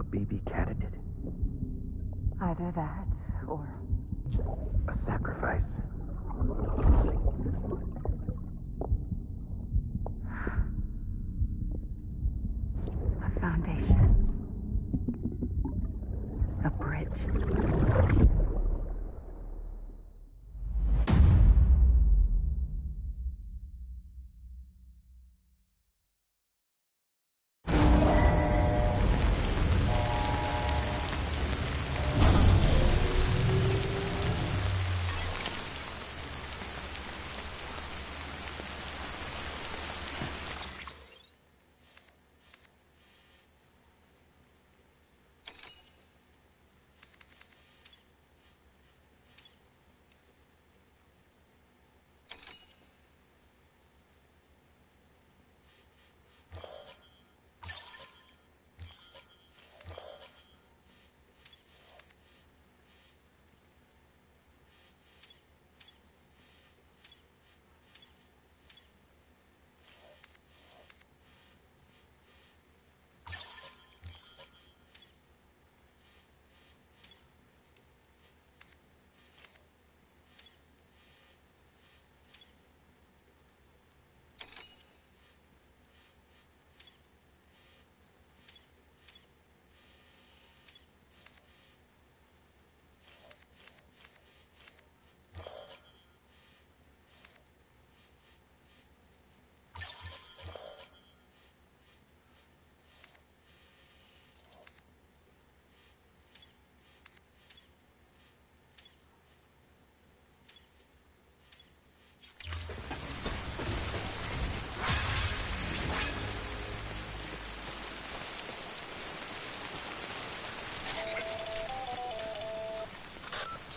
A baby candidate? Either that, or... A sacrifice? A foundation. A bridge.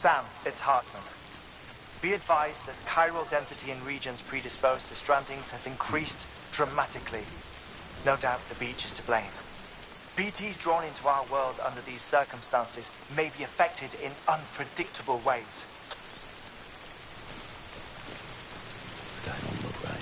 Sam, it's Hartman. Be advised that chiral density in regions predisposed to strandings has increased dramatically. No doubt the beach is to blame. BTs drawn into our world under these circumstances may be affected in unpredictable ways. This guy don't look right.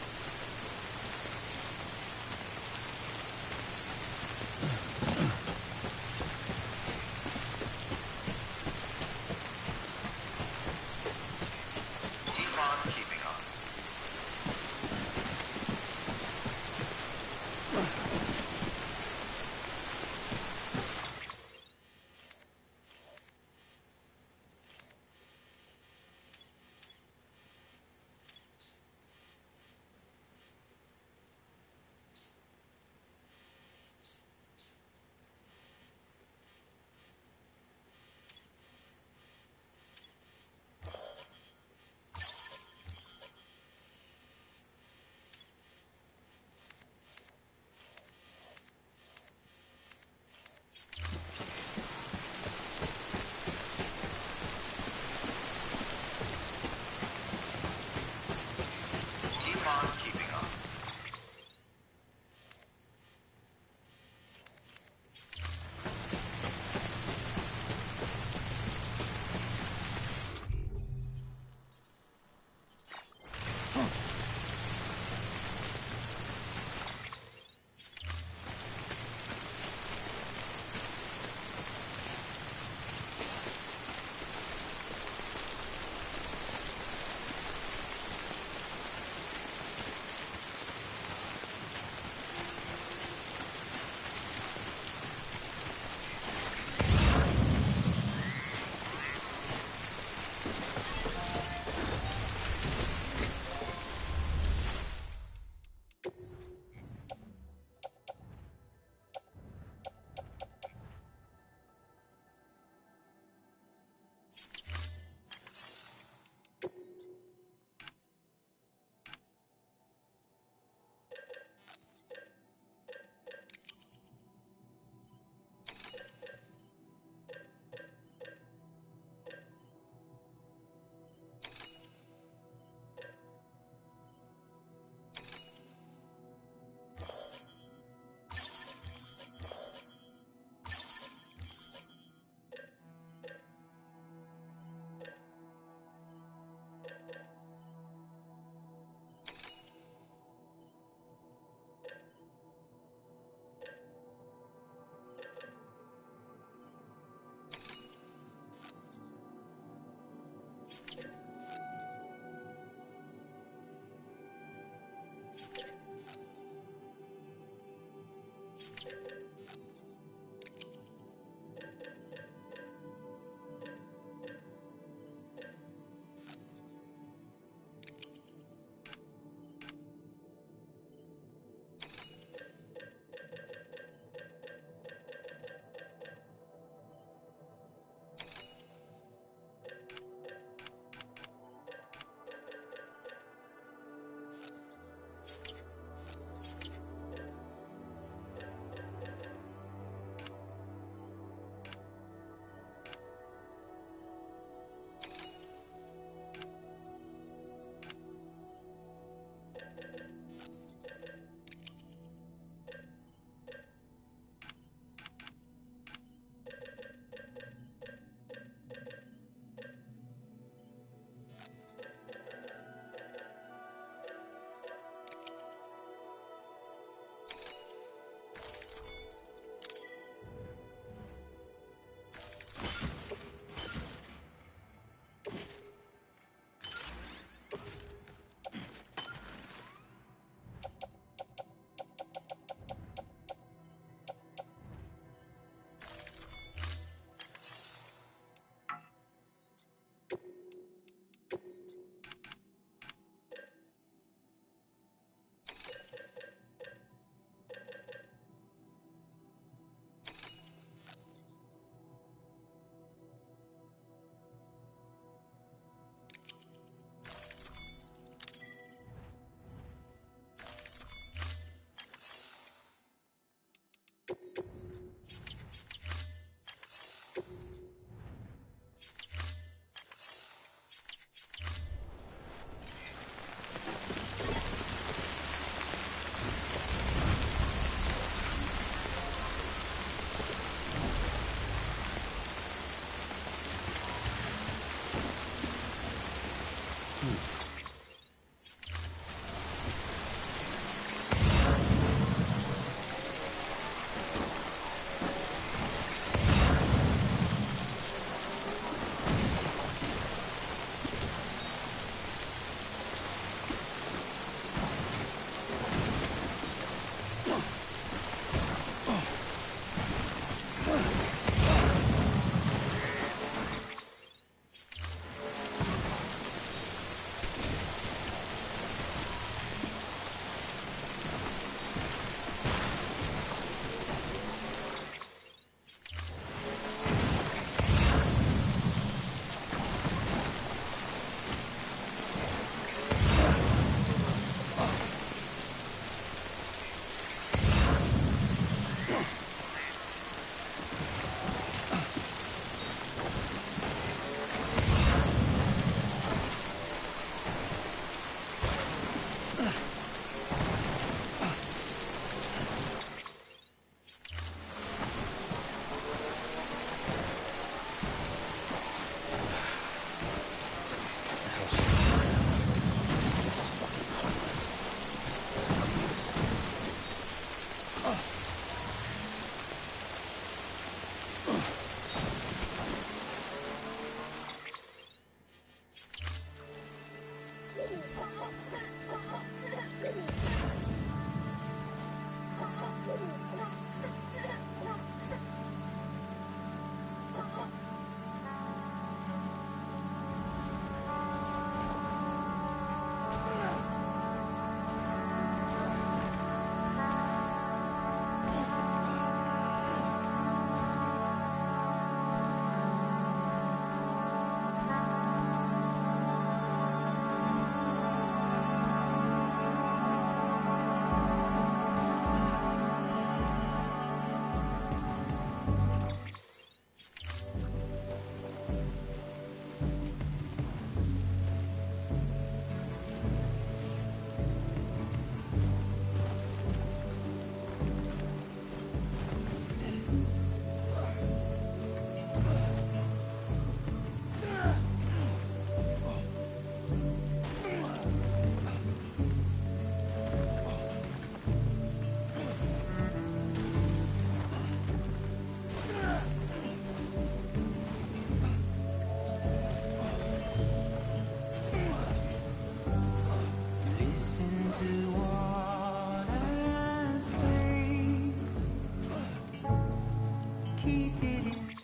keep it in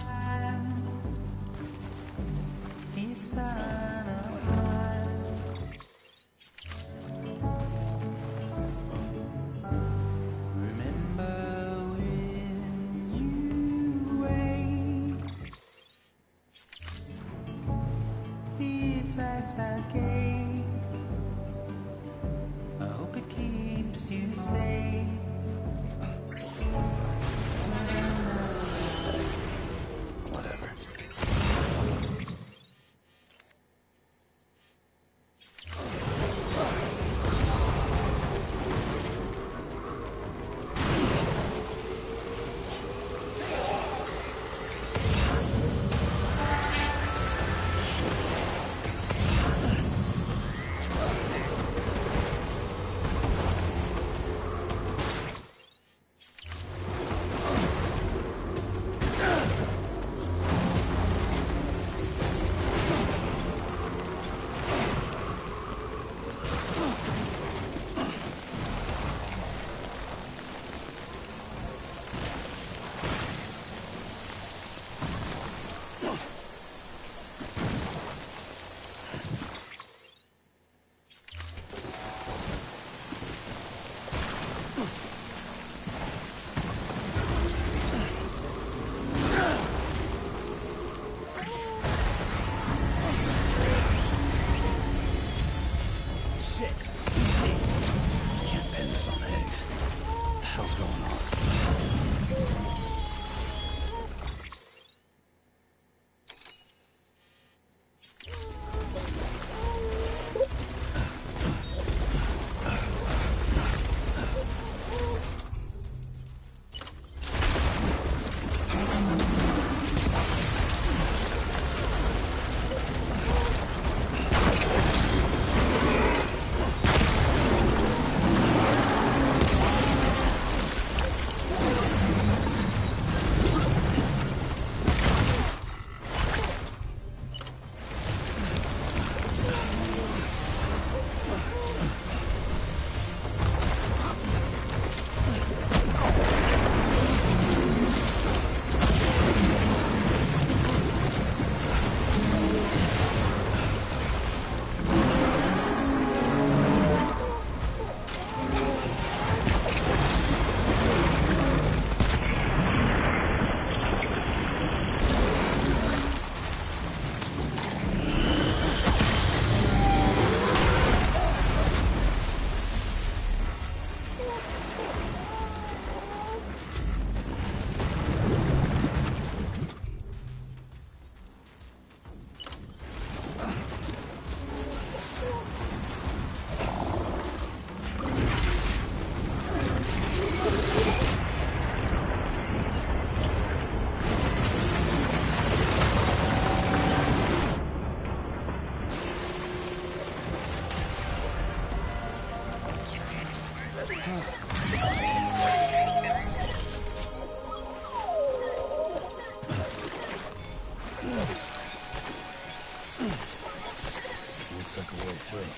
mind. Dear son of mine. Remember when you wake, the advice I gave, I hope it keeps you safe. Whatever. Can't pin this on eggs. What the hell's going on? Looks like a way through.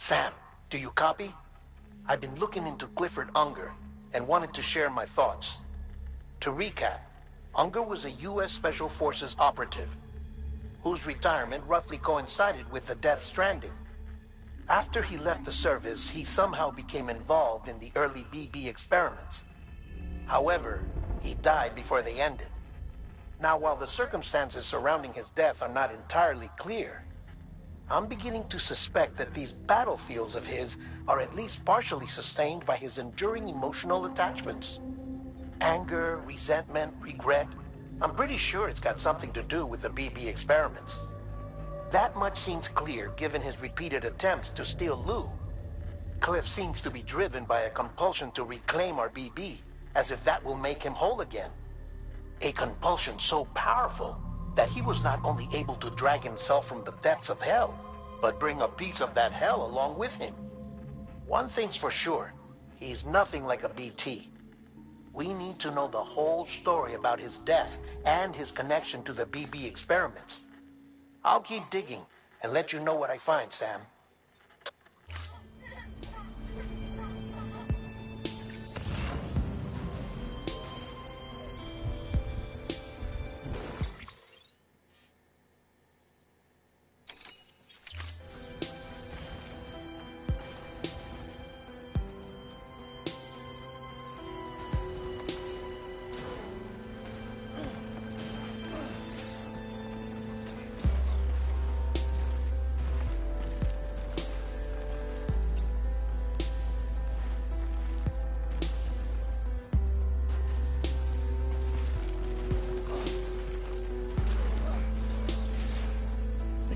Sam, do you copy? I've been looking into Clifford Unger and wanted to share my thoughts. To recap, Unger was a U.S. Special Forces operative whose retirement roughly coincided with the Death Stranding. After he left the service, he somehow became involved in the early BB experiments. However, he died before they ended. Now, while the circumstances surrounding his death are not entirely clear, I'm beginning to suspect that these battlefields of his are at least partially sustained by his enduring emotional attachments. Anger, resentment, regret. I'm pretty sure it's got something to do with the BB experiments. That much seems clear given his repeated attempts to steal Lou. Cliff seems to be driven by a compulsion to reclaim our BB, as if that will make him whole again. A compulsion so powerful that he was not only able to drag himself from the depths of hell, but bring a piece of that hell along with him. One thing's for sure, he's nothing like a BT. We need to know the whole story about his death and his connection to the BB experiments. I'll keep digging and let you know what I find, Sam.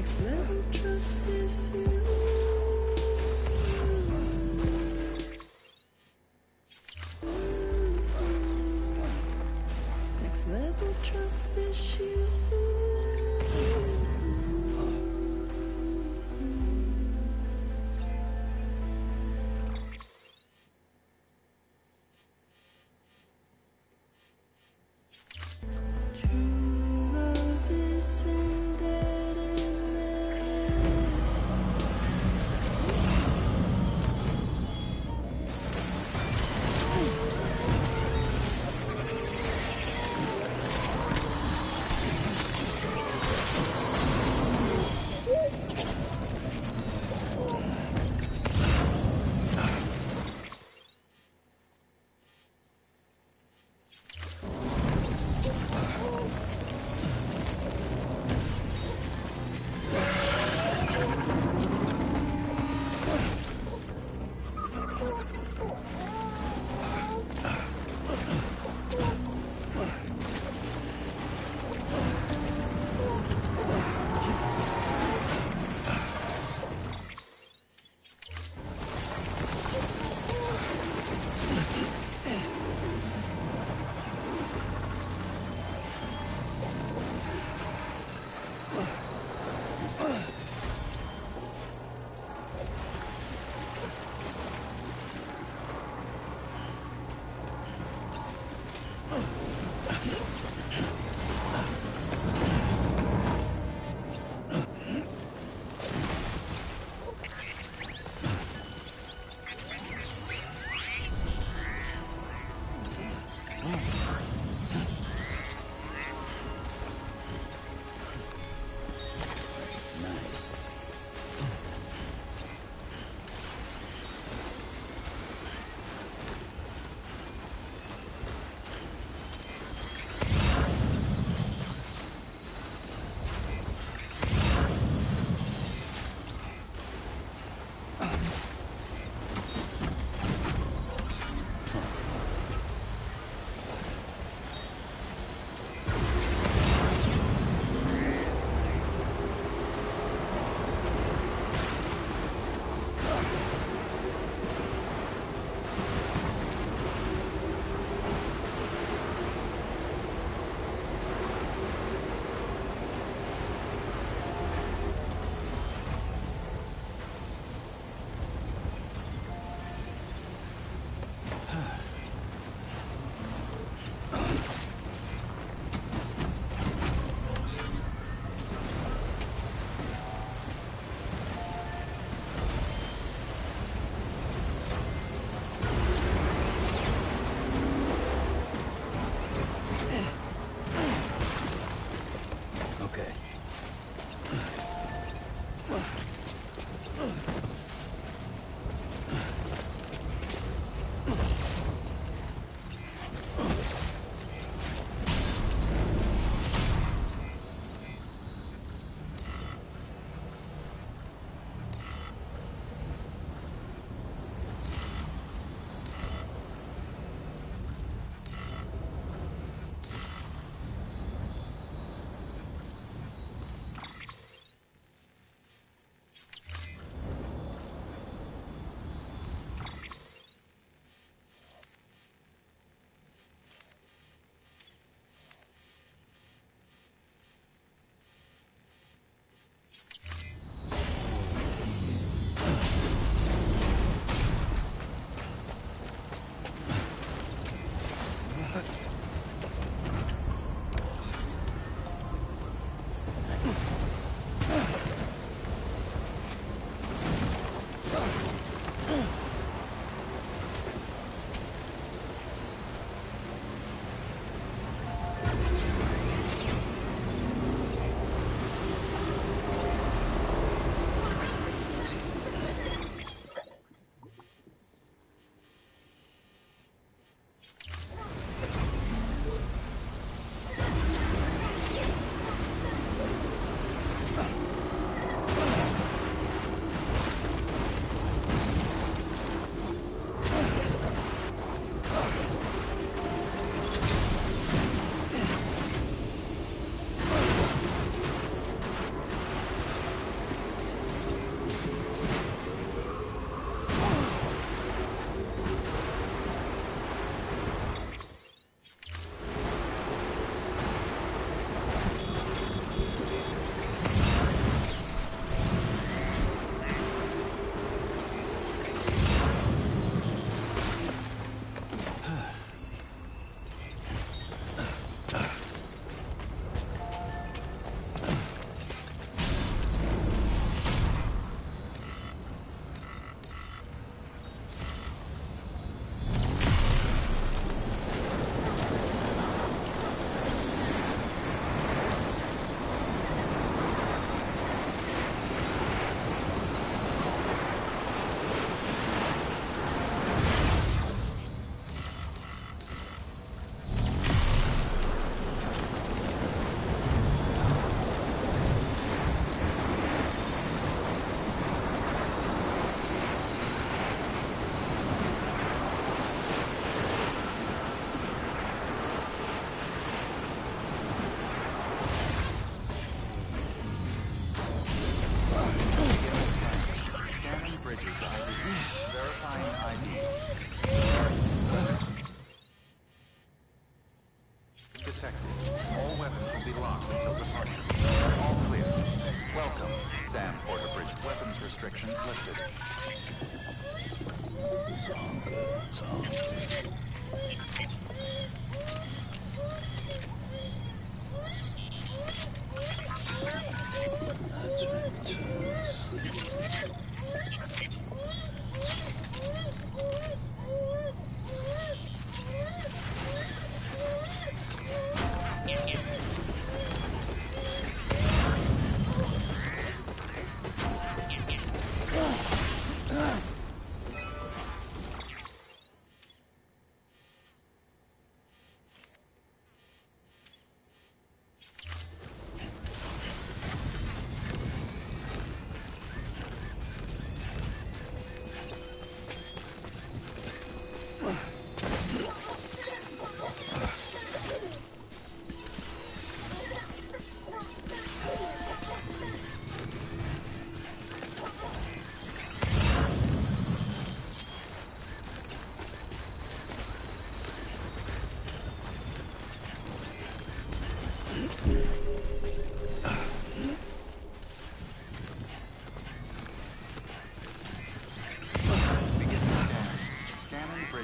Next level trust is you. Next level trust is you. True love is embedded in there.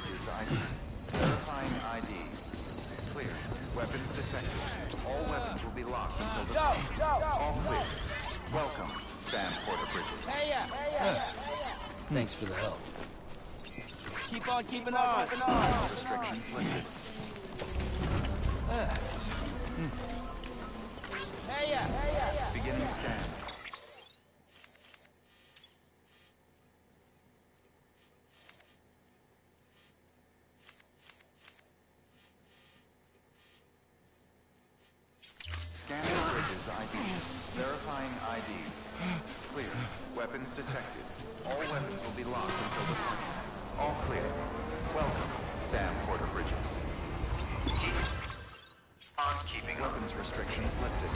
bridges ID. Verifying ID. Clear. Weapons detected. All weapons will be locked until the All clear. Welcome, Sam Porter Bridges. Thanks for the help. Keep on keeping on. Restrictions lifted. Beginning scan. Scanning bridges ID. Verifying ID. Clear. Weapons detected. All weapons will be locked until the All clear. Welcome, Sam Porter Bridges. On keeping weapons restrictions lifted.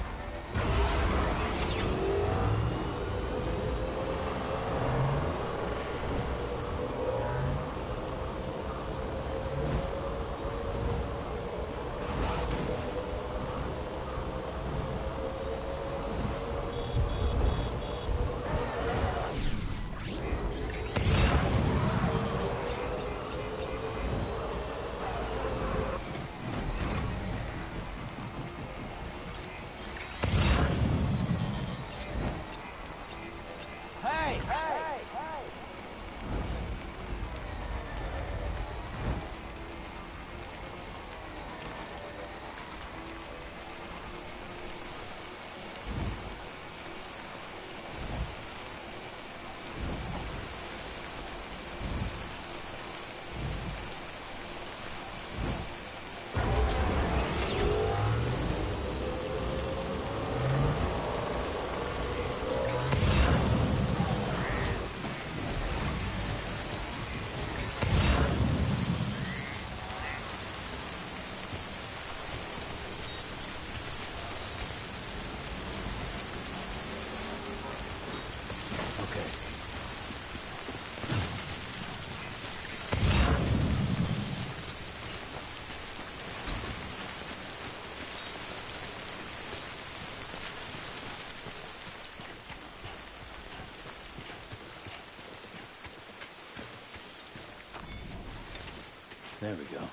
There we go.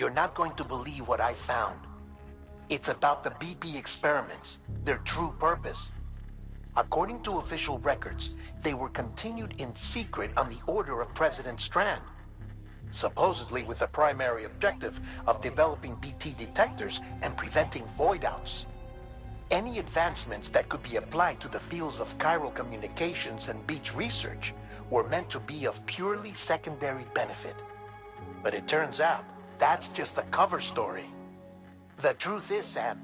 You're not going to believe what I found. It's about the BP experiments, their true purpose. According to official records, they were continued in secret on the order of President Strand, supposedly with the primary objective of developing BT detectors and preventing void-outs. Any advancements that could be applied to the fields of chiral communications and beach research were meant to be of purely secondary benefit. But it turns out, that's just a cover story. The truth is, Sam,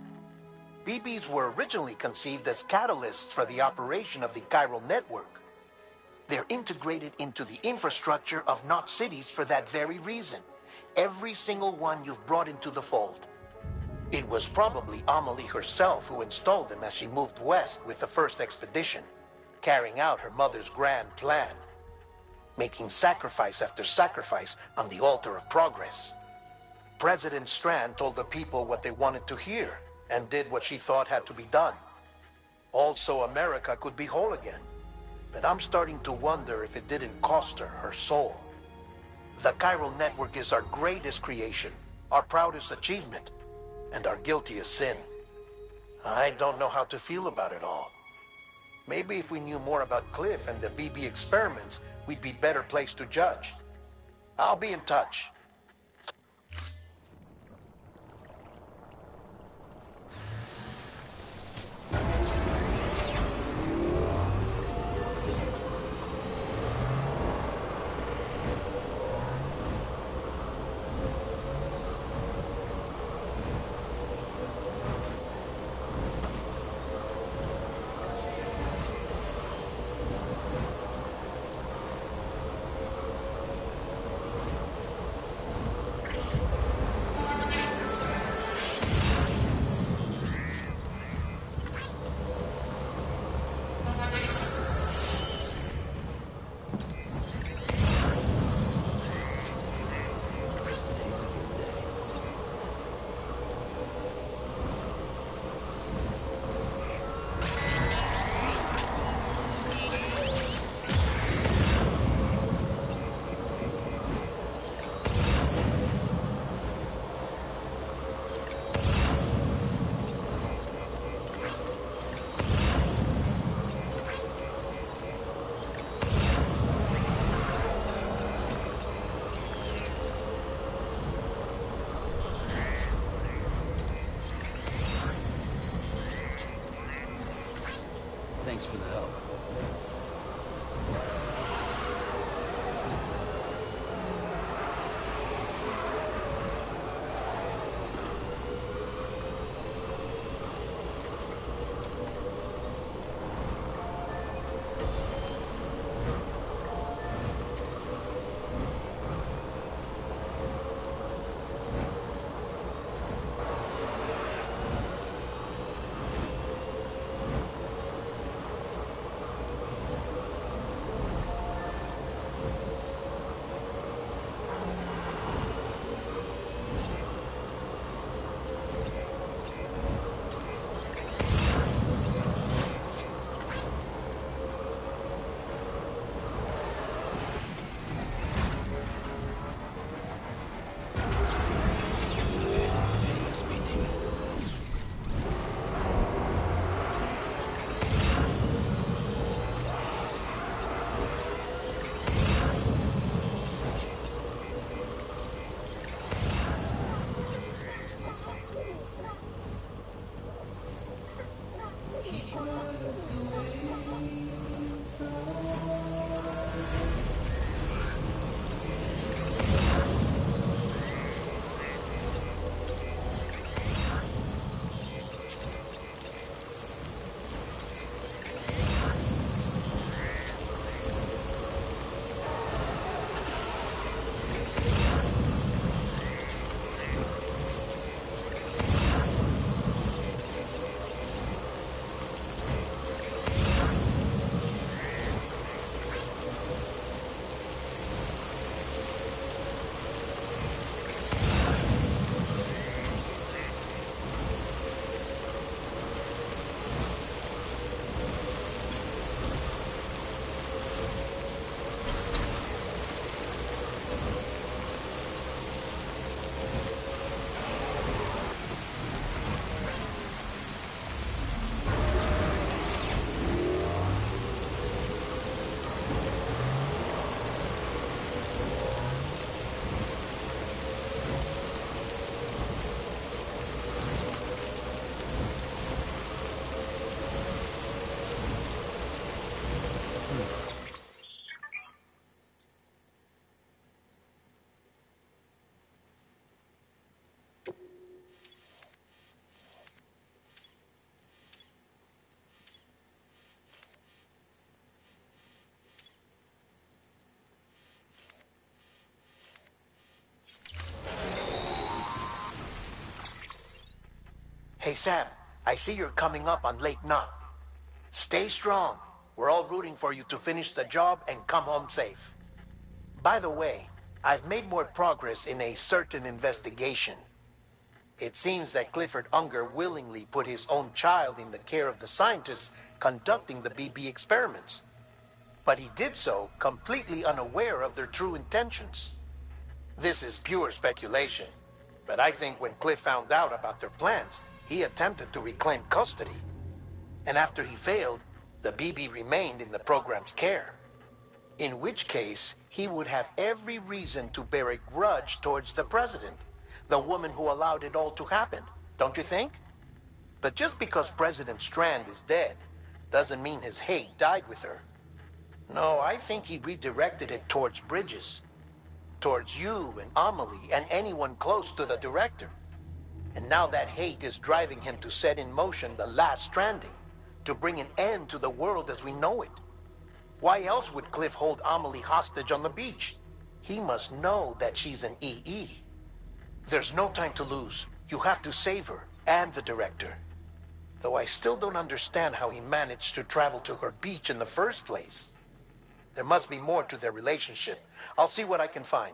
BBs were originally conceived as catalysts for the operation of the chiral network. They're integrated into the infrastructure of Knot cities for that very reason. Every single one you've brought into the fold. It was probably Amelie herself who installed them as she moved west with the first expedition, carrying out her mother's grand plan, making sacrifice after sacrifice on the altar of progress. President Strand told the people what they wanted to hear, and did what she thought had to be done. Also, America could be whole again. But I'm starting to wonder if it didn't cost her her soul. The chiral network is our greatest creation, our proudest achievement, and our guiltiest sin. I don't know how to feel about it all. Maybe if we knew more about Cliff and the BB experiments, we'd be better placed to judge. I'll be in touch. Thanks for the help. Hey, Sam, I see you're coming up on Lake Knot. Stay strong. We're all rooting for you to finish the job and come home safe. By the way, I've made more progress in a certain investigation. It seems that Clifford Unger willingly put his own child in the care of the scientists conducting the BB experiments. But he did so completely unaware of their true intentions. This is pure speculation, but I think when Cliff found out about their plans, he attempted to reclaim custody. And after he failed, the BB remained in the program's care. In which case, he would have every reason to bear a grudge towards the president, the woman who allowed it all to happen, don't you think? But just because President Strand is dead, doesn't mean his hate died with her. No, I think he redirected it towards Bridges. Towards you and Amelie and anyone close to the director. And now that hate is driving him to set in motion the last stranding, to bring an end to the world as we know it. Why else would Cliff hold Amelie hostage on the beach? He must know that she's an EE. There's no time to lose. You have to save her and the director. Though I still don't understand how he managed to travel to her beach in the first place. There must be more to their relationship. I'll see what I can find.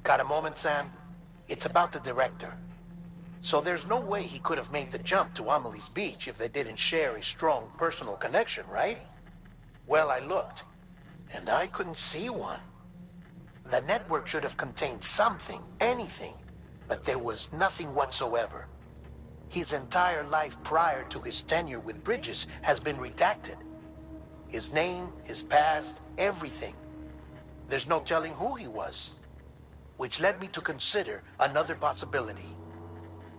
Got a moment, Sam? It's about the director. So there's no way he could have made the jump to Amelie's beach if they didn't share a strong personal connection, right? Well, I looked, and I couldn't see one. The network should have contained something, anything, but there was nothing whatsoever. His entire life prior to his tenure with Bridges has been redacted. His name, his past, everything. There's no telling who he was. Which led me to consider another possibility.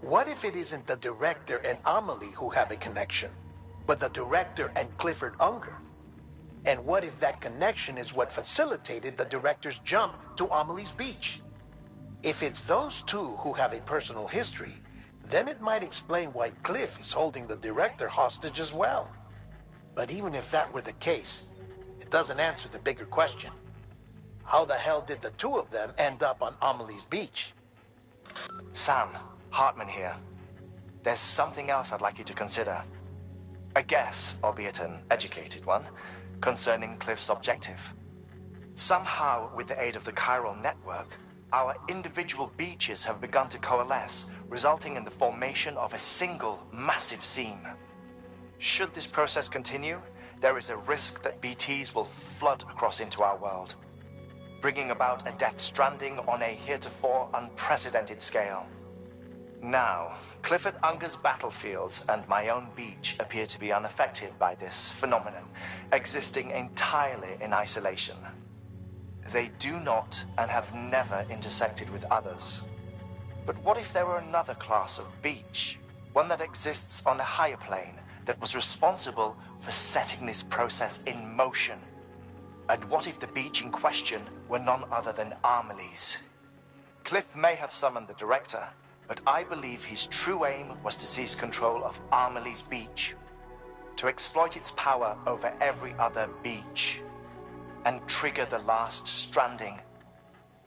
What if it isn't the director and Amelie who have a connection, but the director and Clifford Unger? And what if that connection is what facilitated the director's jump to Amelie's beach? If it's those two who have a personal history, then it might explain why Cliff is holding the director hostage as well. But even if that were the case, it doesn't answer the bigger question. How the hell did the two of them end up on Amelie's beach? Sam, Hartman here. There's something else I'd like you to consider. A guess, albeit an educated one, concerning Cliff's objective. Somehow, with the aid of the chiral network, our individual beaches have begun to coalesce, resulting in the formation of a single massive seam. Should this process continue, there is a risk that BTs will flood across into our world, bringing about a death stranding on a heretofore unprecedented scale. Now, Clifford Unger's battlefields and my own beach appear to be unaffected by this phenomenon, existing entirely in isolation. They do not and have never intersected with others. But what if there were another class of beach, one that exists on a higher plane, that was responsible for setting this process in motion? And what if the beach in question were none other than Amelie's? Cliff may have summoned the director, but I believe his true aim was to seize control of Armley's beach, to exploit its power over every other beach, and trigger the last stranding.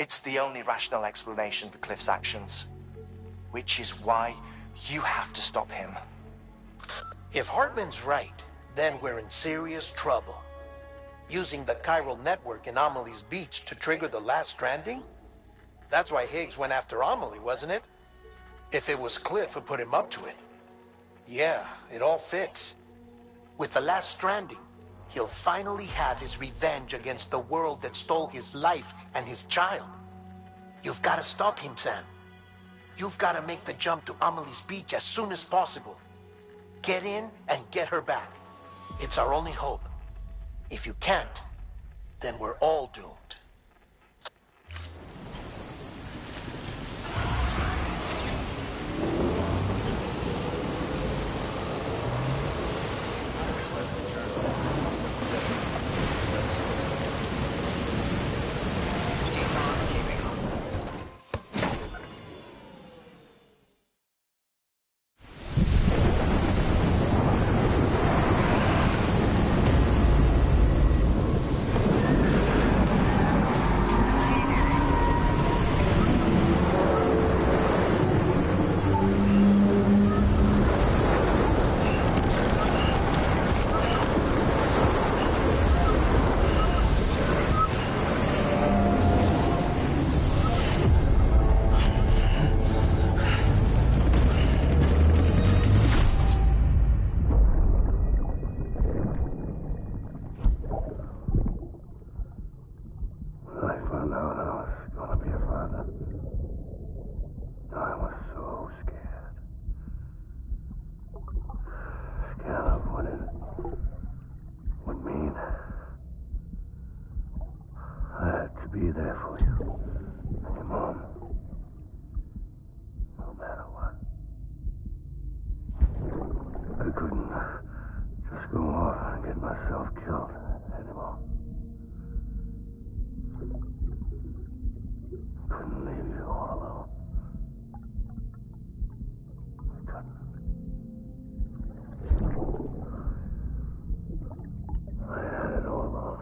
It's the only rational explanation for Cliff's actions, which is why you have to stop him. If Hartman's right, then we're in serious trouble. Using the chiral network in Amelie's beach to trigger the last stranding? That's why Higgs went after Amelie, wasn't it? If it was Cliff who put him up to it. Yeah, it all fits. With the last stranding, he'll finally have his revenge against the world that stole his life and his child. You've got to stop him, Sam. You've got to make the jump to Amelie's beach as soon as possible. Get in and get her back. It's our only hope. If you can't, then we're all doomed. Be there for you and your mom, no matter what. I couldn't just go off and get myself killed anymore. Couldn't leave you all alone. I couldn't. I had it all wrong.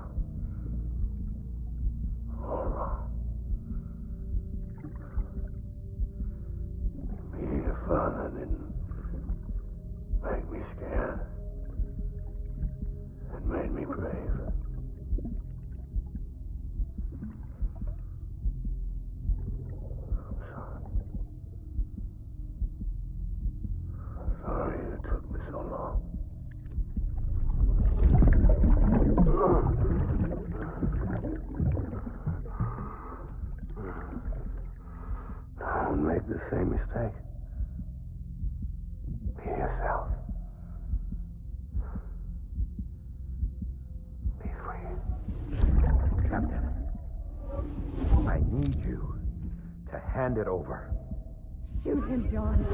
Being a father didn't make me scared. It made me brave. I'm sorry. I'm sorry it took me so long. Don't make the same mistake. Be yourself. Be free. Captain, I need you to hand it over. Shoot him, John.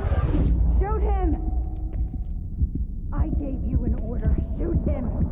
Shoot him! I gave you an order. Shoot him!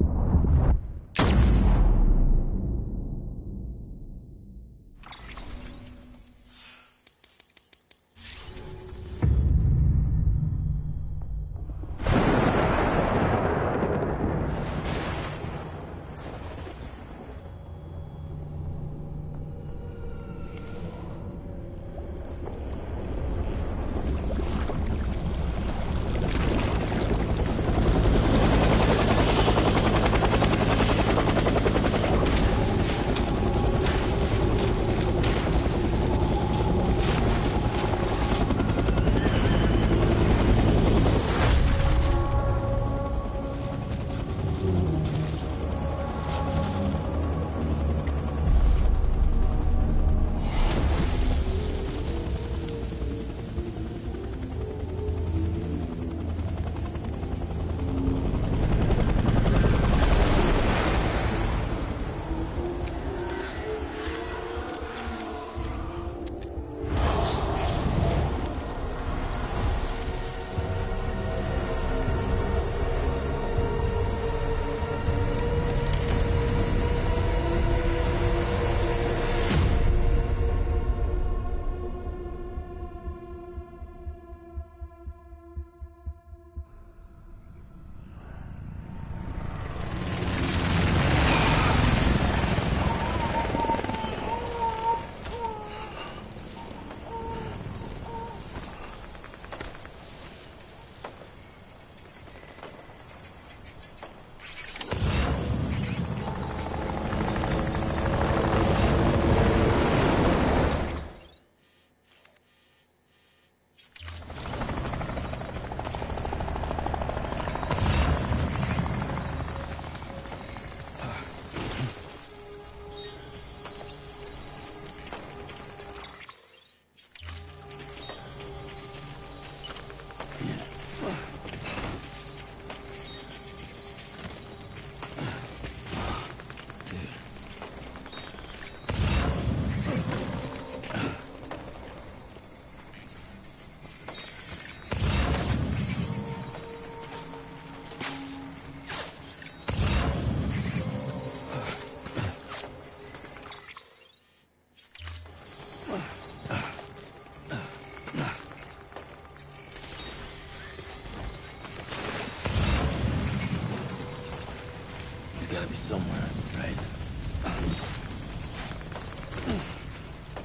gotta be somewhere, right?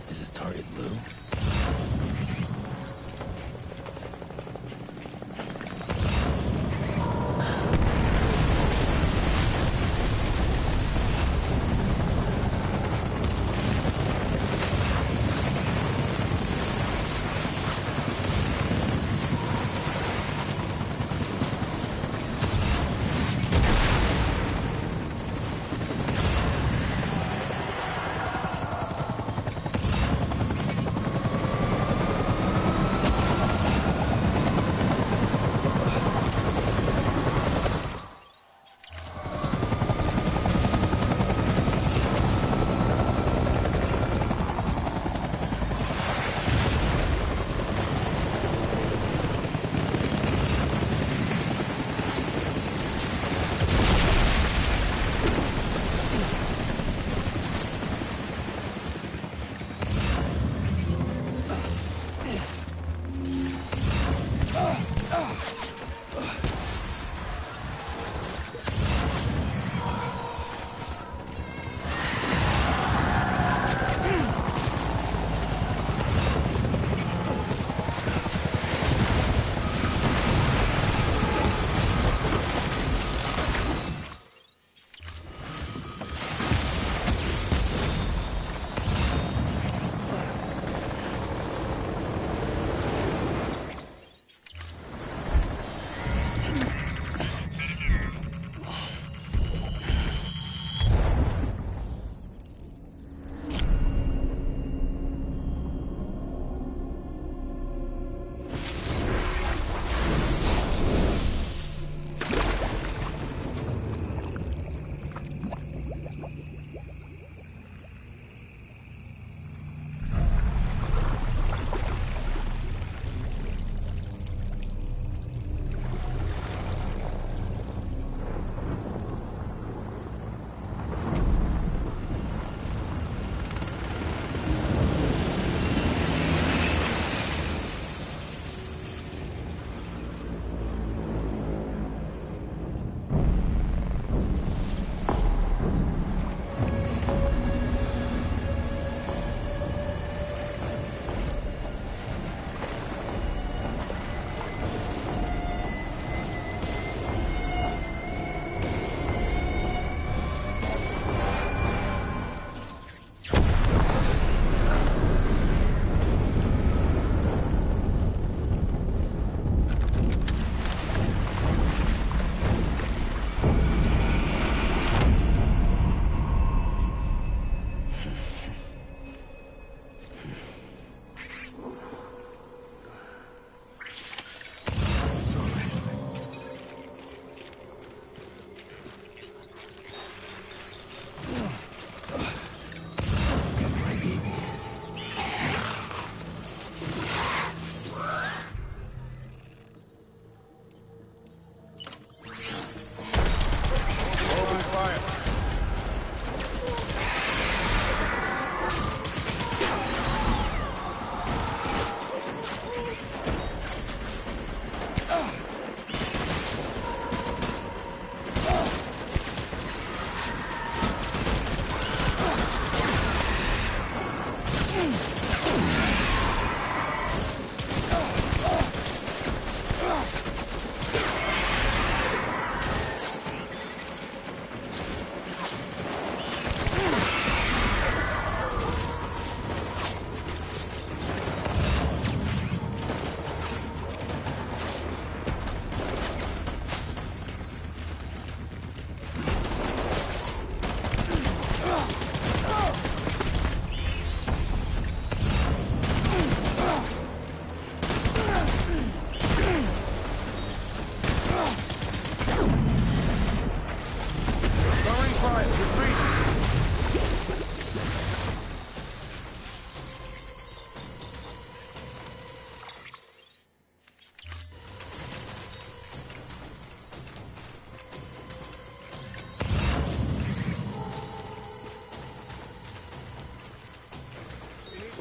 Is this target Lou?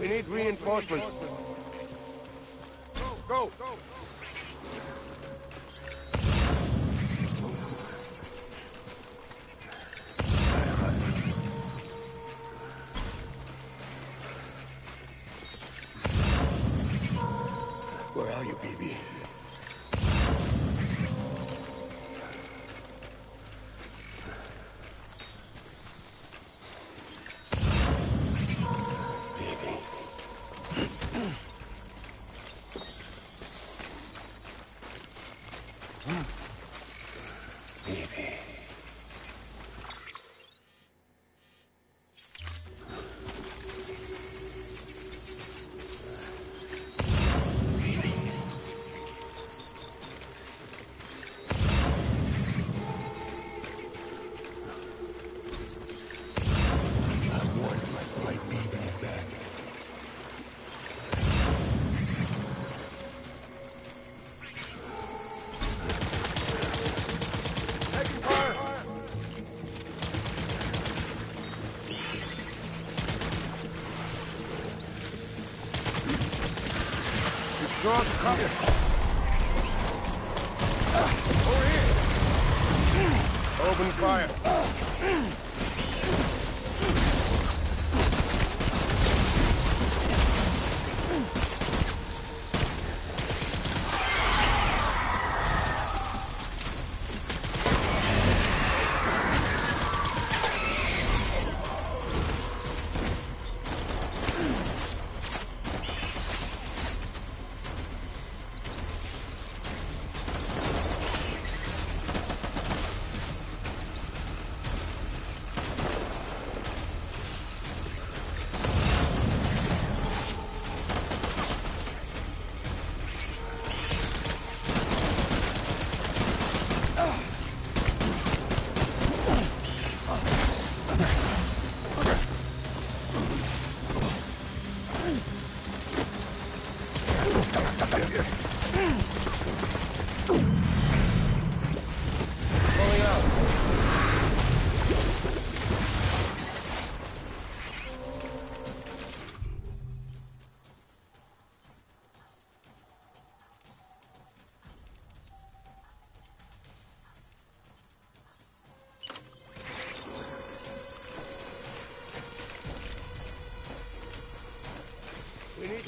We need reinforcements. Go! baby. Strong cover. Over here. Open fire.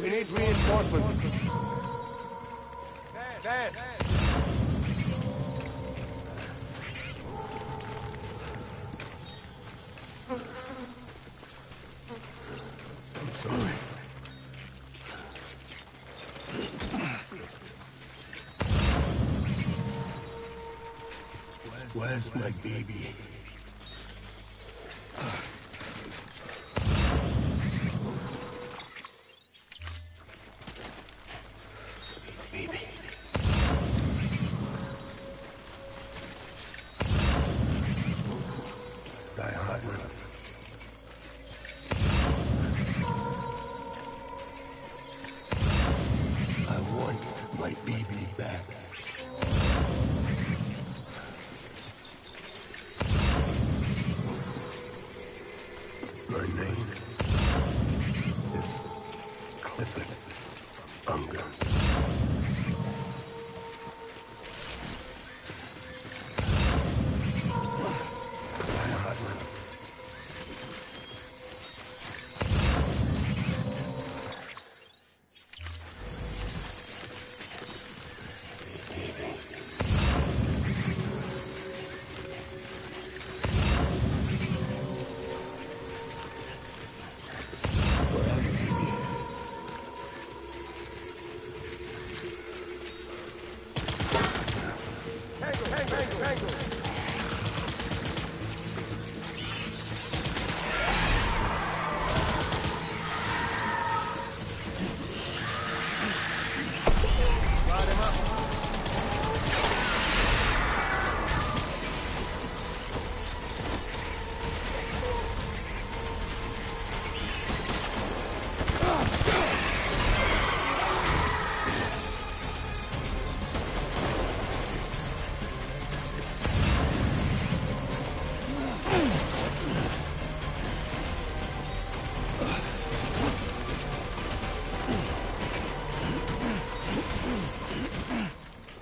We need reinforcements. Dad! I'm sorry. Where's my baby? Baby. Die Hartman. I want my baby back. My name is Clifford Unger.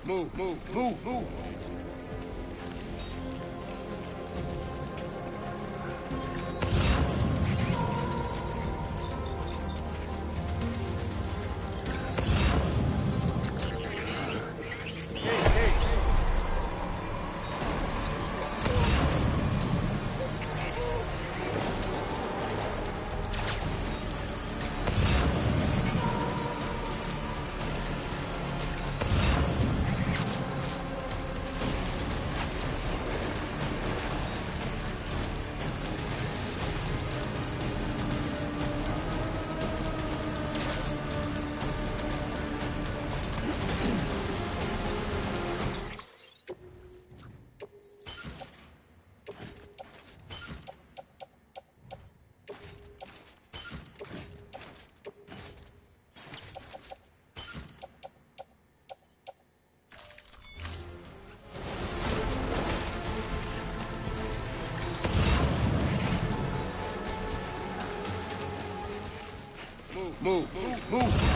Move! Move! Move!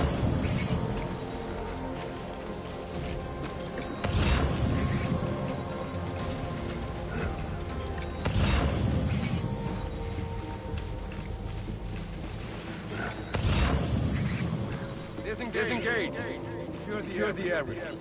Disengage! Secure the area.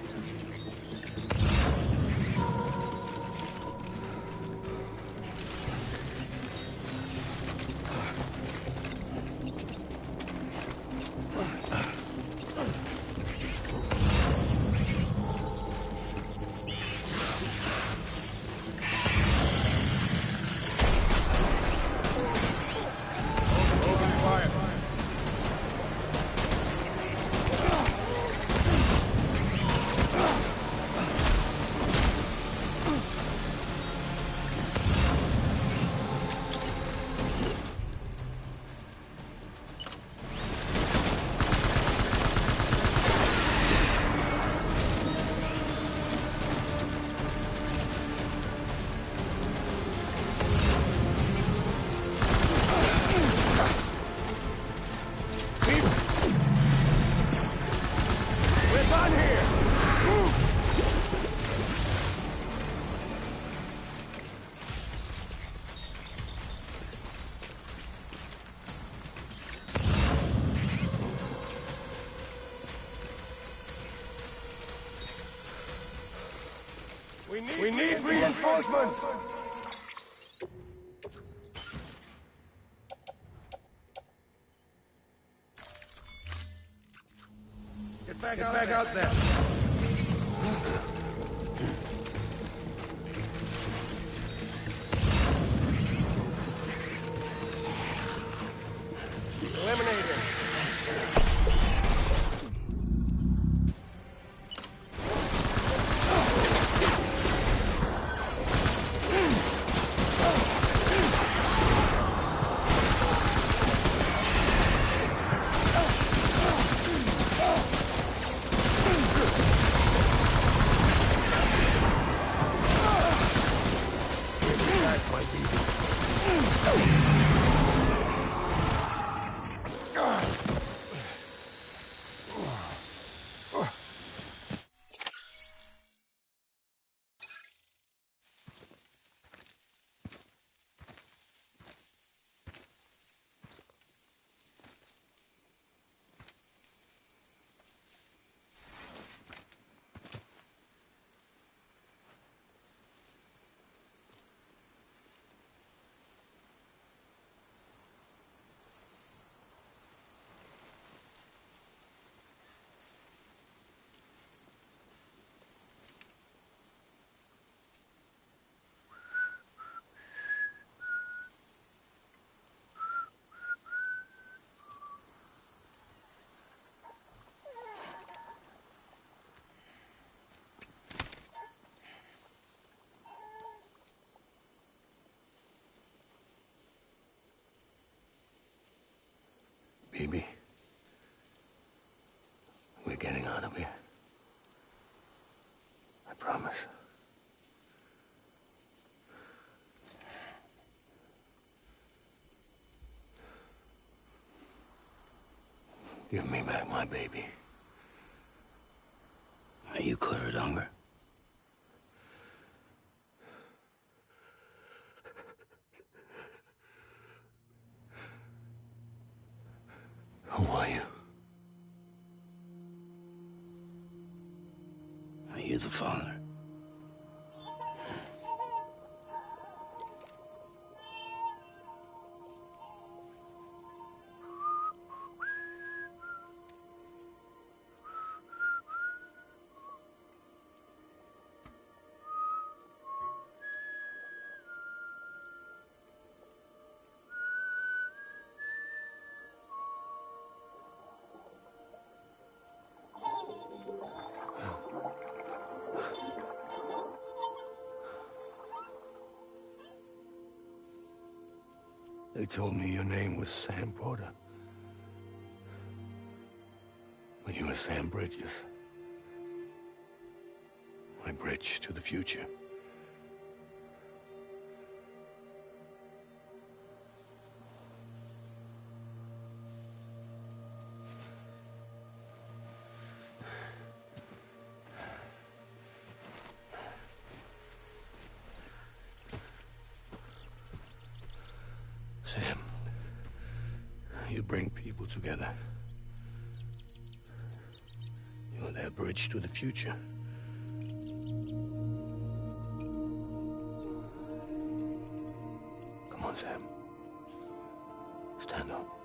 We need reinforcements! Get back out there! Eliminate him! Baby, we're getting out of here. I promise. Give me back my baby. Are you cleared, Unger? Who are you? Are you the father? They told me your name was Sam Porter. But you were Sam Bridges. My bridge to the future. to bring people together. You're their bridge to the future. Come on, Sam. Stand up.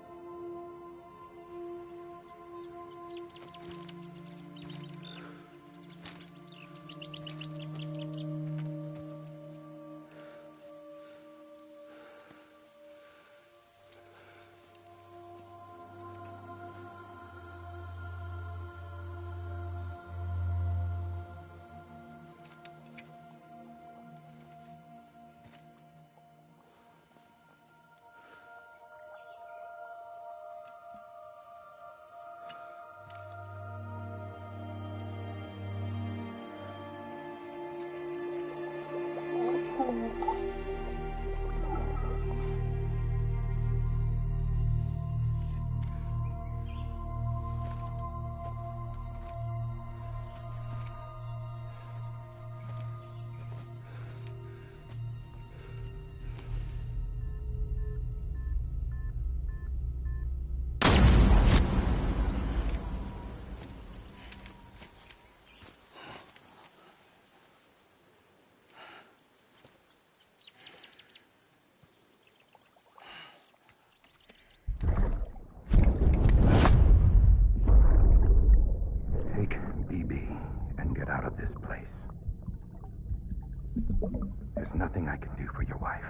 There's nothing I can do for your wife.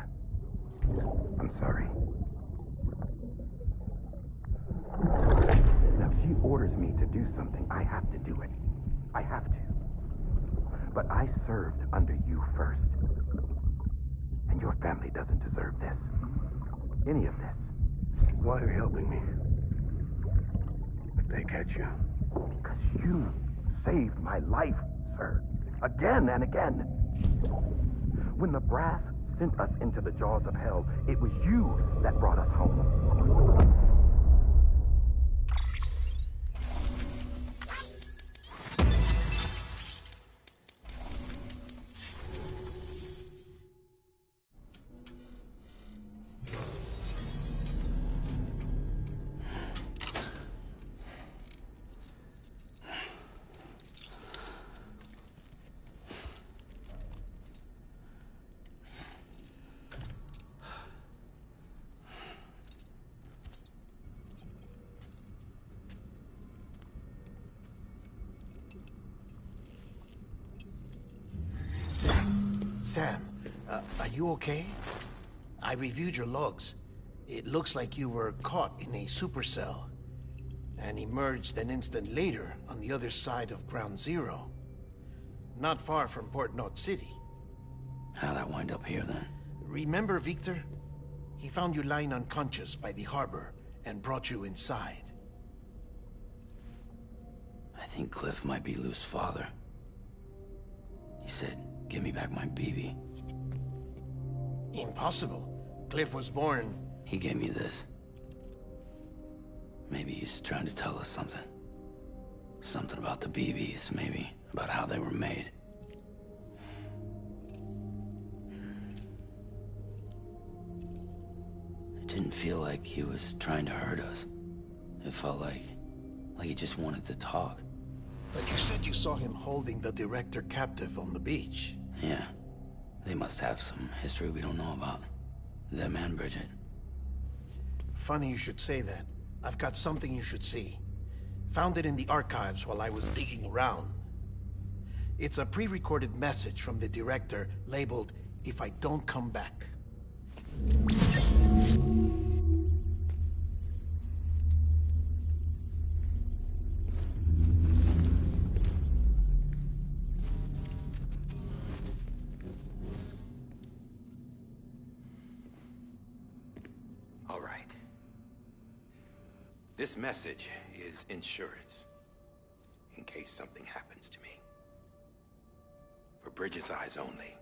I'm sorry. Now, if she orders me to do something, I have to do it. I have to. But I served under you first. And your family doesn't deserve this. Any of this. Why are you helping me? If they catch you. Because you saved my life, sir. Again and again. When the brass sent us into the jaws of hell, it was you that brought us home. Sam, are you okay? I reviewed your logs. It looks like you were caught in a supercell and emerged an instant later on the other side of Ground Zero. Not far from Port Knot City. How'd I wind up here then? Remember Victor? He found you lying unconscious by the harbor and brought you inside. I think Cliff might be Lou's father. He said, "Give me back my BB." Impossible. Cliff was born... He gave me this. Maybe he's trying to tell us something. Something about the BBs, maybe. About how they were made. It didn't feel like he was trying to hurt us. It felt like he just wanted to talk. But you said you saw him holding the director captive on the beach. Yeah. They must have some history we don't know about. Them and Bridget. Funny you should say that. I've got something you should see. Found it in the archives while I was digging around. It's a pre-recorded message from the director labeled, "If I don't come back." All right. This message is insurance. In case something happens to me. For Bridget's eyes only.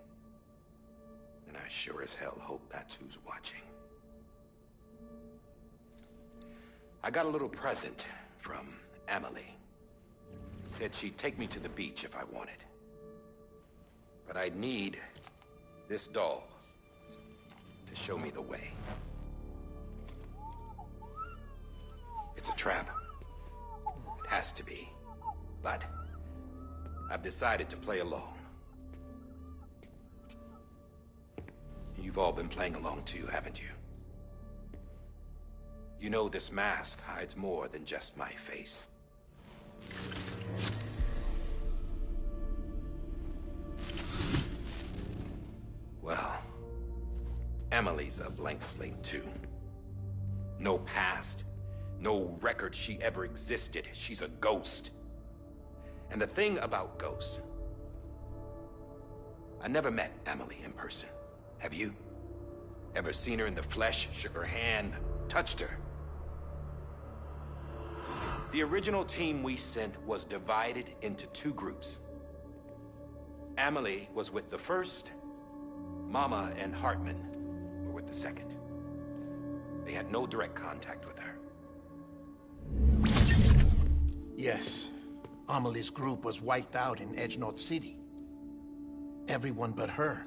And I sure as hell hope that's who's watching. I got a little present from Emily. Said she'd take me to the beach if I wanted. But I'd need this doll to show me the way. It's a trap. It has to be. But I've decided to play along. You've all been playing along too, haven't you? You know this mask hides more than just my face. Well, Emily's a blank slate too. No past, no record she ever existed. She's a ghost. And the thing about ghosts, I never met Emily in person. Have you? Ever seen her in the flesh, shook her hand, touched her? The original team we sent was divided into two groups. Emily was with the first. Mama and Hartman were with the second. They had no direct contact with her. Yes. Amelie's group was wiped out in Edgenorth City. Everyone but her.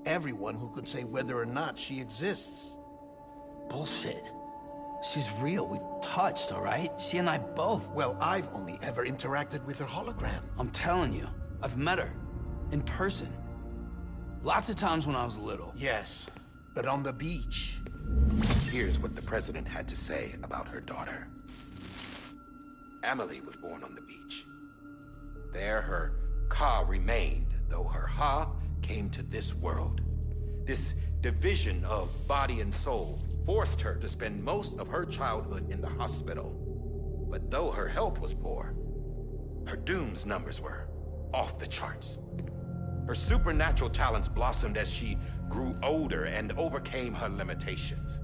Everyone who could say whether or not she exists. Bullshit. She's real. We've touched, all right? She and I both. Well, I've only ever interacted with her hologram. I'm telling you, I've met her. In person. Lots of times when I was little. Yes, but on the beach. Here's what the president had to say about her daughter. Emily was born on the beach. There her Ka remained, though her Ha came to this world. This division of body and soul forced her to spend most of her childhood in the hospital. But though her health was poor, her Doom's numbers were off the charts. Her supernatural talents blossomed as she grew older and overcame her limitations.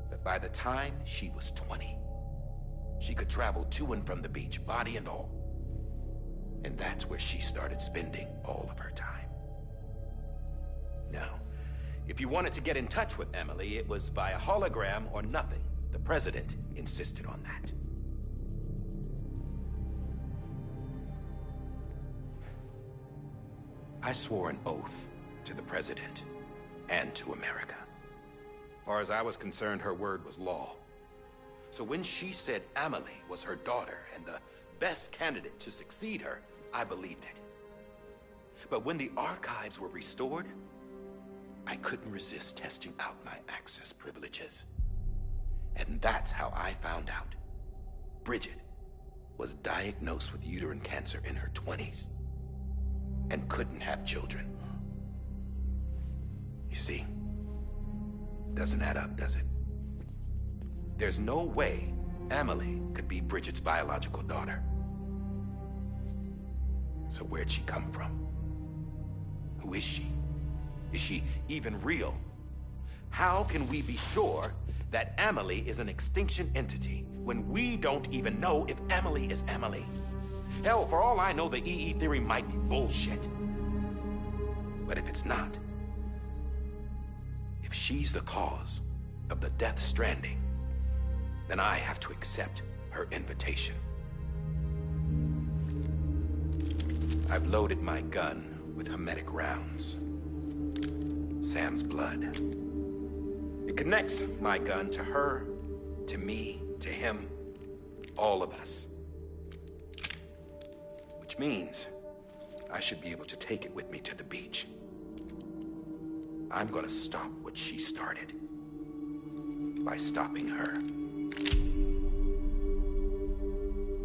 But by the time she was 20, she could travel to and from the beach, body and all. And that's where she started spending all of her time. Now, if you wanted to get in touch with Emily, it was via hologram or nothing. The president insisted on that. I swore an oath to the president and to America. As far as I was concerned, her word was law. So when she said Emily was her daughter and the best candidate to succeed her, I believed it. But when the archives were restored, I couldn't resist testing out my access privileges. And that's how I found out Bridget was diagnosed with uterine cancer in her 20s and couldn't have children. You see, doesn't add up, does it? There's no way Emily could be Bridget's biological daughter. So where'd she come from? Who is she? Is she even real? How can we be sure that Emily is an extinction entity when we don't even know if Emily is Emily? Hell, for all I know, the EE theory might be bullshit. But if it's not, if she's the cause of the Death Stranding, then I have to accept her invitation. I've loaded my gun with hermetic rounds. Sam's blood. It connects my gun to her, to me, to him, all of us. Which means I should be able to take it with me to the beach. I'm gonna stop what she started by stopping her.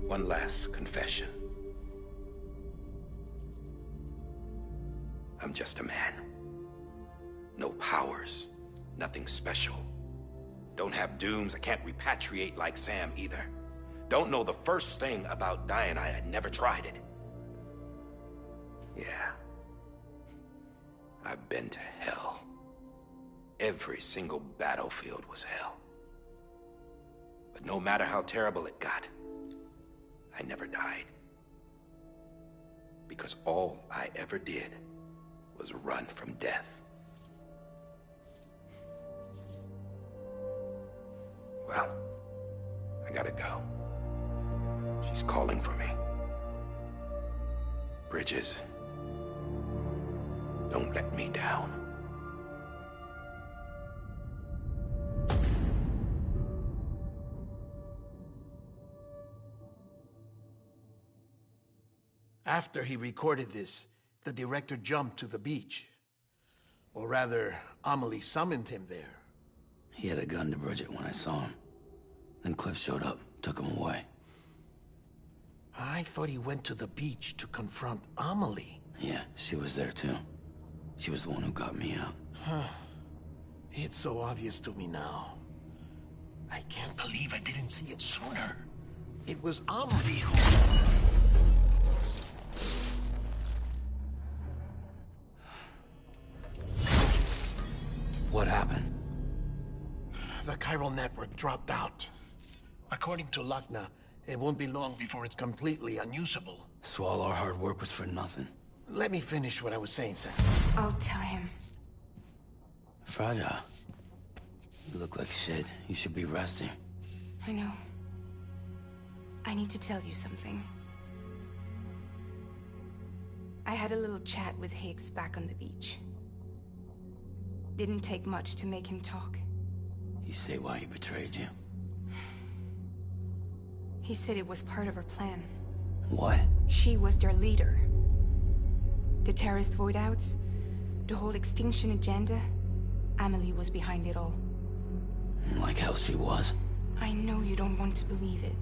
One last confession. I'm just a man. No powers, nothing special. Don't have dooms, I can't repatriate like Sam either. Don't know the first thing about dying, I had never tried it. Yeah. I've been to hell. Every single battlefield was hell. But no matter how terrible it got, I never died. Because all I ever did was run from death. Well, I gotta go. She's calling for me. Bridges, don't let me down. After he recorded this, the director jumped to the beach. Or rather, Amelie summoned him there. He had a gun to Bridget when I saw him. Then Cliff showed up, took him away. I thought he went to the beach to confront Amelie. Yeah, she was there too. She was the one who got me out. It's so obvious to me now. I can't believe I didn't see it sooner. It was Amelie who... What happened? The chiral network dropped out. According to Lachna, it won't be long before it's completely unusable. So all our hard work was for nothing. Let me finish what I was saying, Sam. I'll tell him. Fragile. You look like shit. You should be resting. I know. I need to tell you something. I had a little chat with Higgs back on the beach. Didn't take much to make him talk. You say why he betrayed you? He said it was part of her plan. What? She was their leader. The terrorist voidouts, the whole extinction agenda, Amelie was behind it all. Like hell she was. I know you don't want to believe it,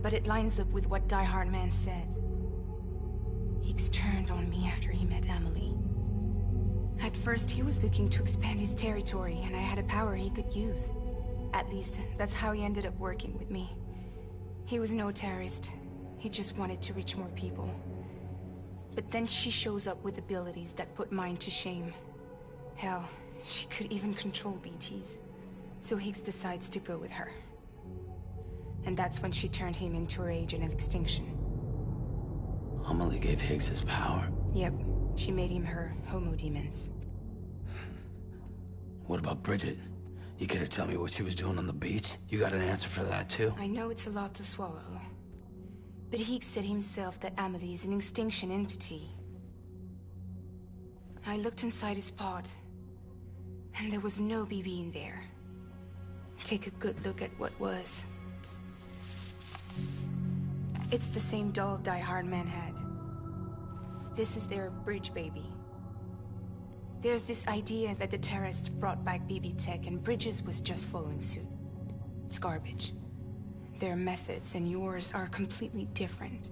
but it lines up with what Die Hard Man said. Higgs turned on me after he met Amelie. At first, he was looking to expand his territory, and I had a power he could use. At least, that's how he ended up working with me. He was no terrorist. He just wanted to reach more people. But then she shows up with abilities that put mine to shame. Hell, she could even control BTs. So Higgs decides to go with her. And that's when she turned him into her agent of extinction. Amelie gave Higgs his power? Yep, she made him her homo demons. What about Bridget? You care to tell me what she was doing on the beach? You got an answer for that too? I know it's a lot to swallow. But Higgs said himself that Amelie is an extinction entity. I looked inside his pod, and there was no BB in there. Take a good look at what was. It's the same doll Die Hard Man had. This is their bridge baby. There's this idea that the terrorists brought back BB tech and Bridges was just following suit. It's garbage. Their methods and yours are completely different.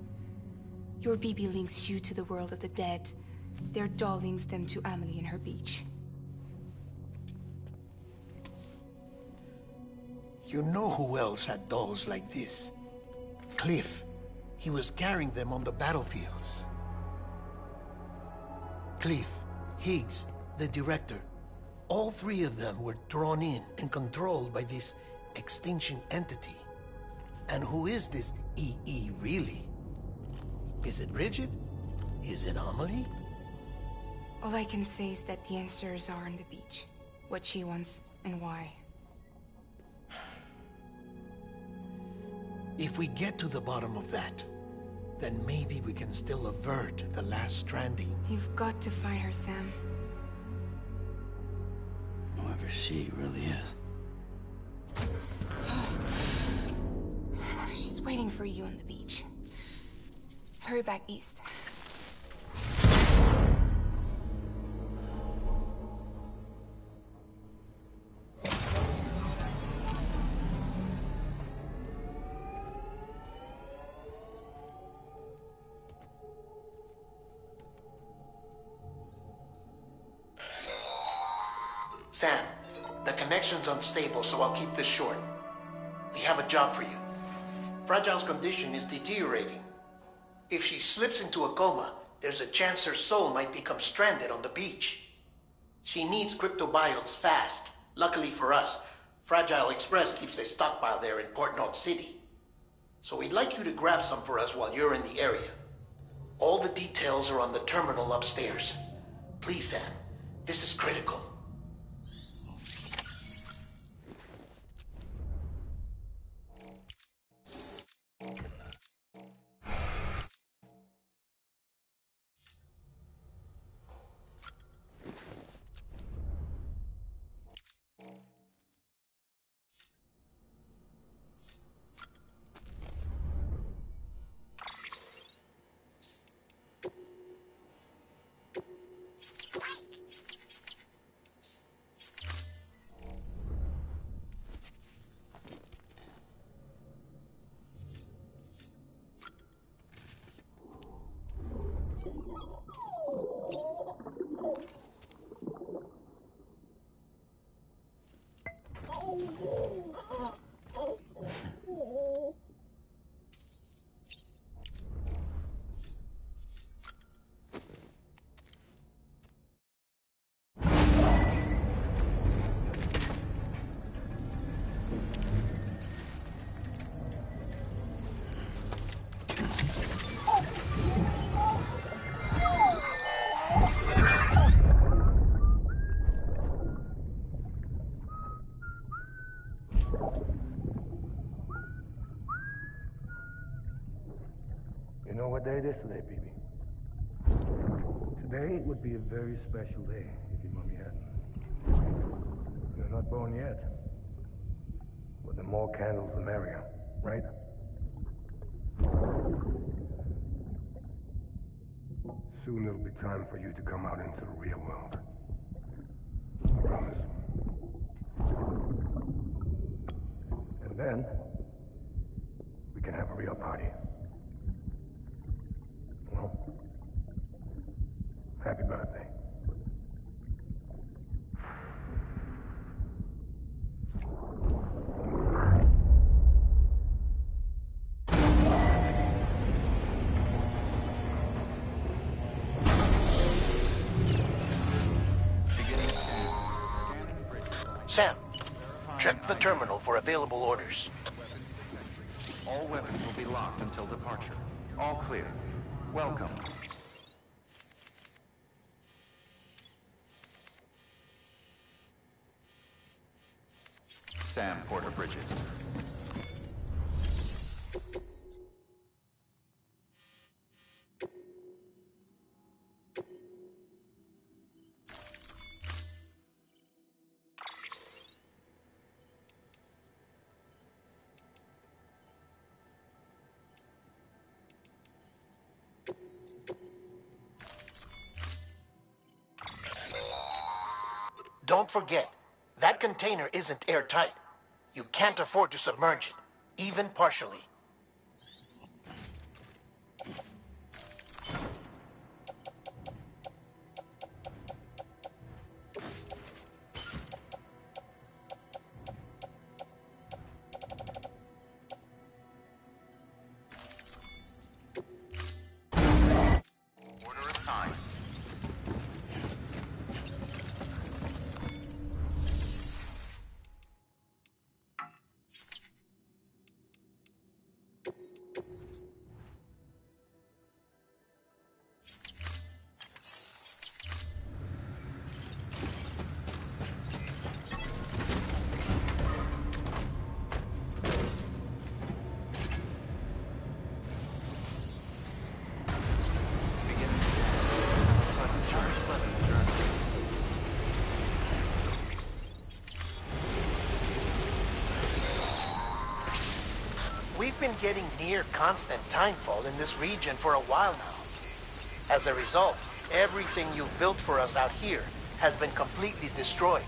Your BB links you to the world of the dead. Their doll links them to Amelie and her beach. You know who else had dolls like this? Cliff. He was carrying them on the battlefields. Cliff, Higgs, the director. All three of them were drawn in and controlled by this extinction entity. And who is this EE really? Is it Bridget? Is it Amelie? All I can say is that the answers are on the beach. What she wants and why. If we get to the bottom of that, then maybe we can still avert the last stranding. You've got to find her, Sam. Whoever she really is. She's waiting for you on the beach. Hurry back east. Sam, the connection's unstable, so I'll keep this short. We have a job for you. Fragile's condition is deteriorating. If she slips into a coma, there's a chance her soul might become stranded on the beach. She needs cryptobiotes fast. Luckily for us, Fragile Express keeps a stockpile there in Port North City. So we'd like you to grab some for us while you're in the area. All the details are on the terminal upstairs. Please, Sam, this is critical. day this today, baby. Today would be a very special day if your mommy hadn't. You're not born yet. But the more candles, the merrier, right? Soon it'll be time for you to come out into the real world. I promise. And then, we can have a real party. Well, happy birthday. Sam, check the terminal for available orders. All weapons will be locked until departure. All clear. Welcome. Sam Porter Bridges. Don't forget, that container isn't airtight. You can't afford to submerge it, even partially. Order assigned. We've been getting near constant timefall in this region for a while now. As a result, everything you've built for us out here has been completely destroyed.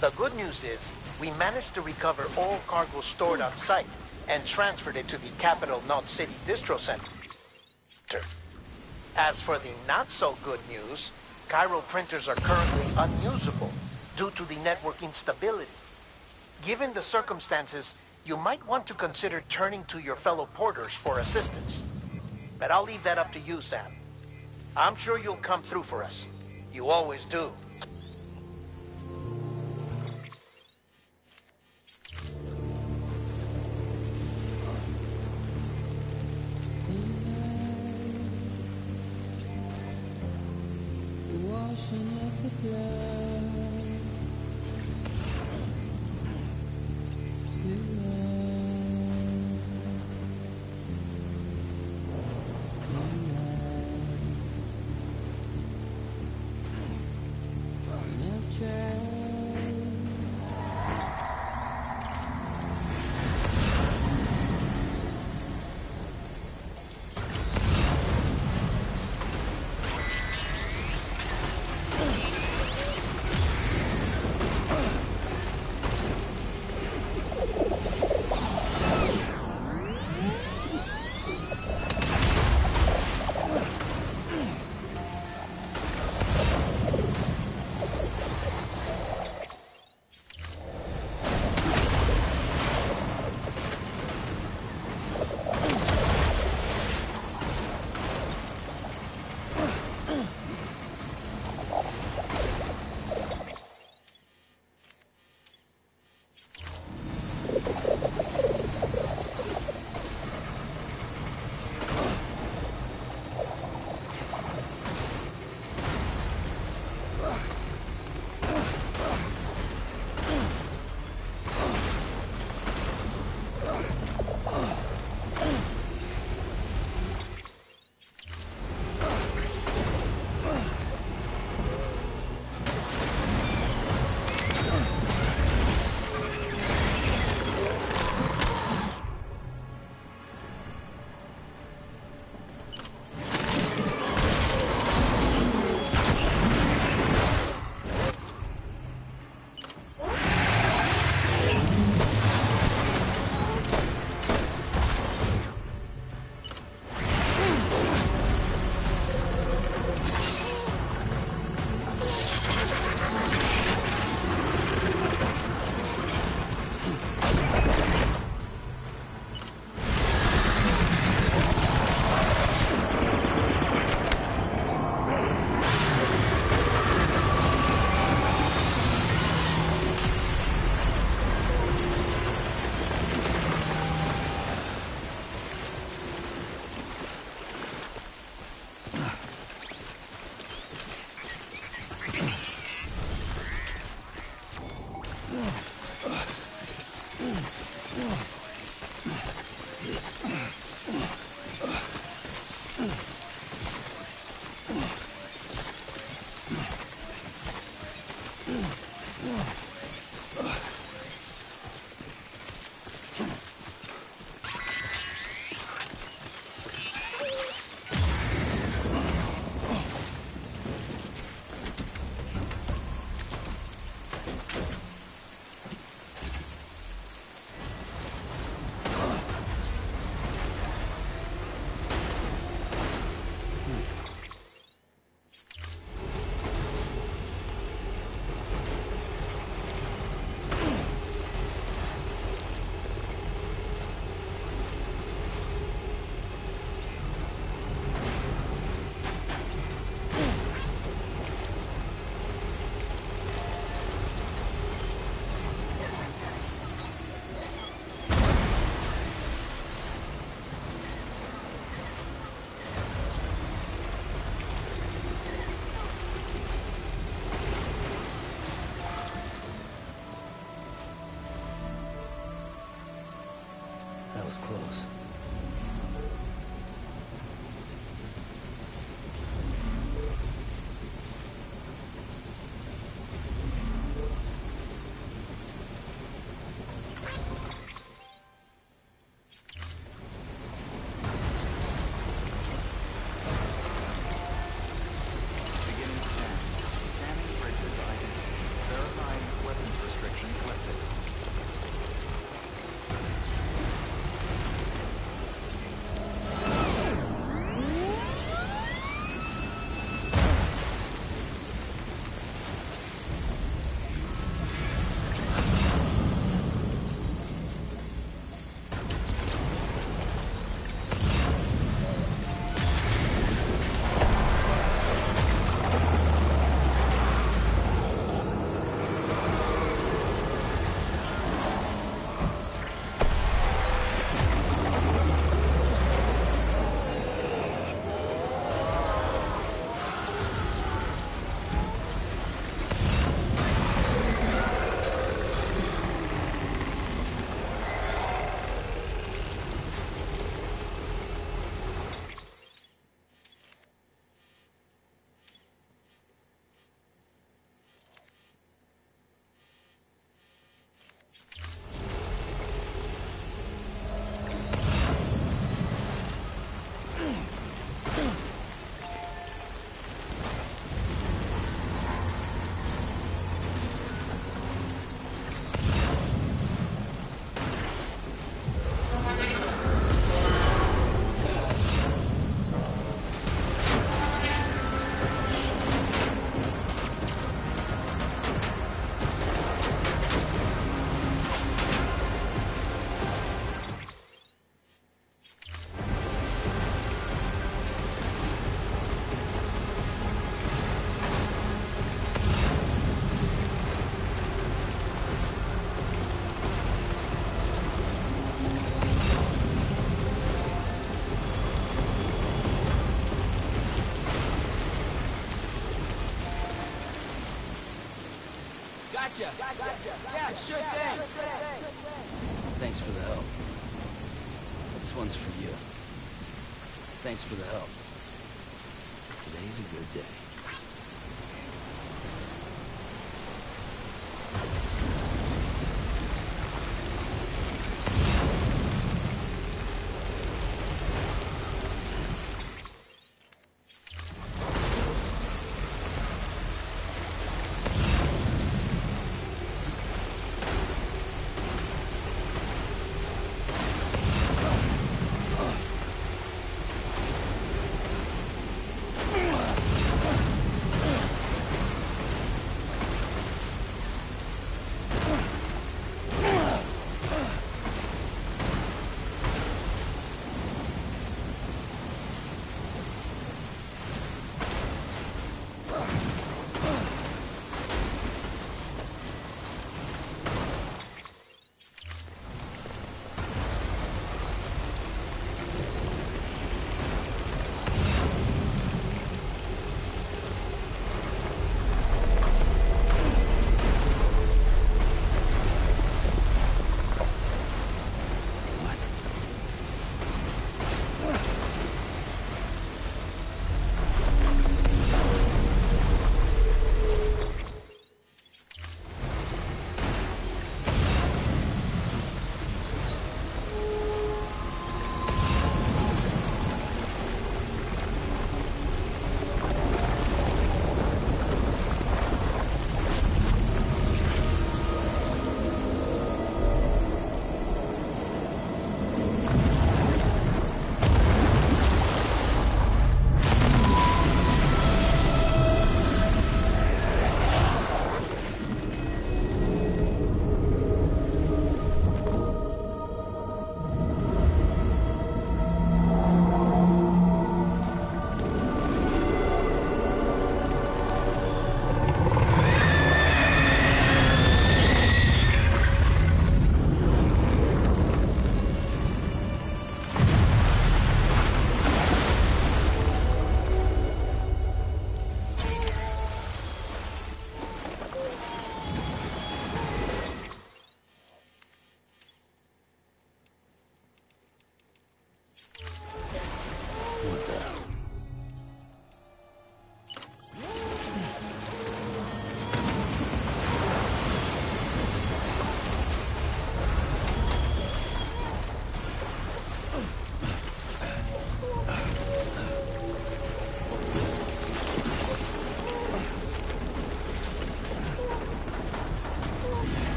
The good news is, we managed to recover all cargo stored on site and transferred it to the Capital Knot City Distro Center. As for the not-so-good news, chiral printers are currently unusable due to the network instability. Given the circumstances, you might want to consider turning to your fellow porters for assistance. But I'll leave that up to you, Sam. I'm sure you'll come through for us. You always do. Washing up the blood was close. Beginning scan. Scanning bridges ID. Verifying weapons restrictions lifted. Gotcha. Yeah, sure thing. Thanks for the help. This one's for you. Thanks for the help. Today's a good day.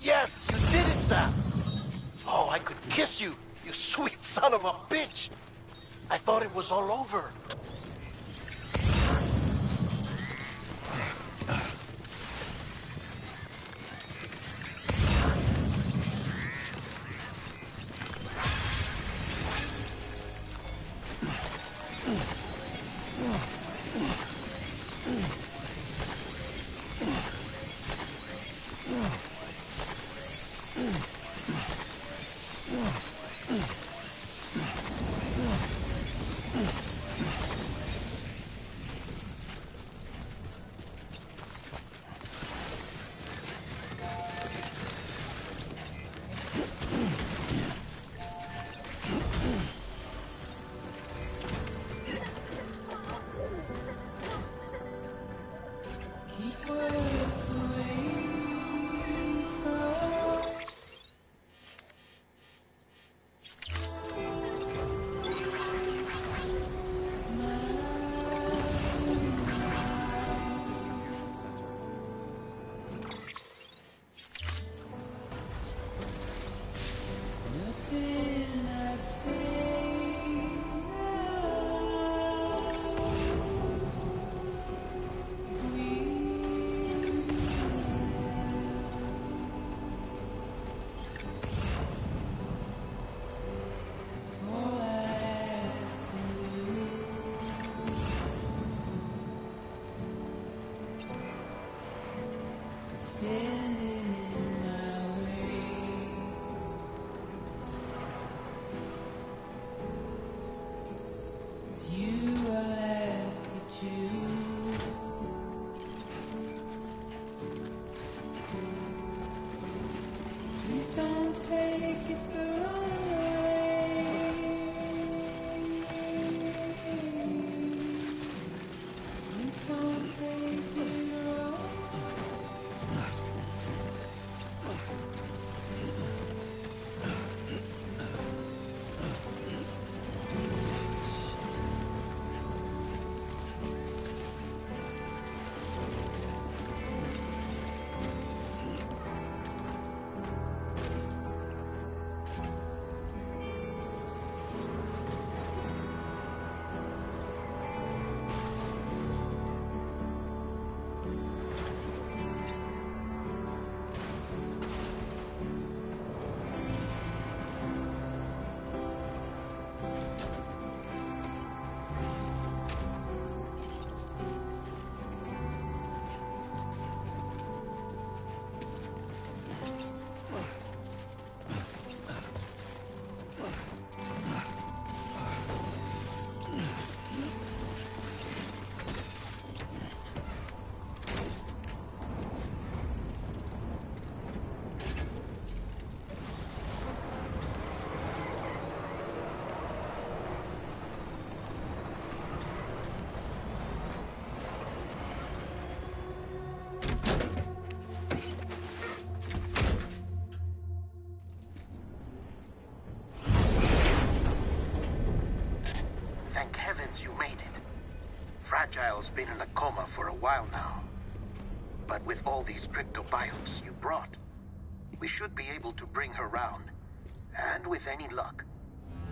Yes, you did it, Sam! Oh, I could kiss you, you sweet son of a bitch! I thought it was all over. You made it. Fragile's been in a coma for a while now. But with all these cryptobiotes you brought, we should be able to bring her round. And with any luck,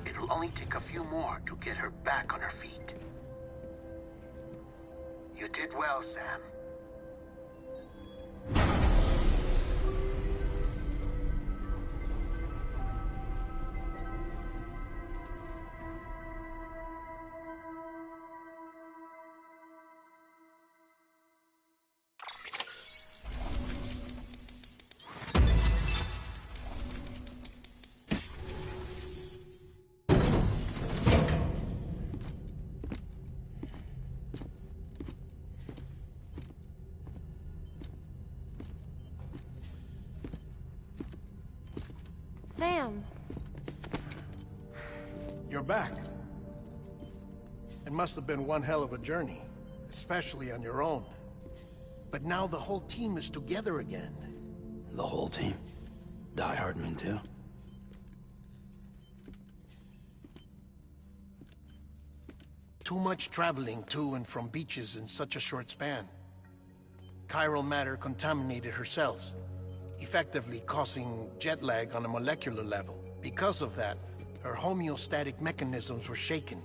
it'll only take a few more to get her back on her feet. You did well, Sam. Sam. You're back. It must have been one hell of a journey, especially on your own. But now the whole team is together again. The whole team? Die Hardman too? Too much traveling to and from beaches in such a short span. Chiral matter contaminated her cells. effectively causing jet lag on a molecular level. Because of that, her homeostatic mechanisms were shaken.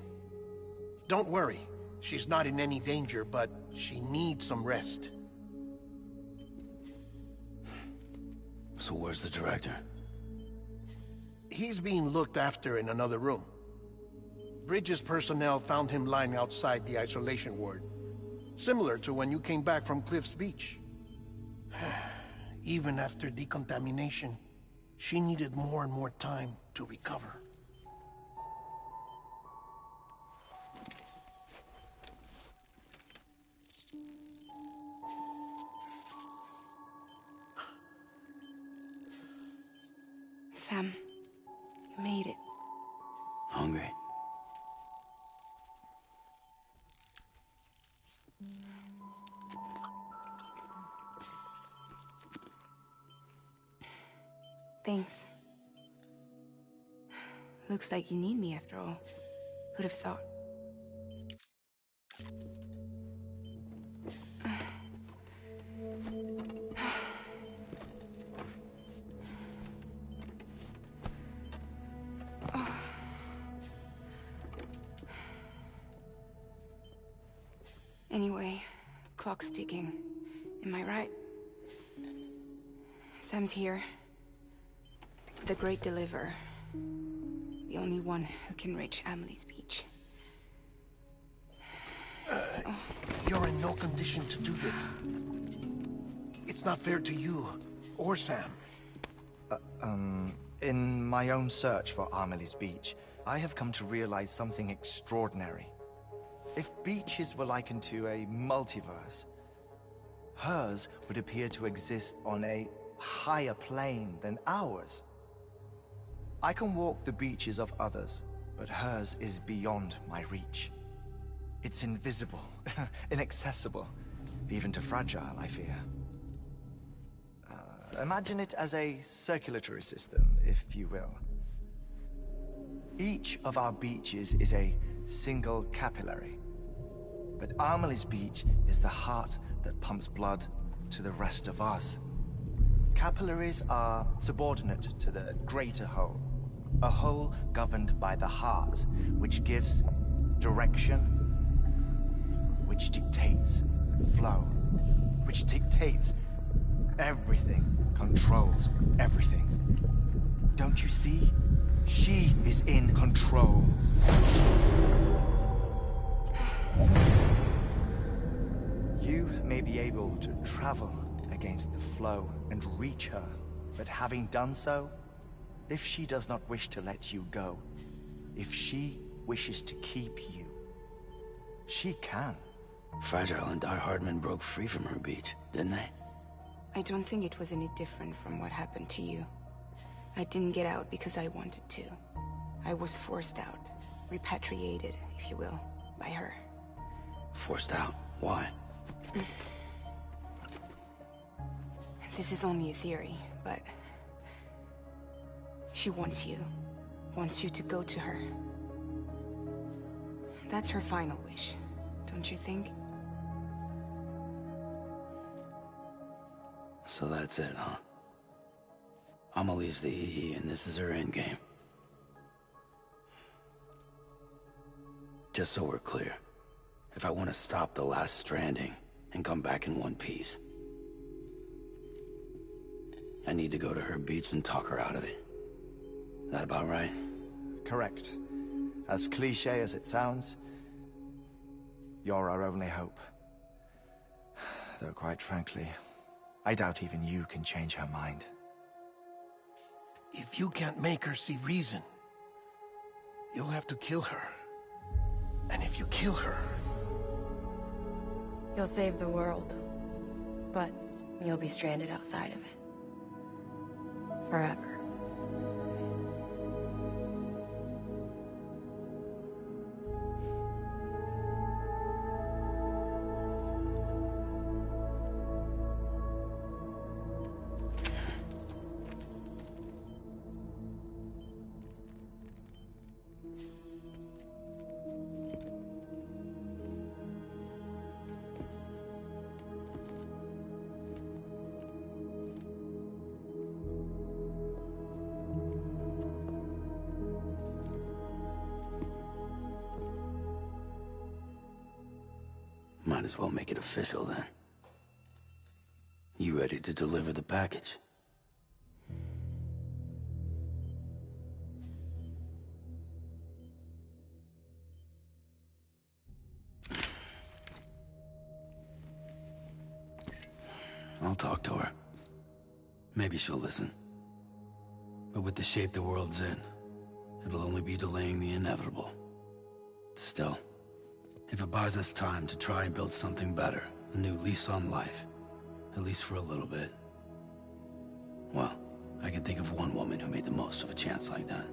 Don't worry, she's not in any danger, but she needs some rest. So where's the director? He's being looked after in another room. Bridges personnel found him lying outside the isolation ward. Similar to when you came back from Cliff's Beach. Even after decontamination, she needed more and more time to recover. Sam, you made it. Hungry? Thanks. Looks like you need me after all. Who'd have thought? Anyway, clock's ticking. Am I right? Sam's here. The Great Deliverer. The only one who can reach Amelie's Beach. You're in no condition to do this. It's not fair to you, or Sam. In my own search for Amelie's Beach, I have come to realize something extraordinary. If beaches were likened to a multiverse, hers would appear to exist on a higher plane than ours. I can walk the beaches of others, but hers is beyond my reach. It's invisible, inaccessible, even to fragile, I fear. Imagine it as a circulatory system, if you will. Each of our beaches is a single capillary. But Amelie's Beach is the heart that pumps blood to the rest of us. Capillaries are subordinate to the greater whole. A whole governed by the heart, which gives direction, which dictates flow, which dictates everything, controls everything. Don't you see? She is in control. You may be able to travel against the flow and reach her, but having done so, if she does not wish to let you go, if she wishes to keep you, she can. Fragile and Die Hardman broke free from her beach, didn't they? I don't think it was any different from what happened to you. I didn't get out because I wanted to. I was forced out. Repatriated, if you will, by her. Forced out? Why? This is only a theory, but... she wants you. Wants you to go to her. That's her final wish, don't you think? So that's it, huh? Amelie's the EE, and this is her endgame. Just so we're clear, if I want to stop the last stranding and come back in one piece, I need to go to her beach and talk her out of it. That about right? Correct. As cliché as it sounds, you're our only hope. Though quite frankly, I doubt even you can change her mind. If you can't make her see reason, you'll have to kill her. And if you kill her... You'll save the world, but you'll be stranded outside of it. Forever. might as well make it official then. You ready to deliver the package? I'll talk to her. Maybe she'll listen. But with the shape the world's in, it'll only be delaying the inevitable. Still, if it buys us time to try and build something better, a new lease on life, at least for a little bit, well, I can think of one woman who made the most of a chance like that.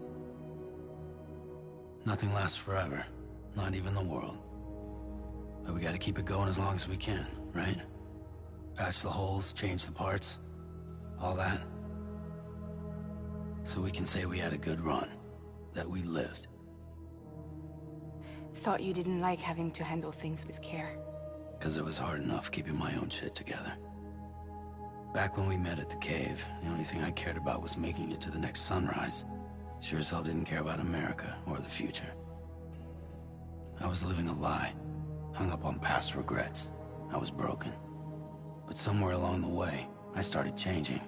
Nothing lasts forever, not even the world. But we gotta keep it going as long as we can, right? Patch the holes, change the parts, all that. So we can say we had a good run, that we lived. Thought you didn't like having to handle things with care. 'Cause it was hard enough keeping my own shit together. Back when we met at the cave, the only thing I cared about was making it to the next sunrise. Sure as hell didn't care about America or the future. I was living a lie, hung up on past regrets. I was broken. But somewhere along the way, I started changing.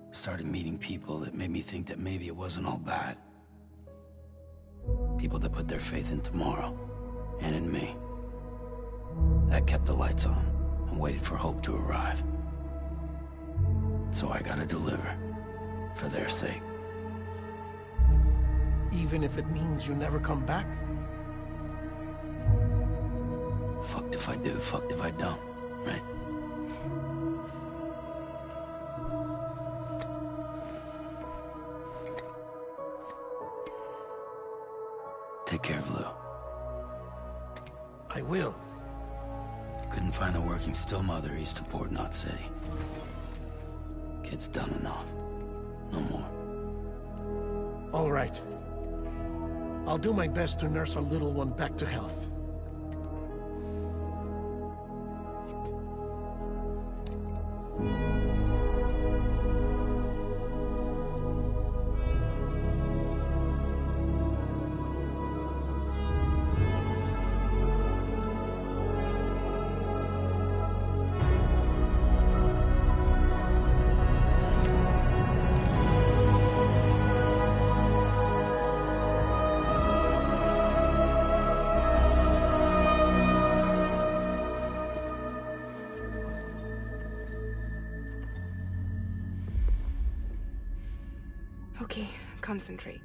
Started meeting people that made me think that maybe it wasn't all bad. People that put their faith in tomorrow, and in me. That kept the lights on, and waited for hope to arrive. So I gotta deliver, for their sake. Even if it means you never come back? Fucked if I do, fucked if I don't, right? Take care of Lou. I will. Couldn't find a working still mother east of Port Knot City. Kid's done enough. No more. All right. I'll do my best to nurse our little one back to health. Okay, concentrate.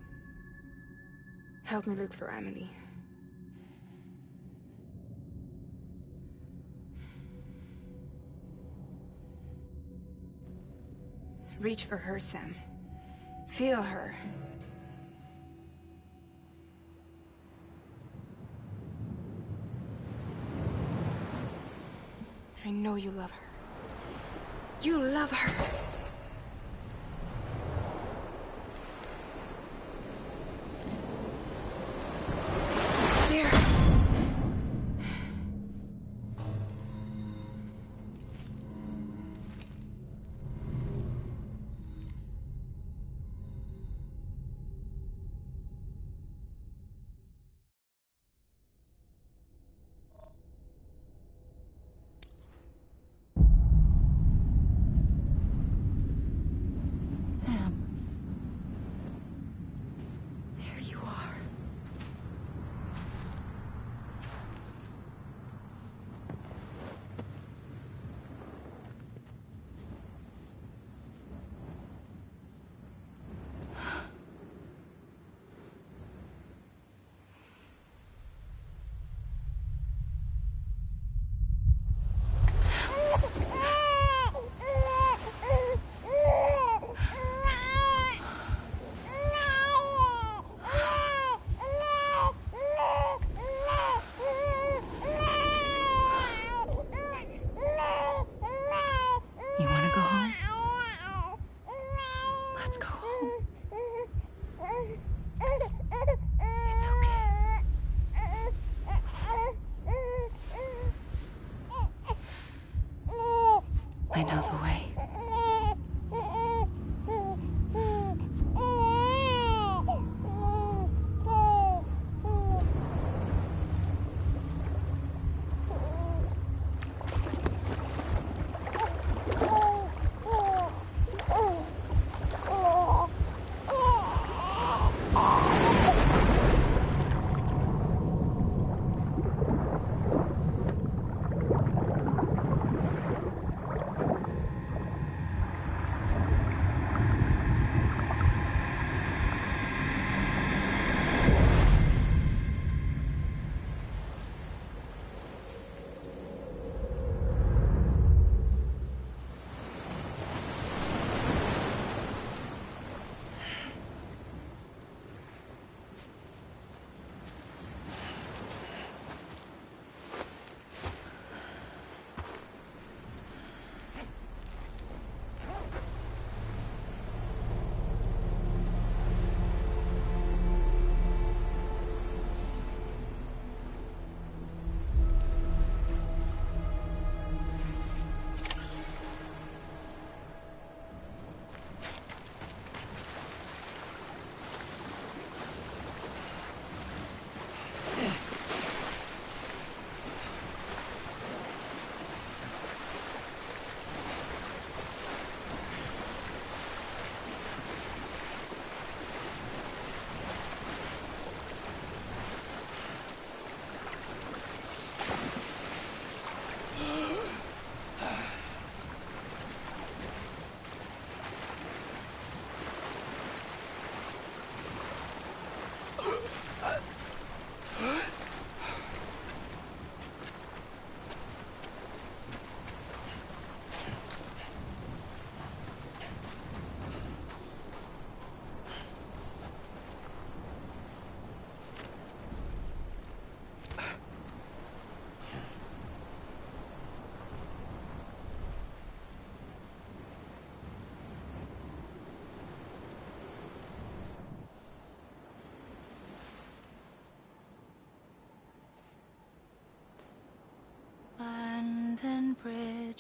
Help me look for Emily. Reach for her, Sam. Feel her. I know you love her. You love her! I know the way.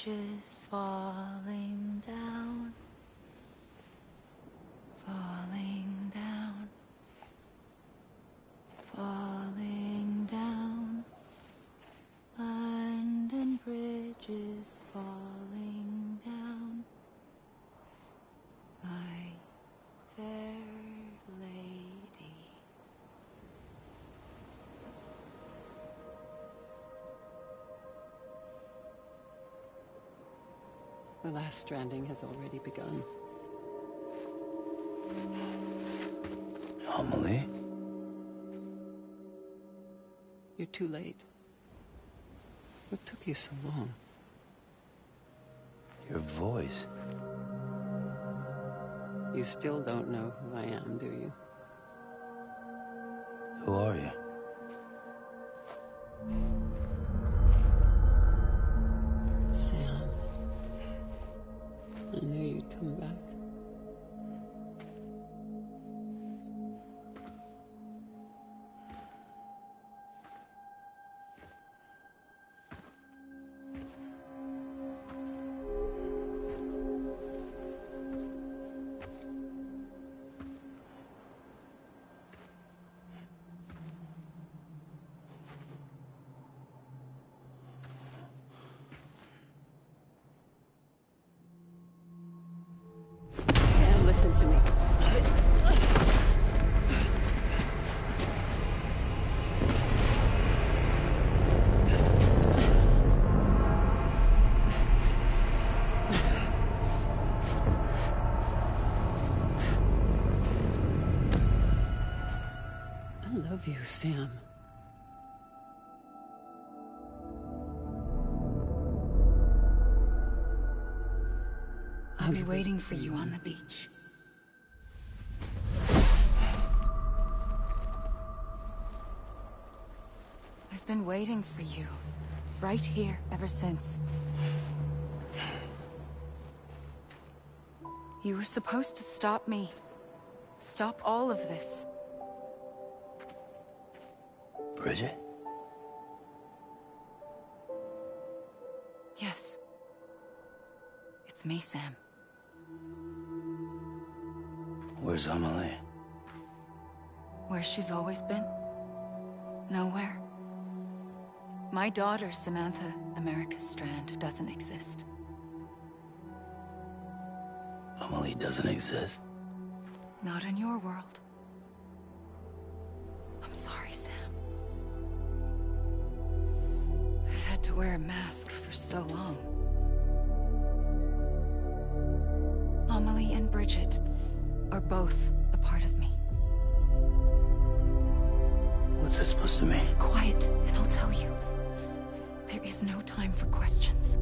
bridges falling down, falling down, falling down. London Bridge is falling down, my fair lady. The last stranding has already begun. Amelie? You're too late. What took you so long? Your voice. You still don't know who I am, do you? Who are you? Sam. I knew you'd come back. Sam, listen to me. I love you, Sam. I'll be waiting for you on the beach. I've been waiting for you, right here, ever since. You were supposed to stop me. Stop all of this. Bridget? Yes. It's me, Sam. Where's Amelie? Where she's always been. Nowhere. My daughter, Samantha America Strand, doesn't exist. Amelie doesn't exist. Not in your world. I'm sorry, Sam. I've had to wear a mask for so long. Amelie and Bridget are both a part of me. What's this supposed to mean? Quiet, and I'll tell you. There is no time for questions.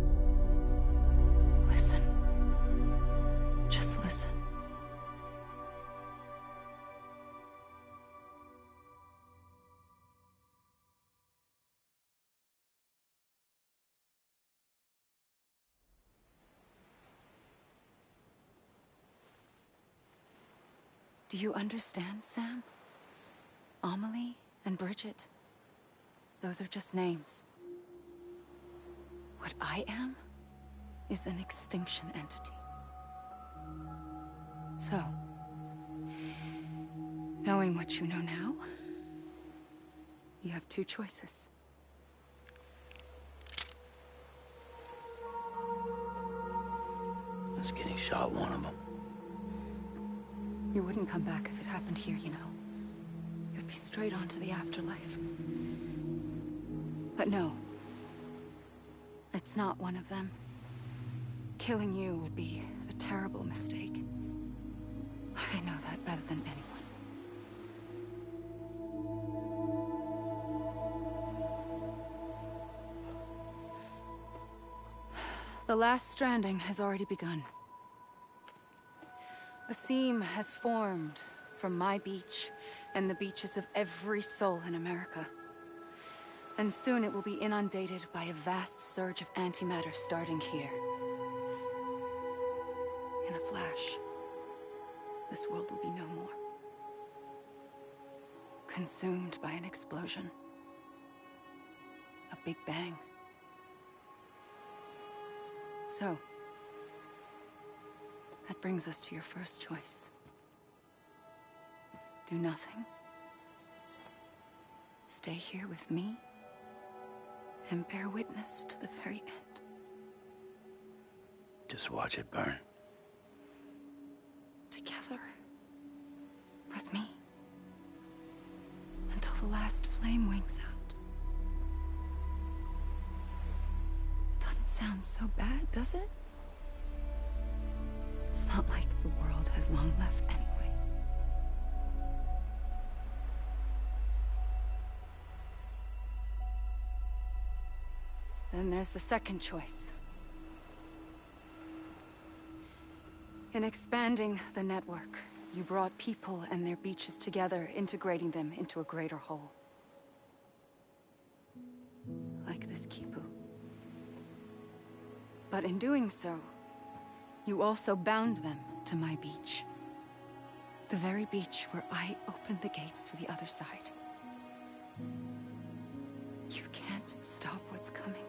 Listen. Just listen. Do you understand, Sam? Amelie and Bridget, those are just names. What I am is an extinction entity. So, knowing what you know now, you have two choices. Was getting shot one of them. You wouldn't come back if it happened here, you know. You'd be straight on to the afterlife. But no. It's not one of them. Killing you would be a terrible mistake. I know that better than anyone. The last stranding has already begun. A seam has formed from my beach and the beaches of every soul in America. And soon it will be inundated by a vast surge of antimatter starting here. In a flash, this world will be no more. Consumed by an explosion. A big bang. So, that brings us to your first choice. Do nothing. Stay here with me, and bear witness to the very end. Just watch it burn. Together. With me. Until the last flame winks out. Doesn't sound so bad, does it? It's not like the world has long left anyway. Then there's the second choice. In expanding the network, you brought people and their beaches together, integrating them into a greater whole. Like this Kipu. But in doing so, you also bound them to my beach. The very beach where I opened the gates to the other side. You can't stop what's coming.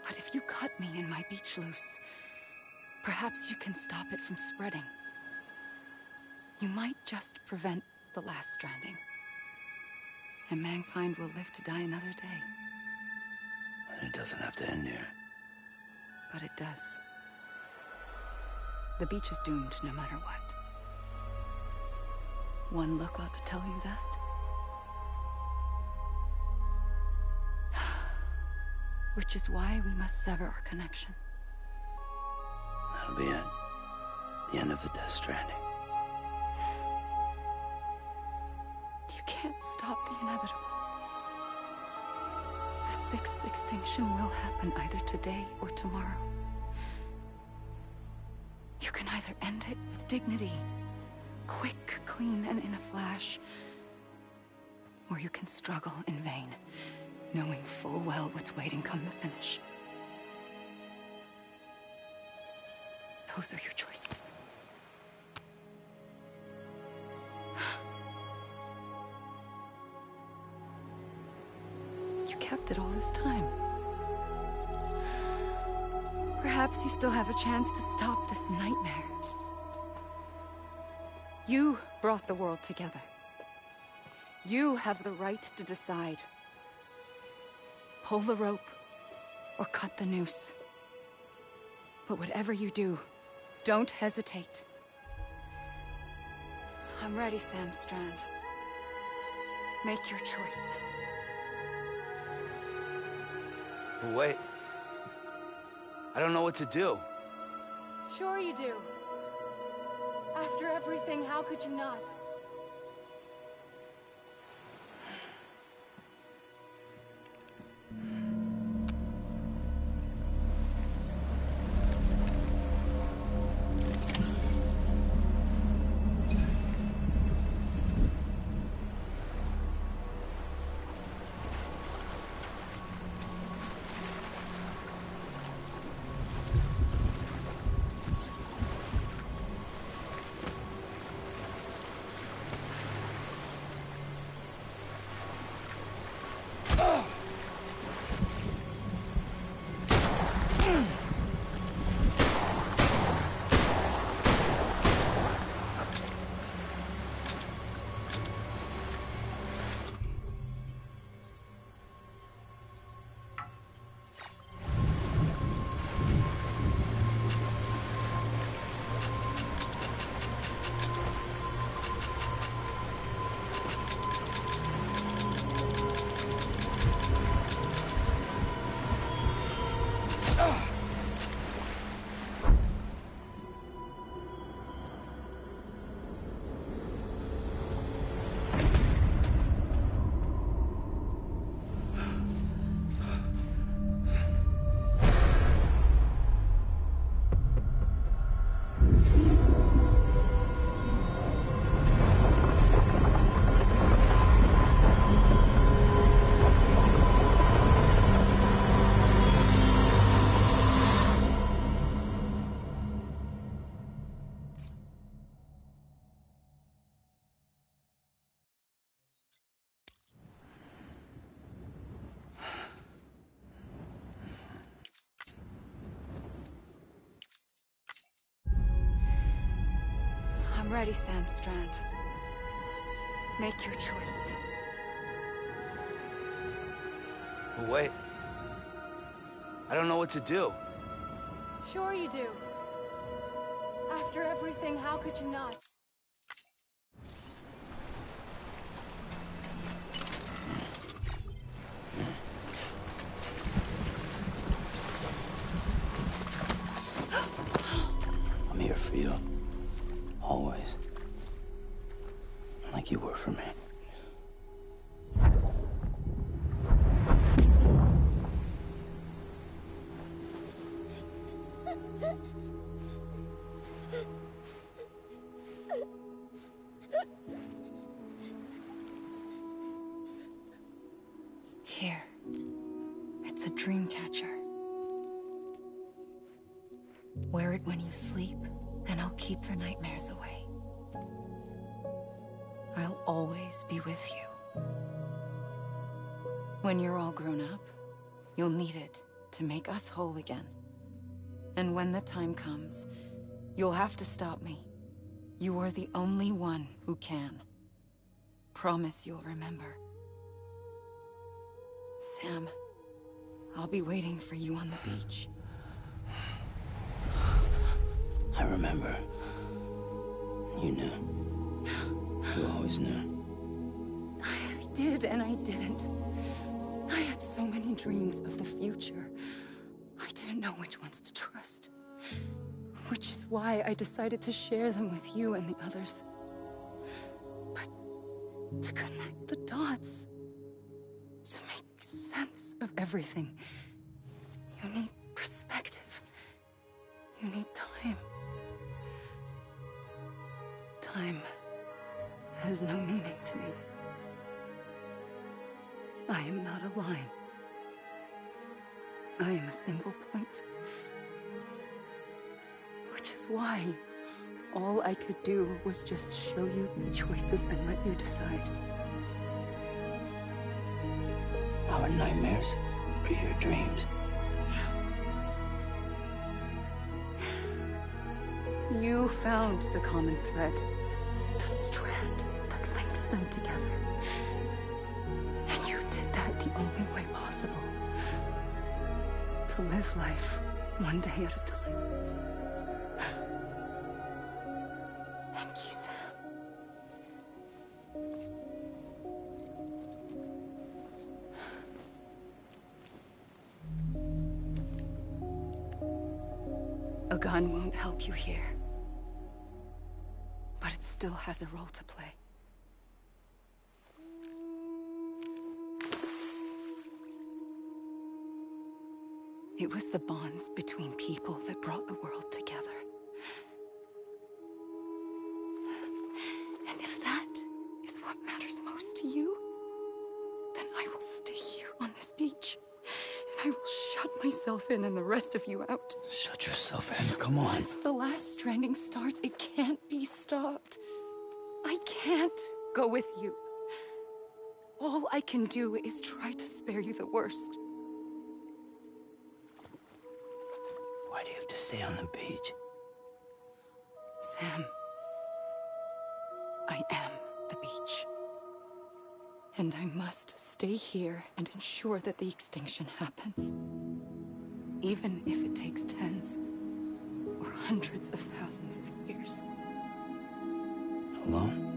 But if you cut me and my beach loose, perhaps you can stop it from spreading. You might just prevent the last stranding. And mankind will live to die another day. And it doesn't have to end here. But it does. The beach is doomed no matter what. One look ought to tell you that. Which is why we must sever our connection. That'll be it. The end of the Death Stranding. You can't stop the inevitable. The sixth extinction will happen either today or tomorrow. You can either end it with dignity, quick, clean, and in a flash, or you can struggle in vain, knowing full well what's waiting come the finish. Those are your choices. You kept it all this time. Perhaps you still have a chance to stop this nightmare. You brought the world together. You have the right to decide. Pull the rope, or cut the noose. But whatever you do, don't hesitate. I'm ready, Sam Strand. Make your choice. But wait. I don't know what to do. Sure you do. After everything, how could you not? ready, Sam Strand. Make your choice. But wait. I don't know what to do. Sure you do. After everything, how could you not? I'm here for you. Always. Like you were for me. Here. It's a dream catcher. Wear it when you sleep, and I'll keep the nightmares away. I'll always be with you. When you're all grown up, you'll need it to make us whole again. And when the time comes, you'll have to stop me. You are the only one who can. Promise you'll remember. Sam, I'll be waiting for you on the beach. I remember. You knew. You always knew. I did and I didn't. I had so many dreams of the future. I didn't know which ones to trust. Which is why I decided to share them with you and the others. But to connect the dots, to make sense of everything, you need perspective. You need time. Time has no meaning to me. I am not a line. I am a single point. Which is why all I could do was just show you the choices and let you decide. Our nightmares are your dreams. You found the common thread, the strand that links them together. And you did that the only way possible. To live life one day at a time. Thank you, Sam. A gun won't help you here. But it still has a role to play. It was the bonds between people that brought the world together. And if that is what matters most to you, then I will stay here on this beach. And I will shut myself in and the rest of you out. Shut yourself in, come on. Once the last stranding starts, it can't be stopped. I can't go with you. All I can do is try to spare you the worst. Why do you have to stay on the beach? Sam, I am the beach. And I must stay here and ensure that the extinction happens. Even if it takes tens or hundreds of thousands of years. Alone?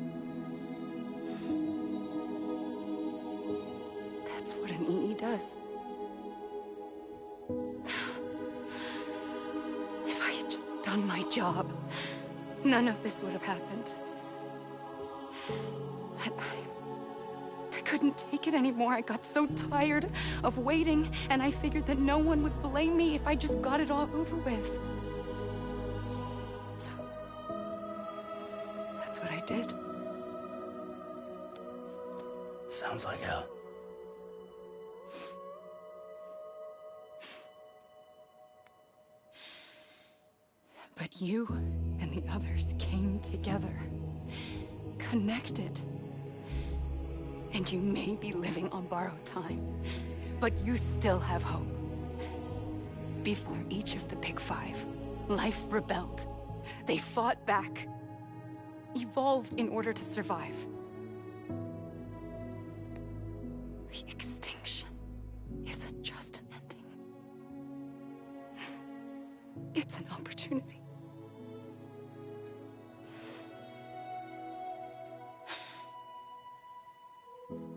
That's what an EE does. If I had just done my job, none of this would have happened. But I couldn't take it anymore. I got so tired of waiting, and I figured that no one would blame me if I just got it all over with. So, that's what I did. Sounds like hell. But you and the others came together, connected. And you may be living on borrowed time, but you still have hope. Before each of the Big Five, life rebelled. They fought back. evolved in order to survive. The extinction isn't just an ending. It's an opportunity.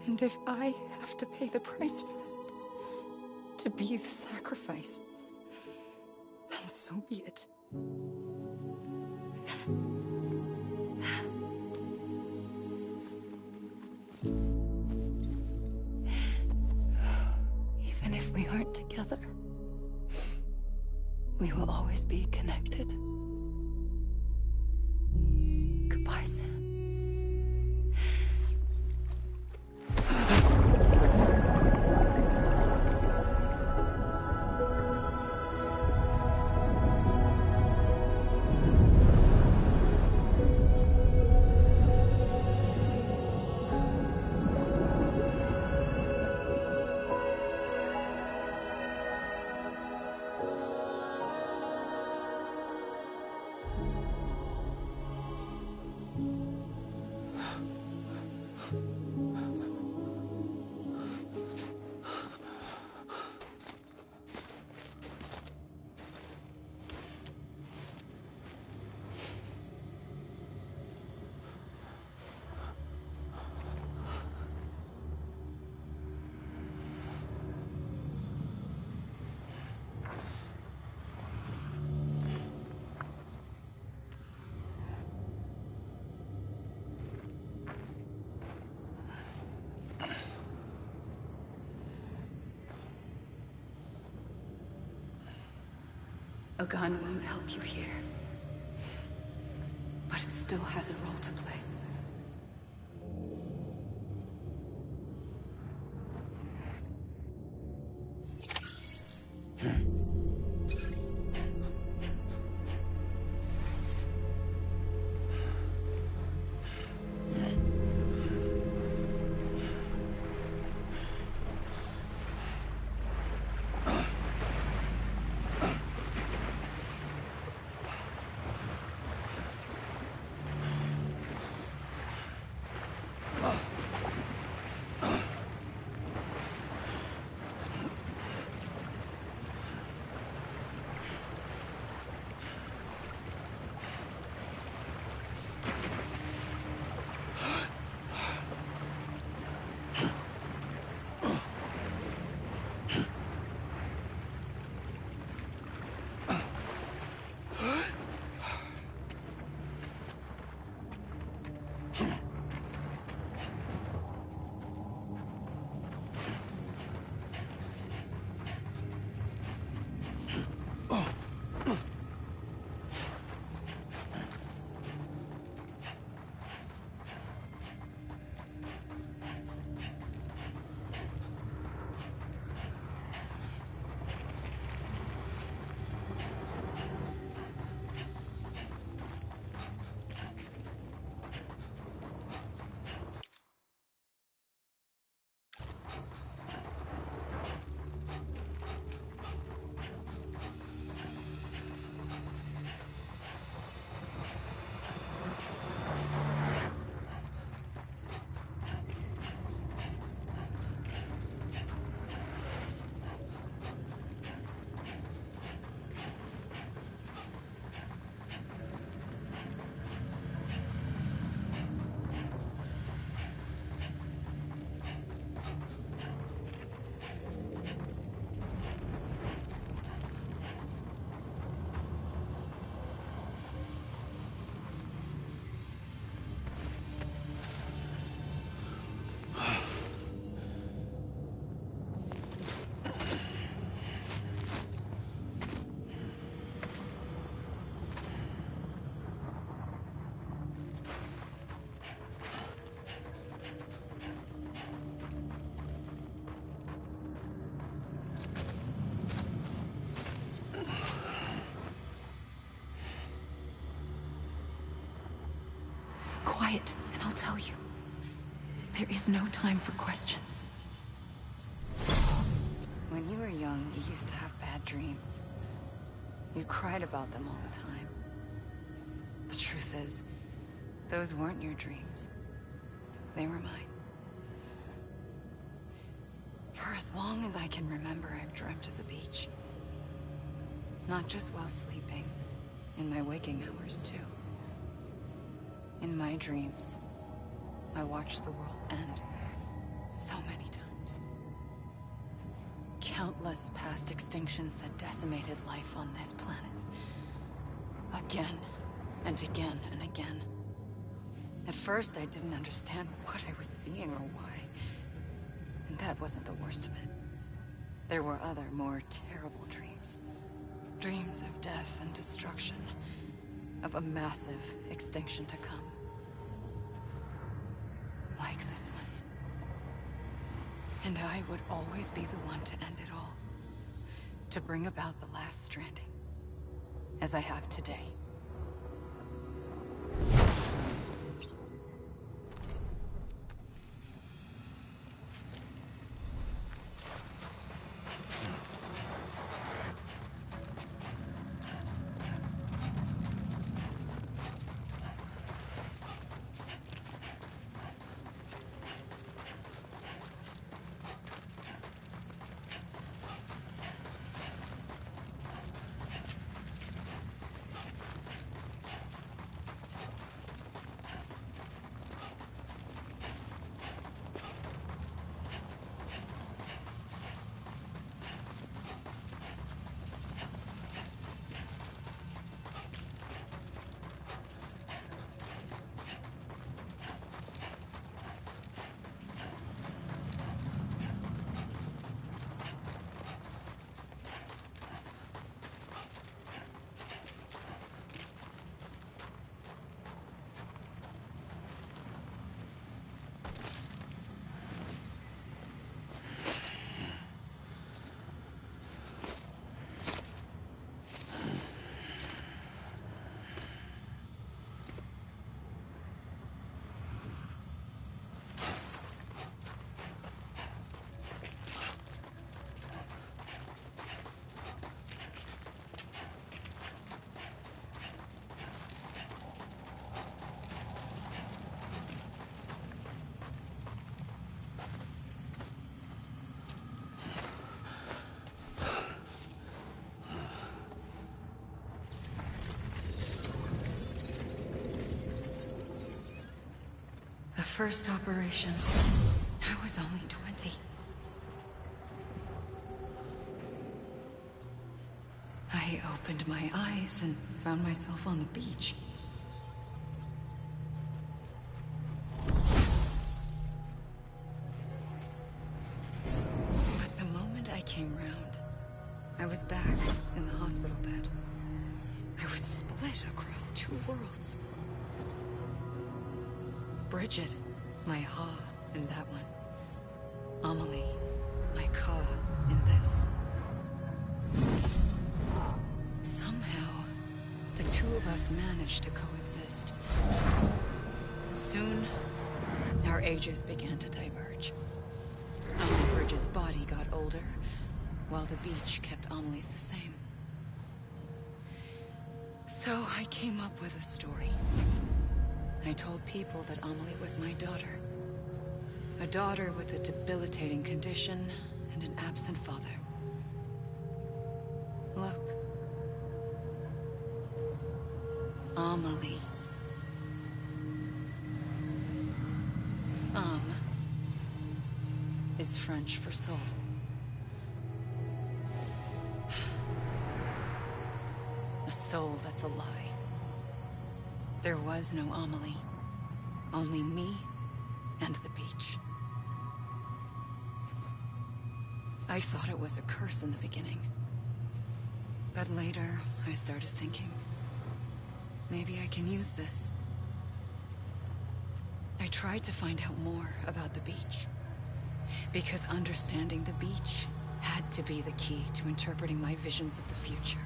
And if I have to pay the price for that, to be the sacrifice, then so be it. Even if we aren't together, we will always be connected. Goodbye, Sam. A gun won't help you here, but it still has a role to play. Quiet, and I'll tell you. There is no time for questions. When you were young, you used to have bad dreams. You cried about them all the time. The truth is, Those weren't your dreams. They were mine. For as long as I can remember, I've dreamt of the beach. Not just while sleeping, in my waking hours too. In my dreams, I watched the world end so many times. Countless past extinctions that decimated life on this planet. Again, and again, and again. At first, I didn't understand what I was seeing or why. And that wasn't the worst of it. There were other, more terrible dreams. Dreams of death and destruction. Of a massive extinction to come. Like this one. And I would always be the one to end it all. To bring about the last stranding. As I have today. The first operation, I was only 20. I opened my eyes and found myself on the beach. But the moment I came round, I was back in the hospital bed. I was split across two worlds. Bridget, my Ha in that one. Amelie, my Ka in this. Somehow, the two of us managed to coexist. Soon, our ages began to diverge. Only Bridget's body got older, while the beach kept Amelie's the same. So I came up with a story. I told people that Amelie was my daughter. A daughter with a debilitating condition and an absent father. Look. Amelie. Is French for soul. A soul that's a lie. There was no Amelie. Only me and the beach. I thought it was a curse in the beginning. But later, I started thinking, maybe I can use this. I tried to find out more about the beach. Because understanding the beach had to be the key to interpreting my visions of the future.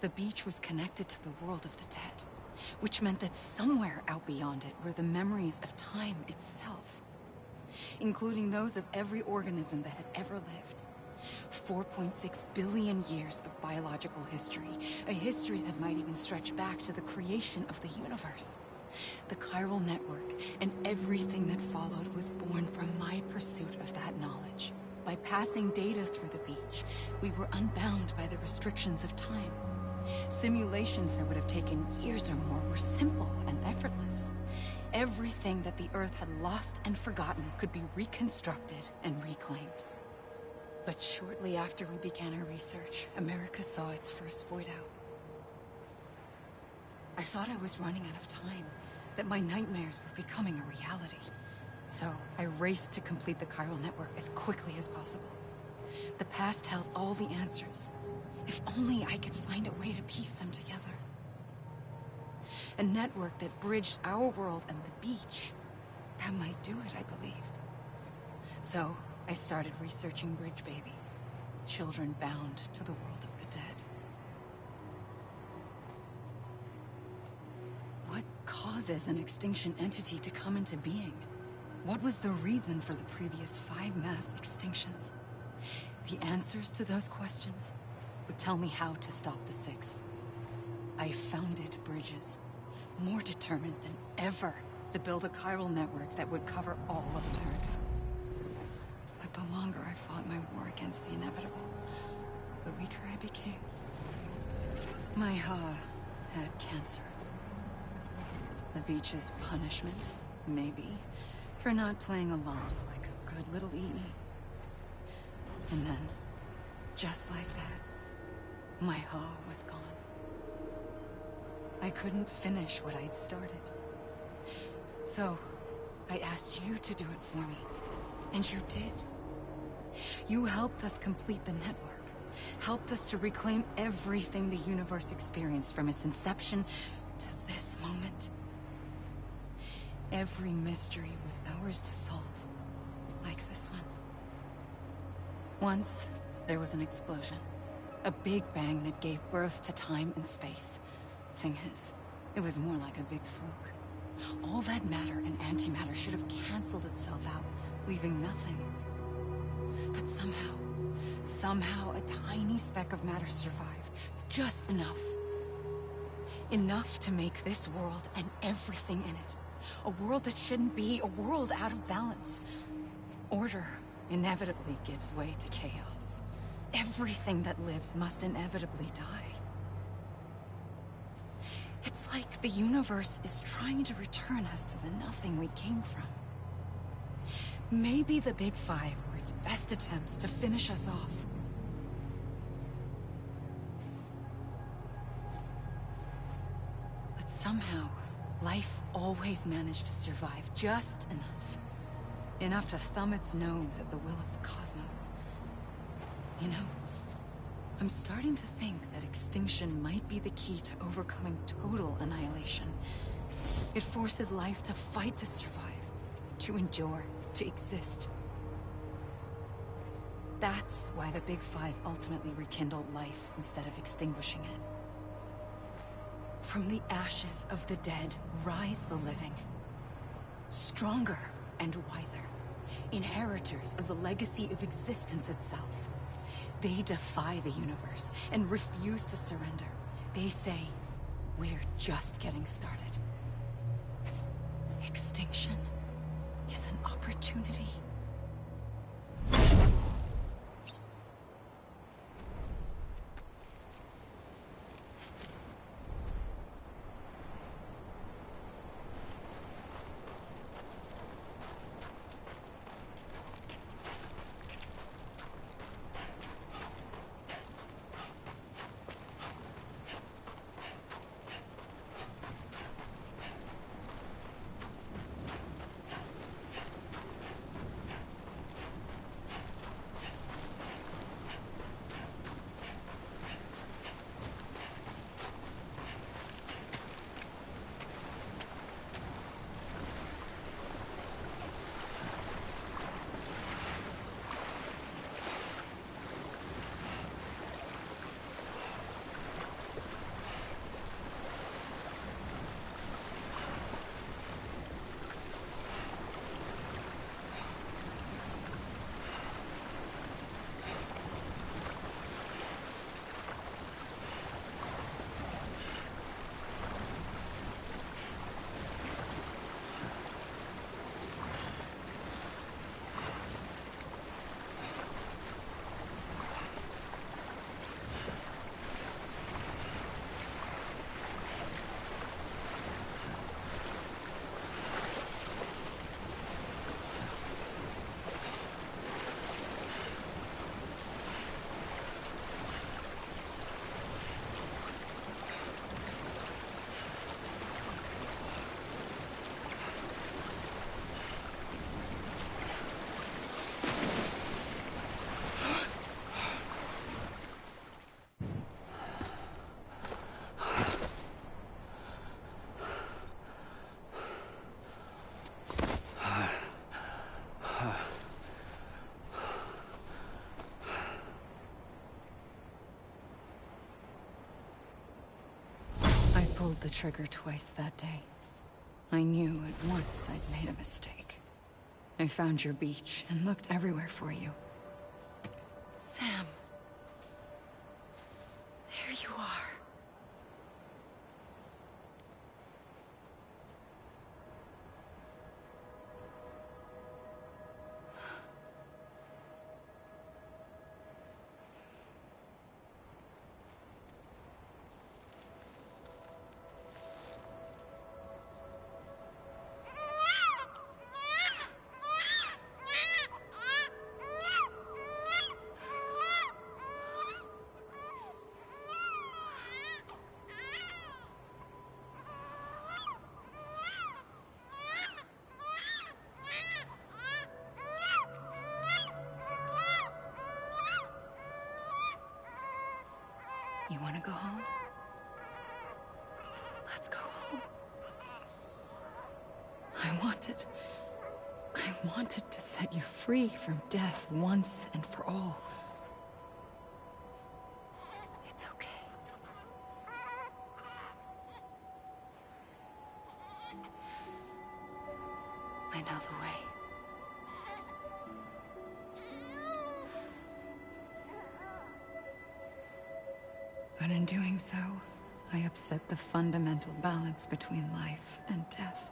The beach was connected to the world of the dead, which meant that somewhere out beyond it were the memories of time itself, including those of every organism that had ever lived. 4.6 billion years of biological history, a history that might even stretch back to the creation of the universe. The chiral network and everything that followed was born from my pursuit of that knowledge. By passing data through the beach, we were unbound by the restrictions of time. Simulations that would have taken years or more were simple and effortless. Everything that the Earth had lost and forgotten could be reconstructed and reclaimed. But shortly after we began our research, America saw its first void out. I thought I was running out of time, that my nightmares were becoming a reality. So I raced to complete the chiral network as quickly as possible. The past held all the answers. If only I could find a way to piece them together. A network that bridged our world and the beach. That might do it, I believed. So I started researching bridge babies, children bound to the world of the dead. What causes an extinction entity to come into being? What was the reason for the previous 5 mass extinctions? The answers to those questions would tell me how to stop the 6th. I founded bridges, more determined than ever to build a chiral network that would cover all of America. But the longer I fought my war against the inevitable, the weaker I became. My Ha had cancer. The beach's punishment, maybe, for not playing along like a good little EE. And then, just like that, my Ha was gone. I couldn't finish what I'd started. So, I asked you to do it for me. And you did. You helped us complete the network. Helped us to reclaim everything the universe experienced from its inception to this moment. Every mystery was ours to solve. Like this one. Once, there was an explosion. A big bang that gave birth to time and space. Thing is, it was more like a big fluke. All that matter and antimatter should have canceled itself out, leaving nothing. But somehow a tiny speck of matter survived. Just enough. Enough to make this world and everything in it. A world that shouldn't be, a world out of balance. Order inevitably gives way to chaos. Everything that lives must inevitably die. It's like the universe is trying to return us to the nothing we came from. Maybe the Big Five were its best attempts to finish us off. But somehow, life always managed to survive just enough. Enough to thumb its nose at the will of the cosmos. You know, I'm starting to think that extinction might be the key to overcoming total annihilation. It forces life to fight to survive, to endure, to exist. That's why the Big Five ultimately rekindled life instead of extinguishing it. From the ashes of the dead rise the living. Stronger and wiser. Inheritors of the legacy of existence itself. They defy the universe and refuse to surrender. They say, we're just getting started. Extinction is an opportunity. pulled the trigger twice that day, I knew at once I'd made a mistake. I found your beach and looked everywhere for you. Sam. There you are. You want to go home? Let's go home. I wanted to set you free from death once and for all. It's okay. I know the way. But in doing so, I upset the fundamental balance between life and death.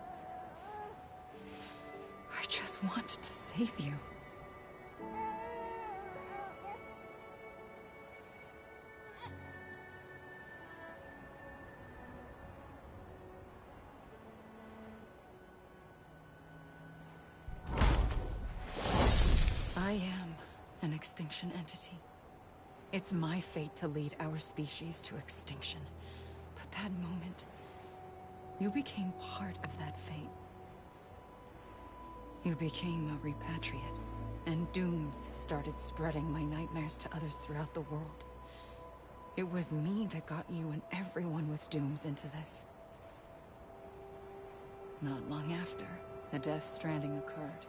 I just wanted to save you. I am an extinction entity. It's my fate to lead our species to extinction. But that moment, you became part of that fate. You became a repatriate, and dooms started spreading my nightmares to others throughout the world. It was me that got you and everyone with dooms into this. Not long after, a death stranding occurred.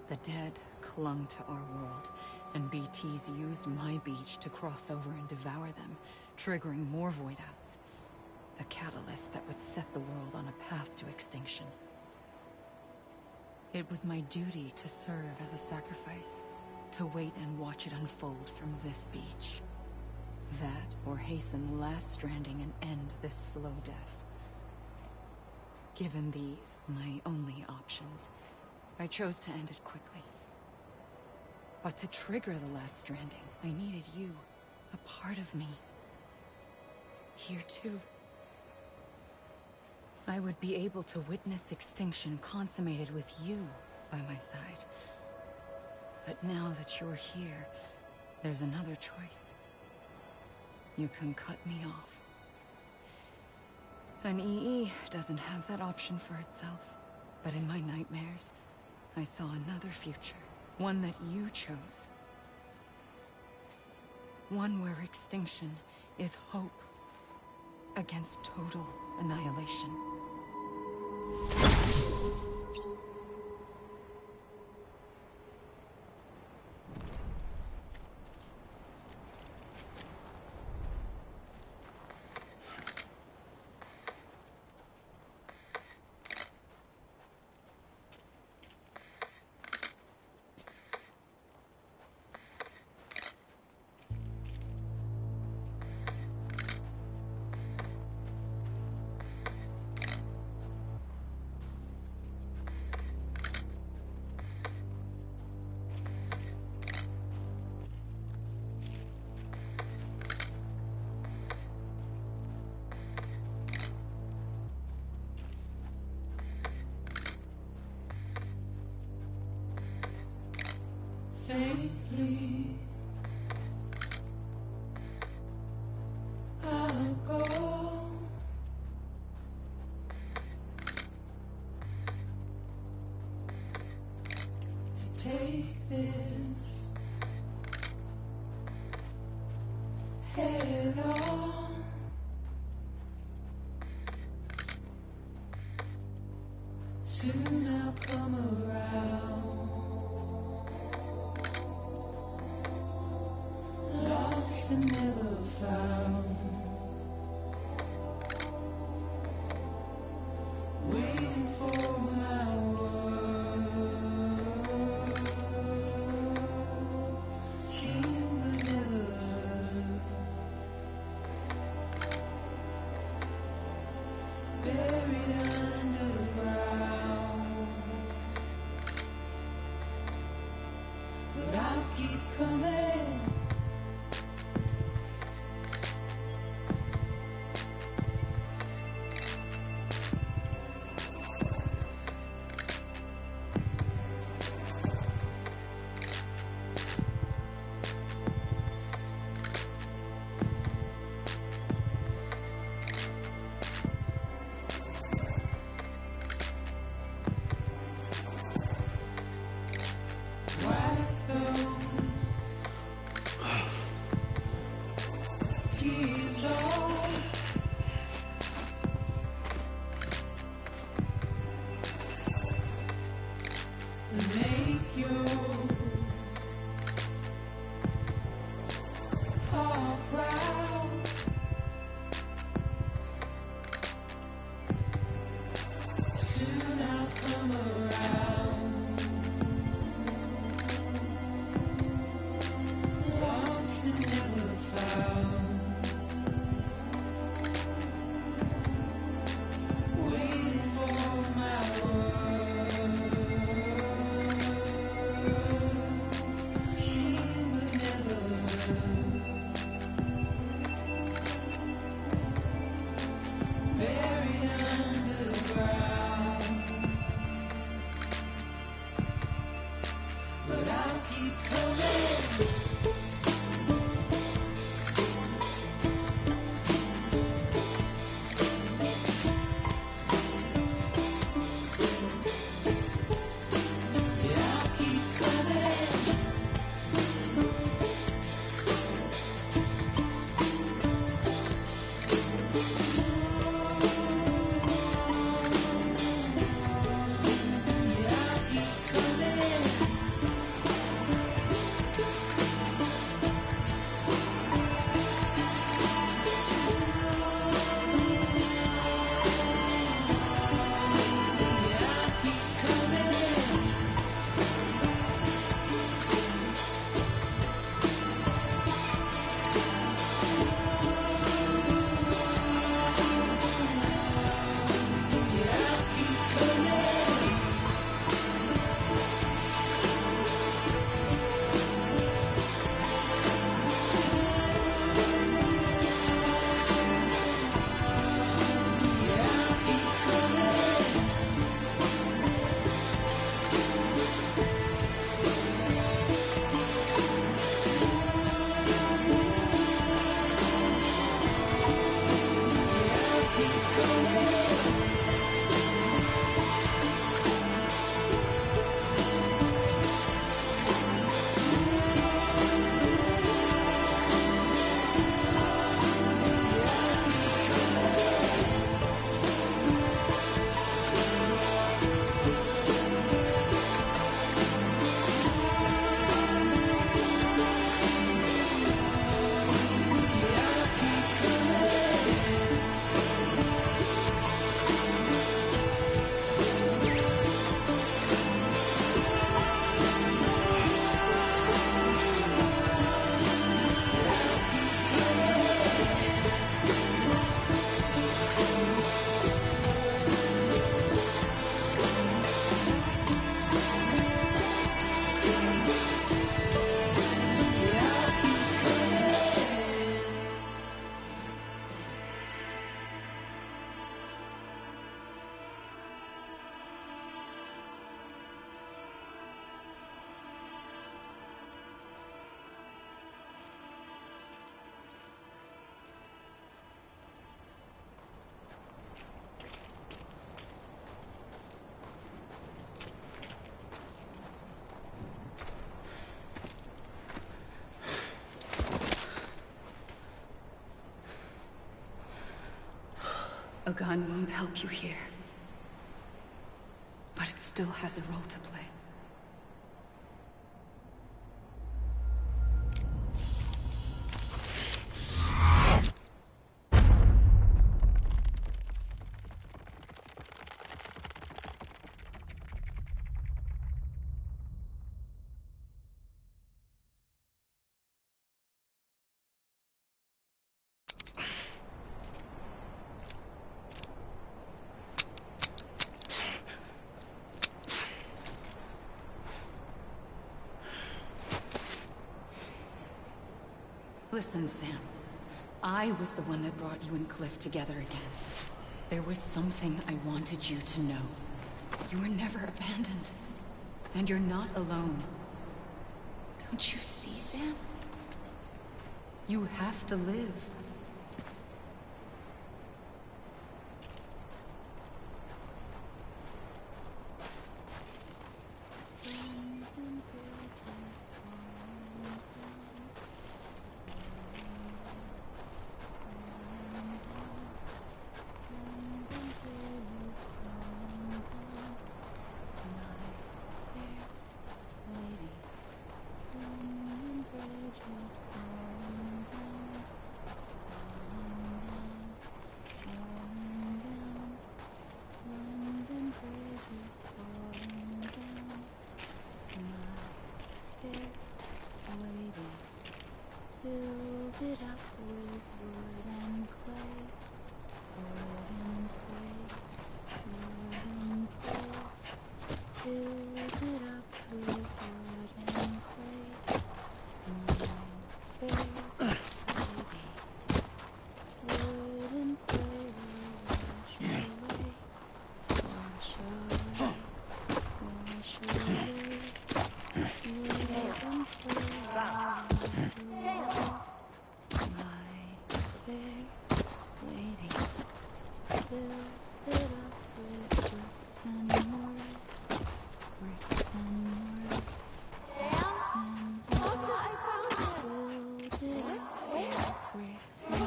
The dead clung to our world, and BTs used my beach to cross over and devour them, triggering more void-outs. A catalyst that would set the world on a path to extinction. It was my duty to serve as a sacrifice, to wait and watch it unfold from this beach. That, or hasten the last stranding and end this slow death. Given these, my only options, I chose to end it quickly. But to trigger the last stranding, I needed you, a part of me. Here too. I would be able to witness extinction consummated with you by my side. But now that you're here, there's another choice. You can cut me off. An EE doesn't have that option for itself. But in my nightmares, I saw another future. One that you chose. One where extinction is hope against total annihilation. Faintly, I'll go. To take this head on. Soon I'll come around. Lost and never found. keep coming. A gun won't help you here. But it still has a role to play. Listen, Sam. I was the one that brought you and Cliff together again. There was something I wanted you to know. You were never abandoned. And you're not alone. Don't you see, Sam? You have to live.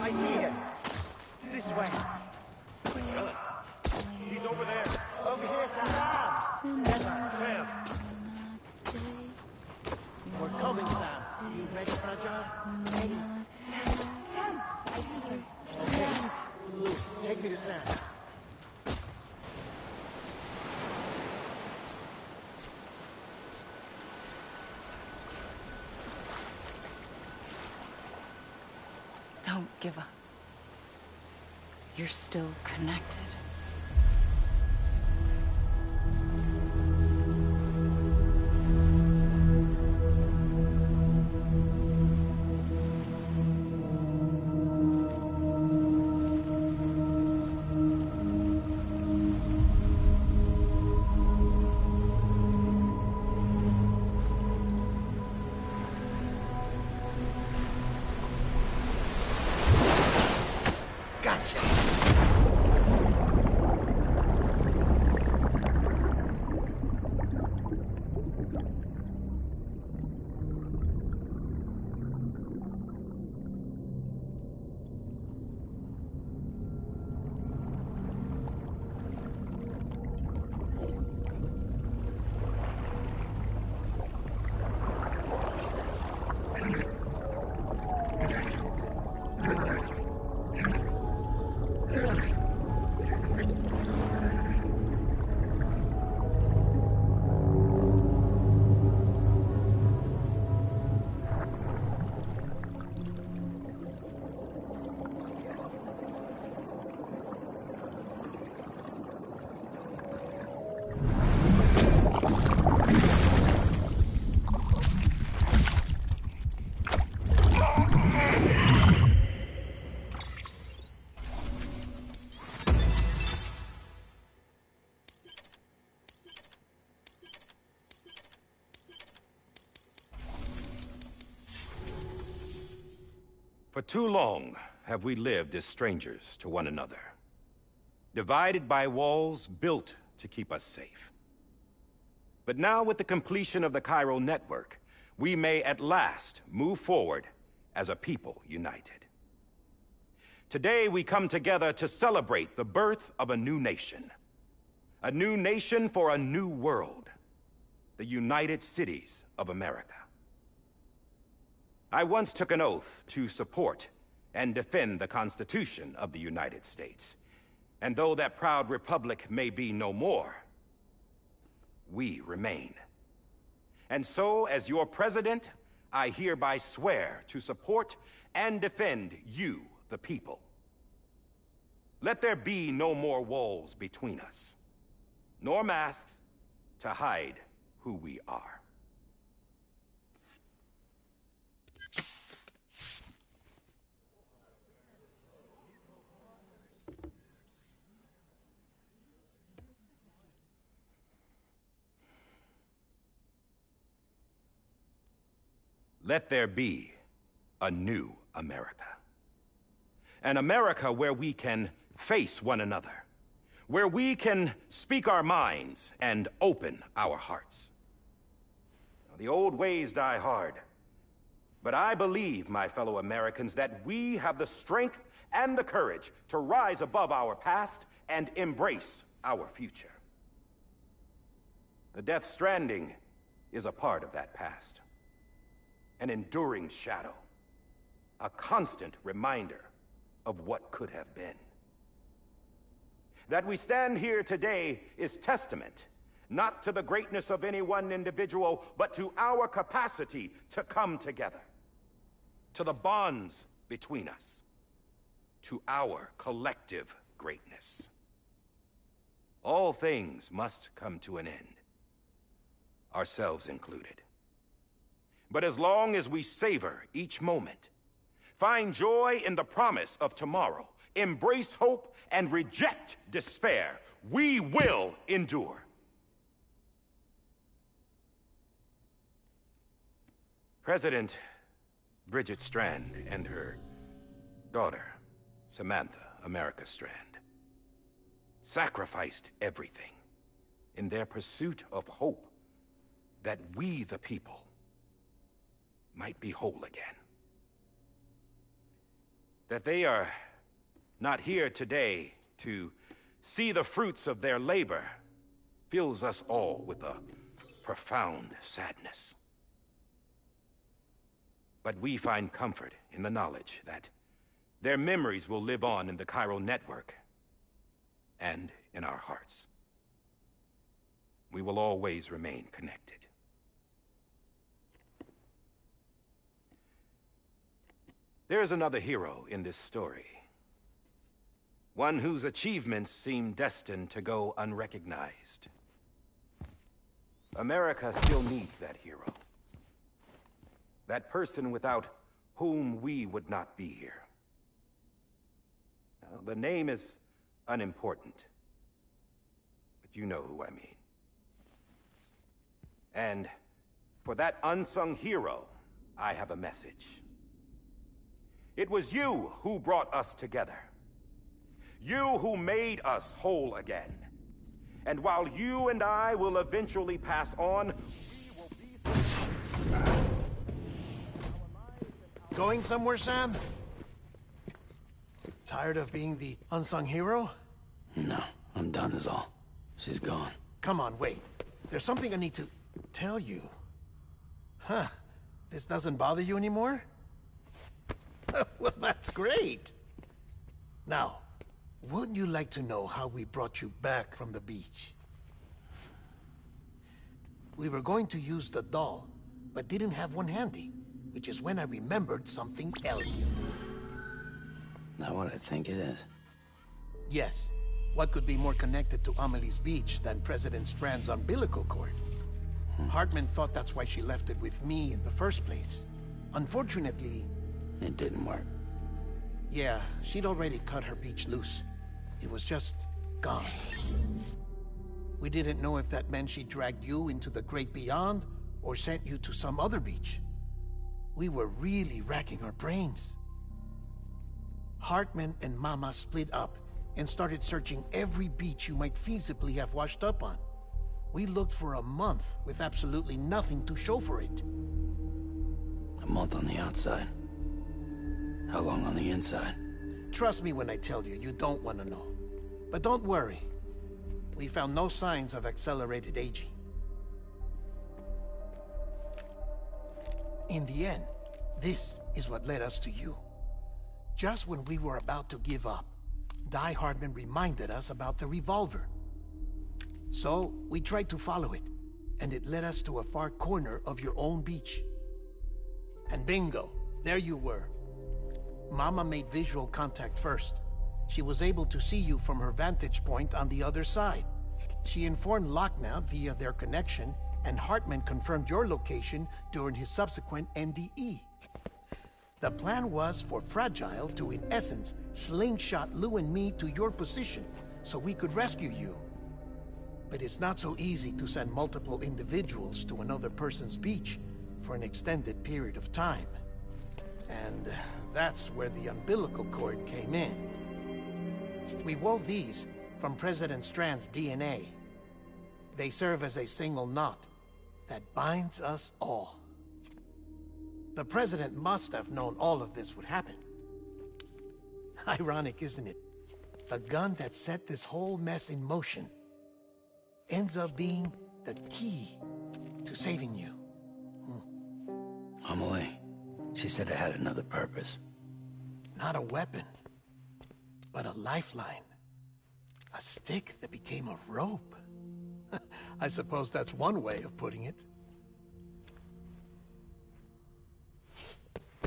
I see him. This way. He's over there. Over here, Sam. Yes, Sam. We're coming, Sam. You ready for a job? Ready. Sam, I see you. Okay. Luke, take me to Sam. Don't give up. You're still connected. For too long have we lived as strangers to one another, divided by walls built to keep us safe. But now, with the completion of the chiral network, we may at last move forward as a people united. Today we come together to celebrate the birth of a new nation for a new world, the United Cities of America. I once took an oath to support and defend the Constitution of the United States. And though that proud republic may be no more, we remain. And so, as your president, I hereby swear to support and defend you, the people. Let there be no more walls between us, nor masks to hide who we are. Let there be a new America. An America where we can face one another, where we can speak our minds and open our hearts. Now, the old ways die hard, but I believe, my fellow Americans, that we have the strength and the courage to rise above our past and embrace our future. The Death Stranding is a part of that past. An enduring shadow. A constant reminder of what could have been. That we stand here today is testament, not to the greatness of any one individual, but to our capacity to come together. To the bonds between us. To our collective greatness. All things must come to an end. Ourselves included. But as long as we savor each moment, find joy in the promise of tomorrow, embrace hope, and reject despair, we will endure. President Bridget Strand and her daughter, Samantha America Strand, sacrificed everything in their pursuit of hope that we, the people, might be whole again. That they are not here today to see the fruits of their labor fills us all with a profound sadness. But we find comfort in the knowledge that their memories will live on in the chiral network and in our hearts. We will always remain connected. There's another hero in this story. One whose achievements seem destined to go unrecognized. America still needs that hero. That person without whom we would not be here. Now, the name is unimportant, but you know who I mean. And for that unsung hero, I have a message. It was you who brought us together. You who made us whole again. And while you and I will eventually pass on, we will be... Going somewhere, Sam? Tired of being the unsung hero? No, I'm done is all. She's gone. Come on, wait. There's something I need to tell you. Huh. This doesn't bother you anymore? Well, that's great. Now, wouldn't you like to know how we brought you back from the beach? We were going to use the doll, but didn't have one handy, which is when I remembered something else. Not what I think it is. Yes. What could be more connected to Amelie's beach than President Strand's umbilical cord? Hartman thought that's why she left it with me in the first place. Unfortunately... It didn't work. Yeah, she'd already cut her beach loose. It was just gone. We didn't know if that meant she dragged you into the great beyond, or sent you to some other beach. We were really racking our brains. Hartman and Mama split up and started searching every beach you might feasibly have washed up on. We looked for a month with absolutely nothing to show for it. A month on the outside. How long on the inside? Trust me when I tell you, you don't want to know. But don't worry. We found no signs of accelerated aging. In the end, this is what led us to you. Just when we were about to give up, Die Hardman reminded us about the revolver. So, we tried to follow it, and it led us to a far corner of your own beach. And bingo, there you were. Mama made visual contact first. She was able to see you from her vantage point on the other side. She informed Lochna via their connection, and Hartman confirmed your location during his subsequent NDE. The plan was for Fragile to, in essence, slingshot Lou and me to your position, so we could rescue you. But it's not so easy to send multiple individuals to another person's beach for an extended period of time. And that's where the umbilical cord came in. We wove these from President Strand's DNA. They serve as a single knot that binds us all. The President must have known all of this would happen. Ironic, isn't it? The gun that set this whole mess in motion ends up being the key to saving you. Amelie, she said it had another purpose. Not a weapon, but a lifeline. A stick that became a rope. I suppose that's one way of putting it.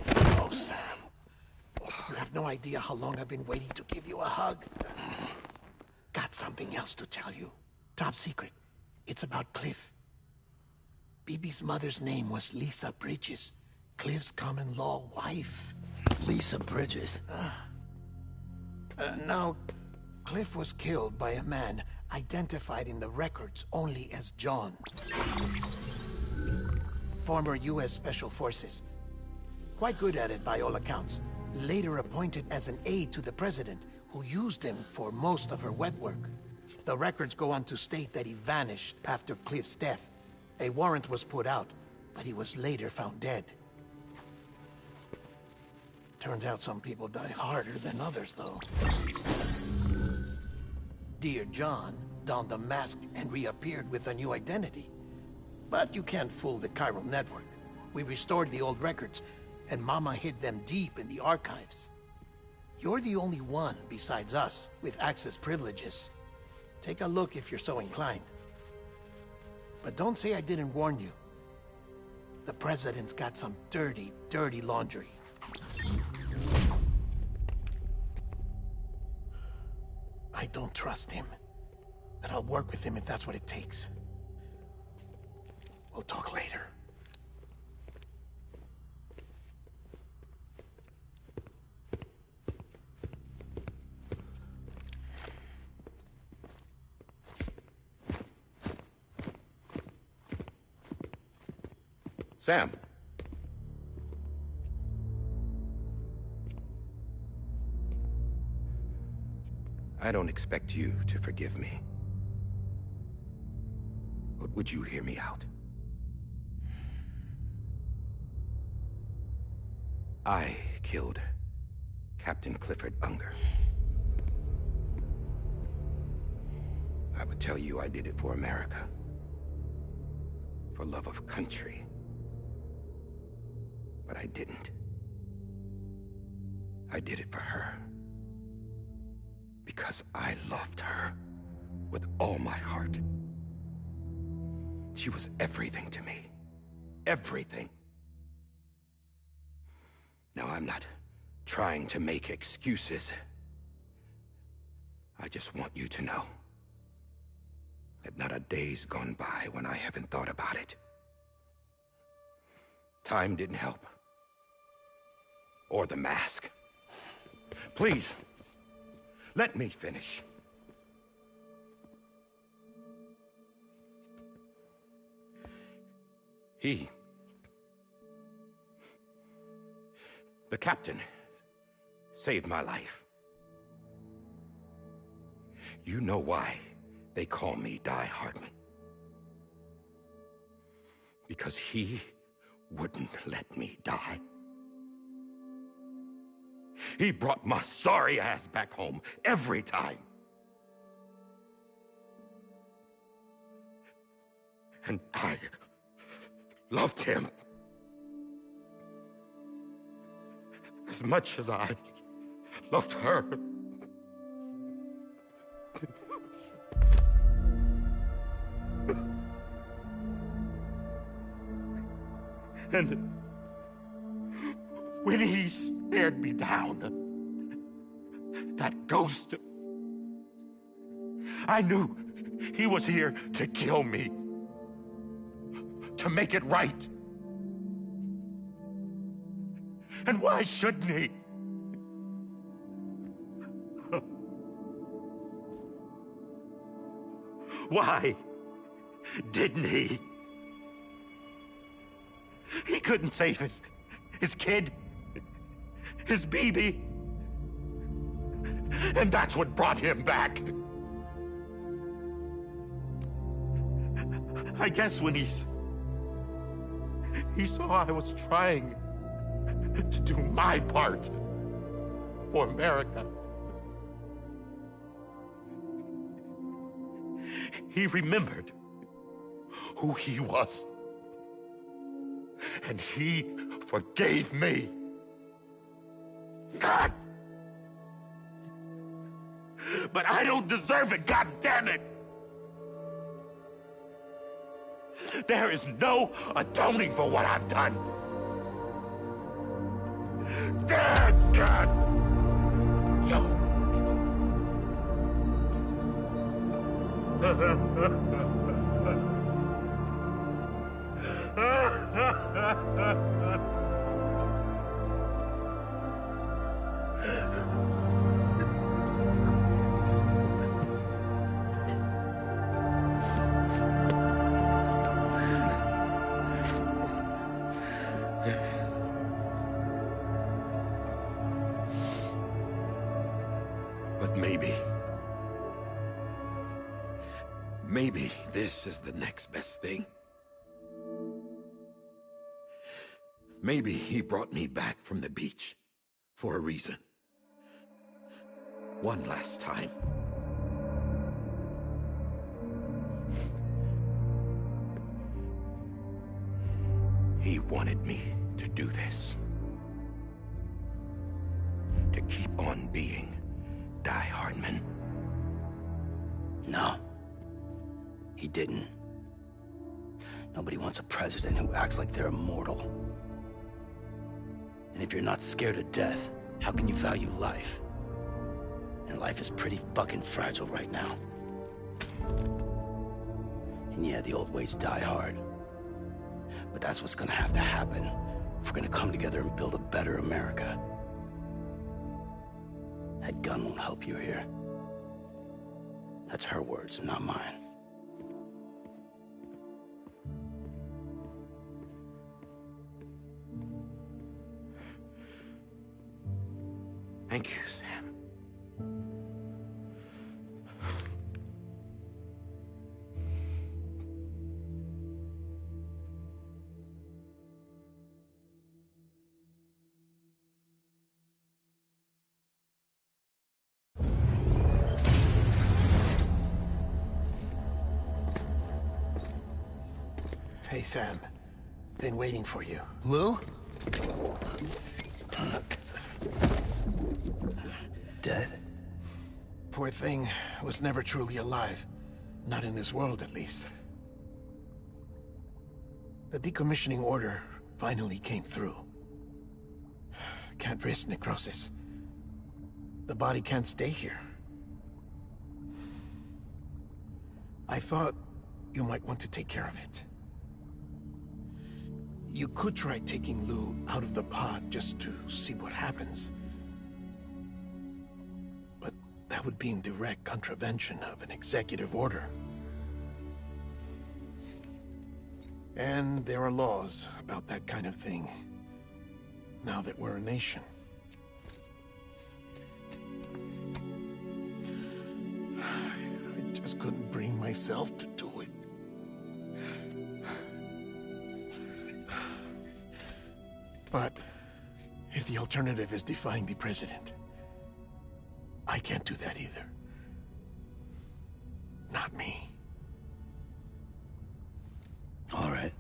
Oh, Sam. You have no idea how long I've been waiting to give you a hug. Got something else to tell you. Top secret. It's about Cliff. Bibi's mother's name was Lisa Bridges, Cliff's common-law wife. Lisa Bridges? Now, Cliff was killed by a man identified in the records only as John. Former U.S. Special Forces. Quite good at it by all accounts. Later appointed as an aide to the president, who used him for most of her wet work. The records go on to state that he vanished after Cliff's death. A warrant was put out, but he was later found dead. Turned out some people die harder than others, though. Dear John donned a mask and reappeared with a new identity. But you can't fool the chiral network. We restored the old records, and Mama hid them deep in the archives. You're the only one, besides us, with access privileges. Take a look if you're so inclined. But don't say I didn't warn you. The President's got some dirty, dirty laundry. I don't trust him, but I'll work with him if that's what it takes. We'll talk later. Sam. I don't expect you to forgive me. But would you hear me out? I killed Captain Clifford Unger. I would tell you I did it for America. For love of country. But I didn't. I did it for her. Because I loved her with all my heart. She was everything to me. Everything. Now, I'm not trying to make excuses. I just want you to know that not a day's gone by when I haven't thought about it. Time didn't help. Or the mask. Please, let me finish. The captain, saved my life. You know why they call me Die Hardman. Because he wouldn't let me die. He brought my sorry ass back home every time. And I loved him as much as I loved her. And when he stared me down, that ghost, I knew he was here to kill me, to make it right. And why shouldn't he? Why didn't he? He couldn't save his kid, his baby. And that's what brought him back. I guess when he saw I was trying to do my part for America, he remembered who he was. And he forgave me. God! But I don't deserve it, God damn it! There is no atoning for what I've done. Damn, God! But maybe this is the next best thing. Maybe he brought me back from the beach for a reason. One last time. He wanted me to do this. To keep on being Die Hardman. No. He didn't. Nobody wants a president who acts like they're immortal. And if you're not scared of death, how can you value life? And life is pretty fucking fragile right now. And yeah, the old ways die hard. But that's what's gonna have to happen if we're gonna come together and build a better America. That gun won't help you here. That's her words, not mine. Thank you, Sam. Hey, Sam. Been waiting for you. Lou? Dead? Poor thing was never truly alive. Not in this world, at least. The decommissioning order finally came through. Can't risk necrosis. The body can't stay here. I thought you might want to take care of it. You could try taking Lou out of the pod just to see what happens. But that would be in direct contravention of an executive order. And there are laws about that kind of thing, now that we're a nation. I just couldn't bring myself to do it. But if the alternative is defying the president, I can't do that either. Not me. All right.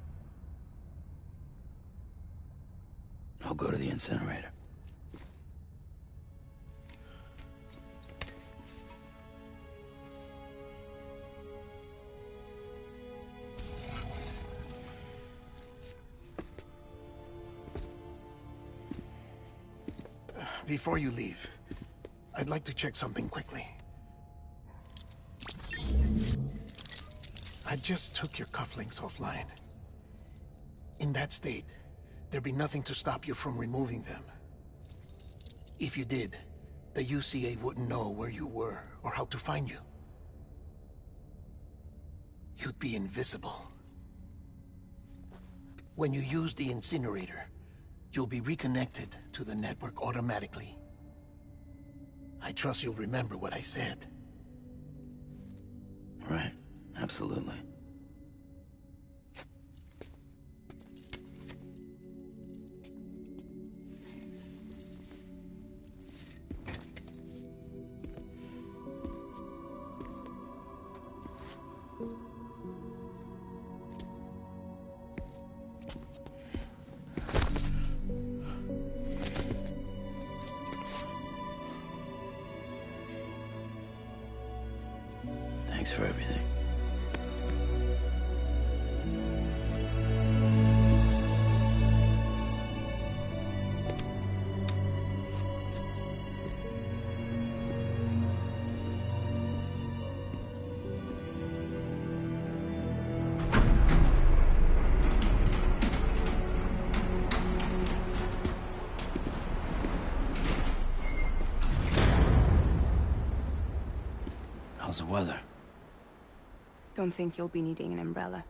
I'll go to the incinerator. Before you leave, I'd like to check something quickly. I just took your cufflinks offline. In that state, there'd be nothing to stop you from removing them. If you did, the UCA wouldn't know where you were or how to find you. You'd be invisible. When you use the incinerator, you'll be reconnected to the network automatically. I trust you'll remember what I said. Right. Absolutely. Thanks for everything. How's the weather? Don't think you'll be needing an umbrella.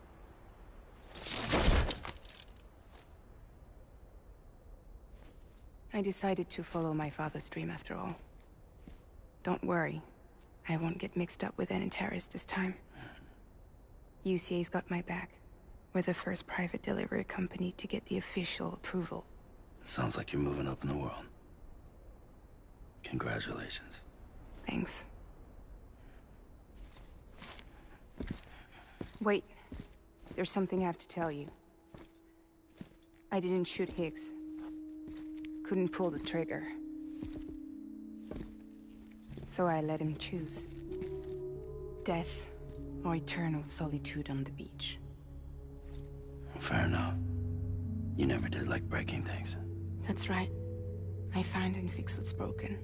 I decided to follow my father's dream after all. Don't worry. I won't get mixed up with any terrorists this time. UCA's got my back. We're the first private delivery company to get the official approval. Sounds like you're moving up in the world. Congratulations. Thanks. Wait. There's something I have to tell you. I didn't shoot Higgs. Couldn't pull the trigger. So I let him choose. Death or eternal solitude on the beach. Fair enough. You never did like breaking things. That's right. I find and fix what's broken.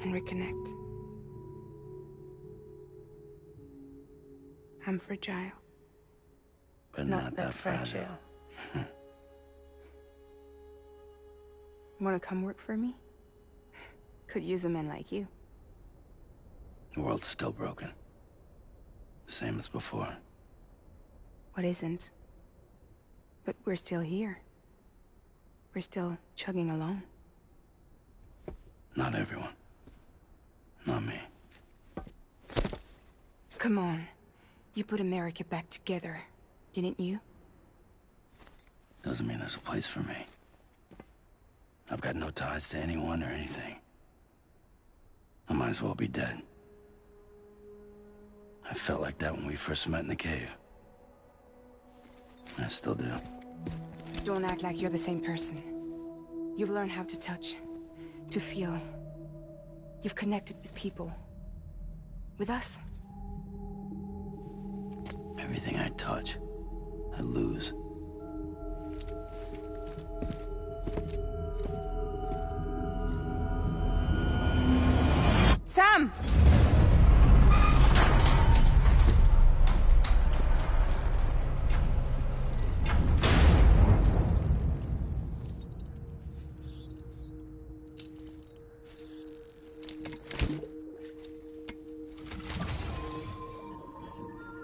And reconnect. I'm fragile. But not that fragile. Wanna come work for me? Could use a man like you. The world's still broken. Same as before. What isn't? But we're still here. We're still chugging along. Not everyone. Not me. Come on. You put America back together, didn't you? Doesn't mean there's a place for me. I've got no ties to anyone or anything. I might as well be dead. I felt like that when we first met in the cave. I still do. Don't act like you're the same person. You've learned how to touch, to feel. You've connected with people. With us. Everything I touch, I lose. Sam!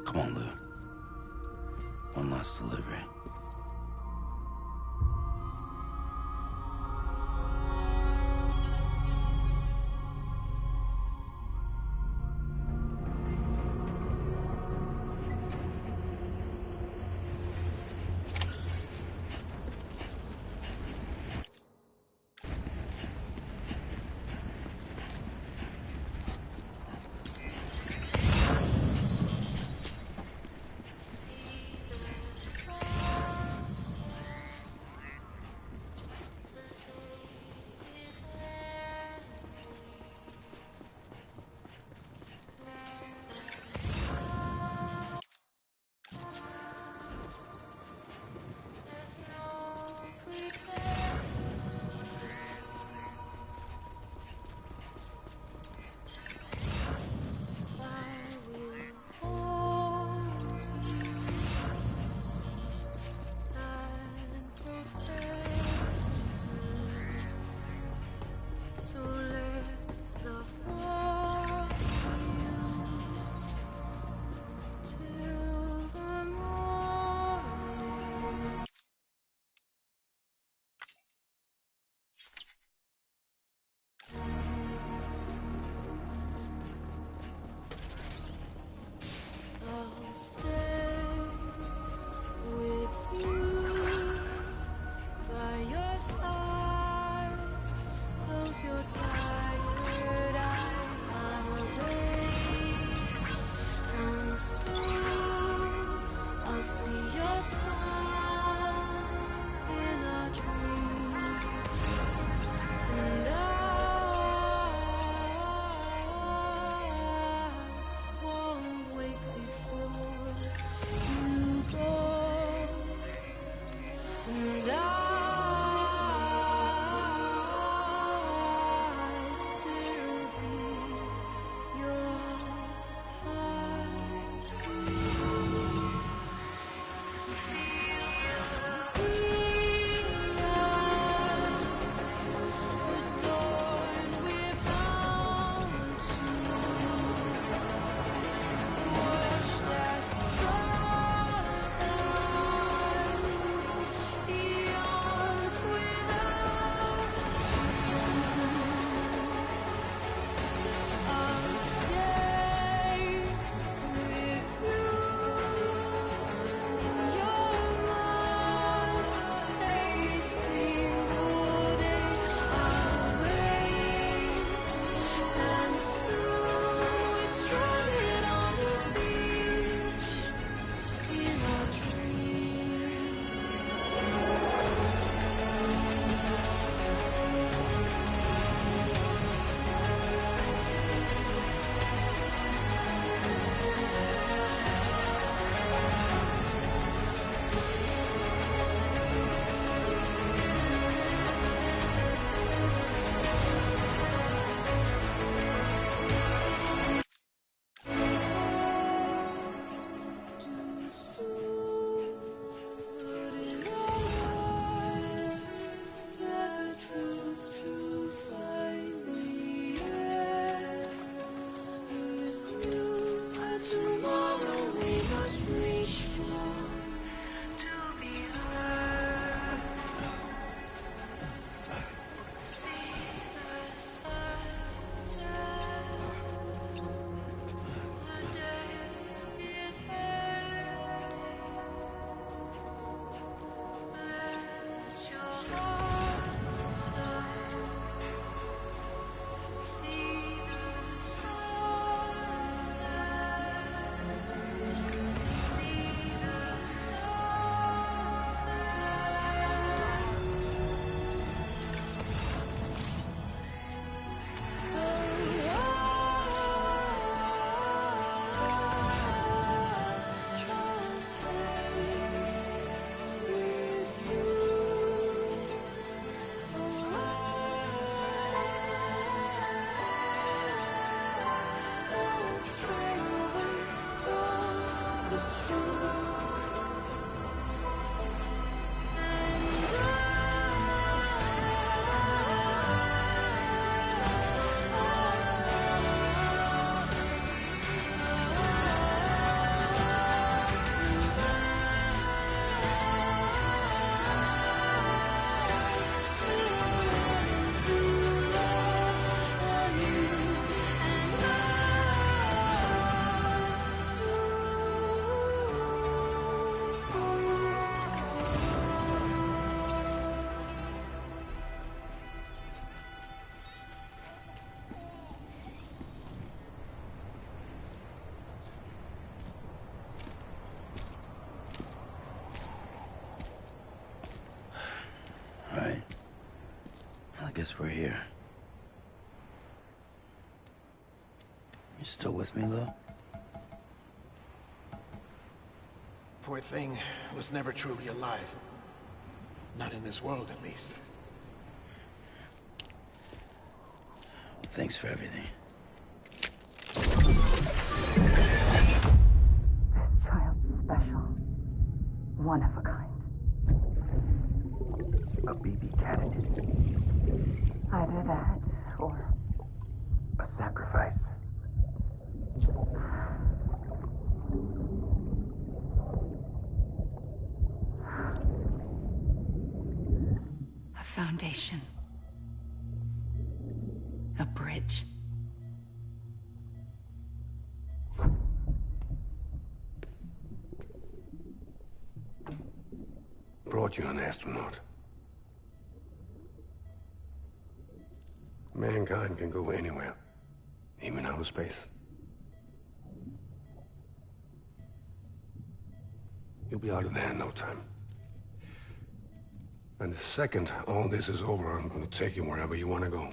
Come on, Lou. One last delivery. And I still hear your I guess we're here. You still with me, Lil? Poor thing was never truly alive. Not in this world, at least. Well, thanks for everything. Child's special. One of a kind. A BB candidate. Either that, or... a sacrifice. A foundation. A bridge. Brought you an astronaut. Mankind can go anywhere, even outer space. You'll be out of there in no time. And the second all this is over, I'm gonna take you wherever you want to go.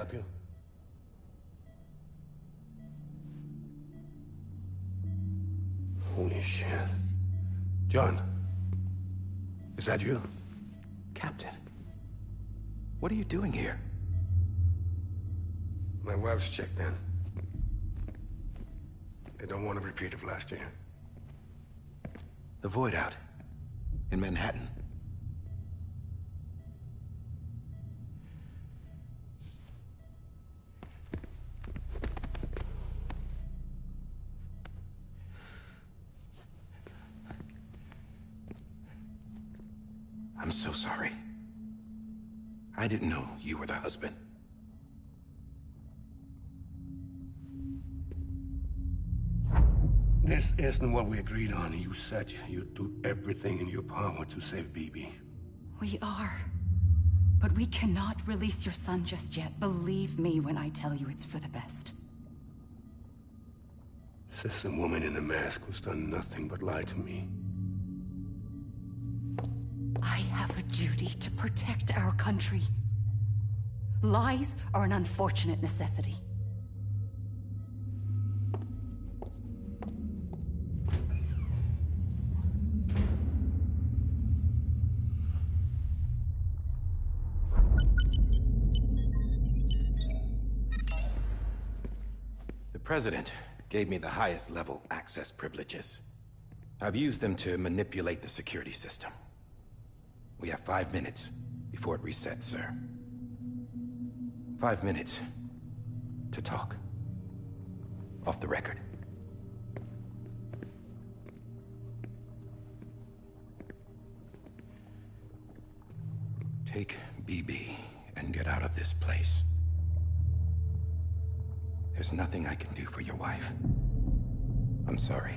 help you? Holy shit. John, is that you? Captain, what are you doing here? My wife's checked in. They don't want a repeat of last year. The Void Out in Manhattan. I'm so sorry. I didn't know you were the husband. This isn't what we agreed on. You said you'd do everything in your power to save BB. We are. But we cannot release your son just yet. Believe me when I tell you it's for the best. This is a woman in a mask who's done nothing but lie to me. I have a duty to protect our country. Lies are an unfortunate necessity. The President gave me the highest level access privileges. I've used them to manipulate the security system. We have 5 minutes before it resets, sir. 5 minutes to talk. Off the record. Take BB and get out of this place. There's nothing I can do for your wife. I'm sorry.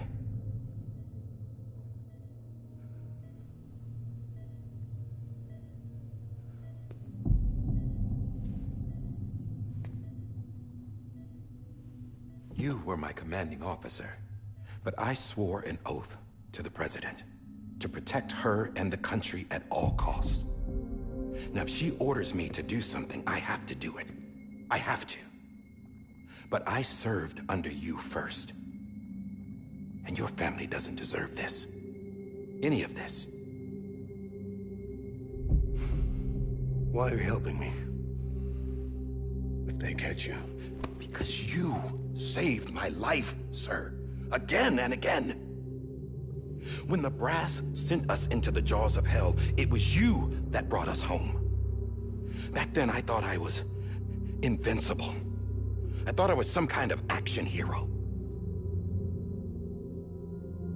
You were my commanding officer, but I swore an oath to the President to protect her and the country at all costs. Now, if she orders me to do something, I have to do it. I have to. But I served under you first. And your family doesn't deserve this. Any of this. Why are you helping me? If they catch you. Because you saved my life, sir. Again and again. When the brass sent us into the jaws of hell, it was you that brought us home. Back then, I thought I was invincible. I thought I was some kind of action hero.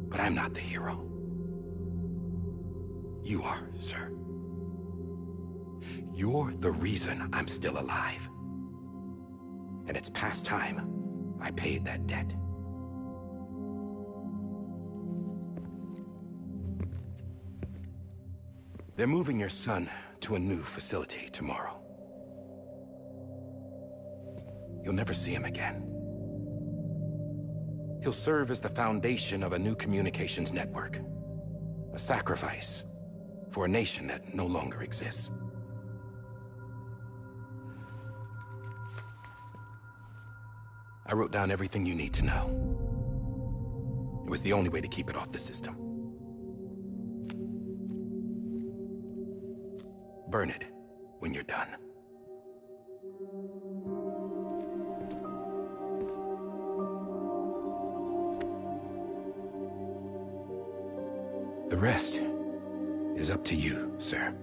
But I'm not the hero. You are, sir. You're the reason I'm still alive. And it's past time I paid that debt. They're moving your son to a new facility tomorrow. You'll never see him again. He'll serve as the foundation of a new communications network. A sacrifice for a nation that no longer exists. I wrote down everything you need to know. It was the only way to keep it off the system. Burn it when you're done. The rest is up to you, sir.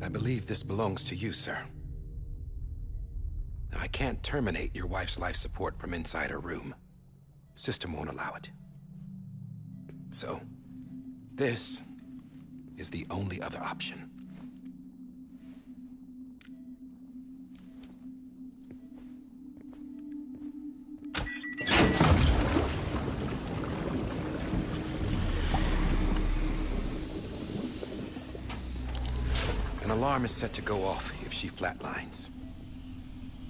I believe this belongs to you, sir. Now, I can't terminate your wife's life support from inside her room. System won't allow it. So, this is the only other option. alarm is set to go off if she flatlines.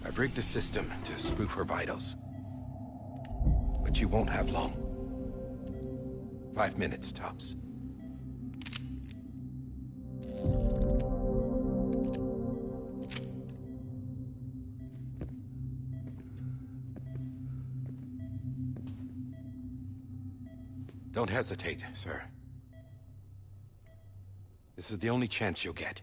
I've rigged the system to spoof her vitals. But you won't have long. 5 minutes, tops. Don't hesitate, sir. This is the only chance you'll get.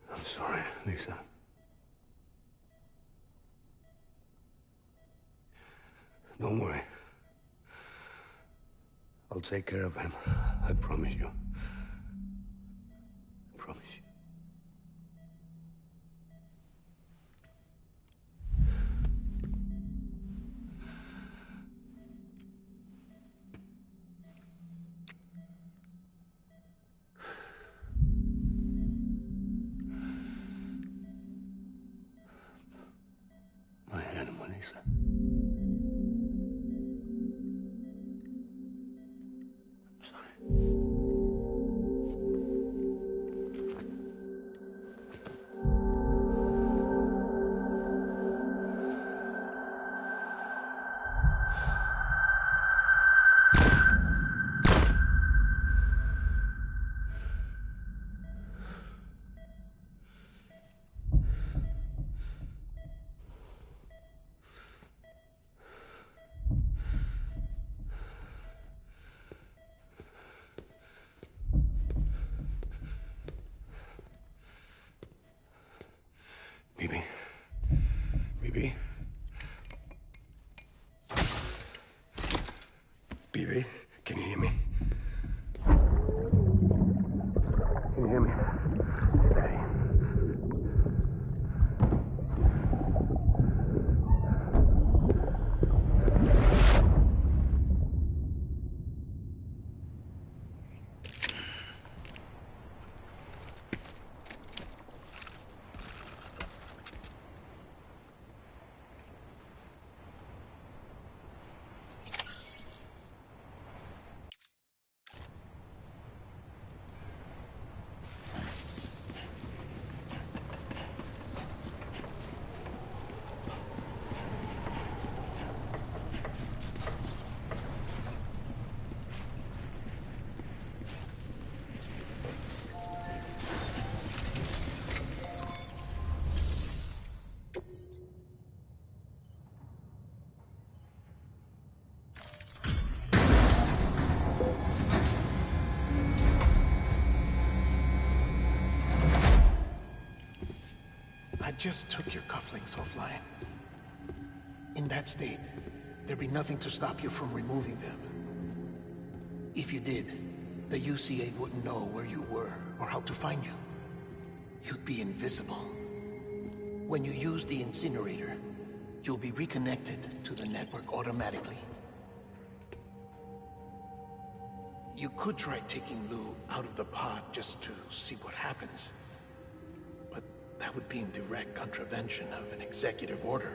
I'm sorry, Lisa. Don't worry. I'll take care of him. I promise you. I promise you. My animal, Lisa. I'm sorry. Bibi? Bibi? Bibi, can you hear me? Can you hear me? Steady. I just took your cufflinks offline. In that state, there'd be nothing to stop you from removing them. If you did, the UCA wouldn't know where you were or how to find you. You'd be invisible. When you use the incinerator, you'll be reconnected to the network automatically. You could try taking Lou out of the pod just to see what happens. But that would be in direct contravention of an executive order.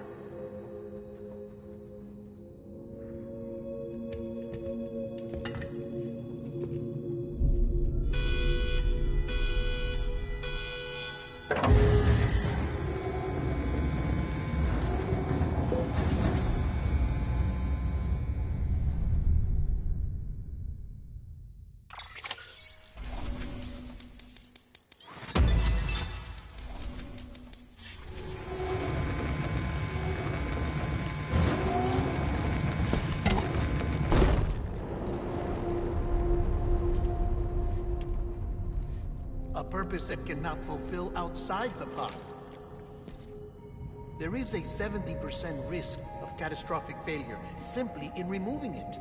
A purpose that cannot fulfill outside the pod. There is a 70% risk of catastrophic failure simply in removing it.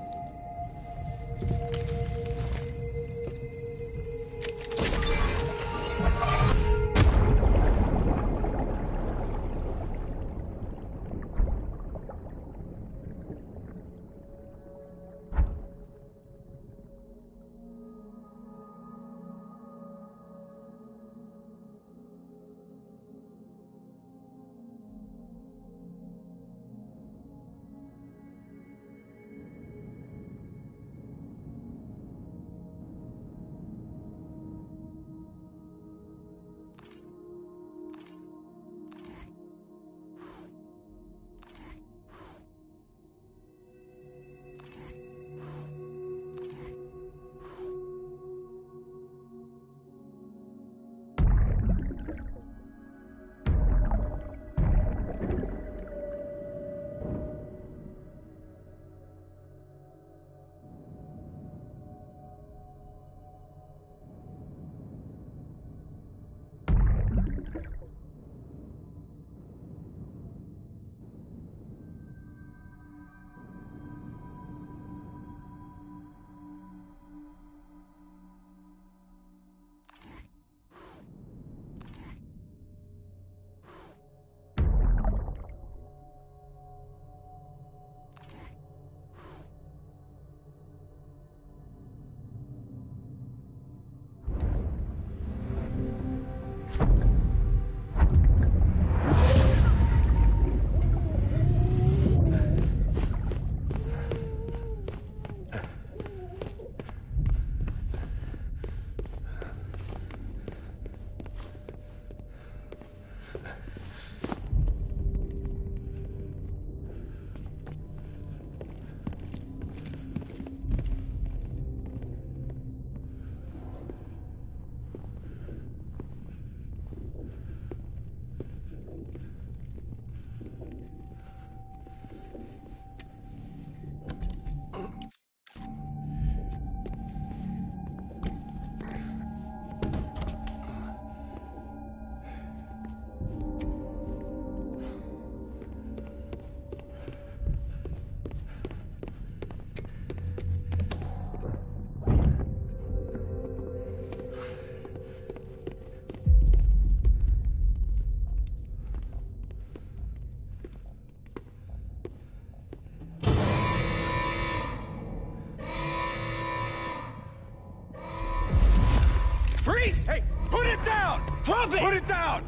Freeze! Hey, put it down! Drop it! Put it down!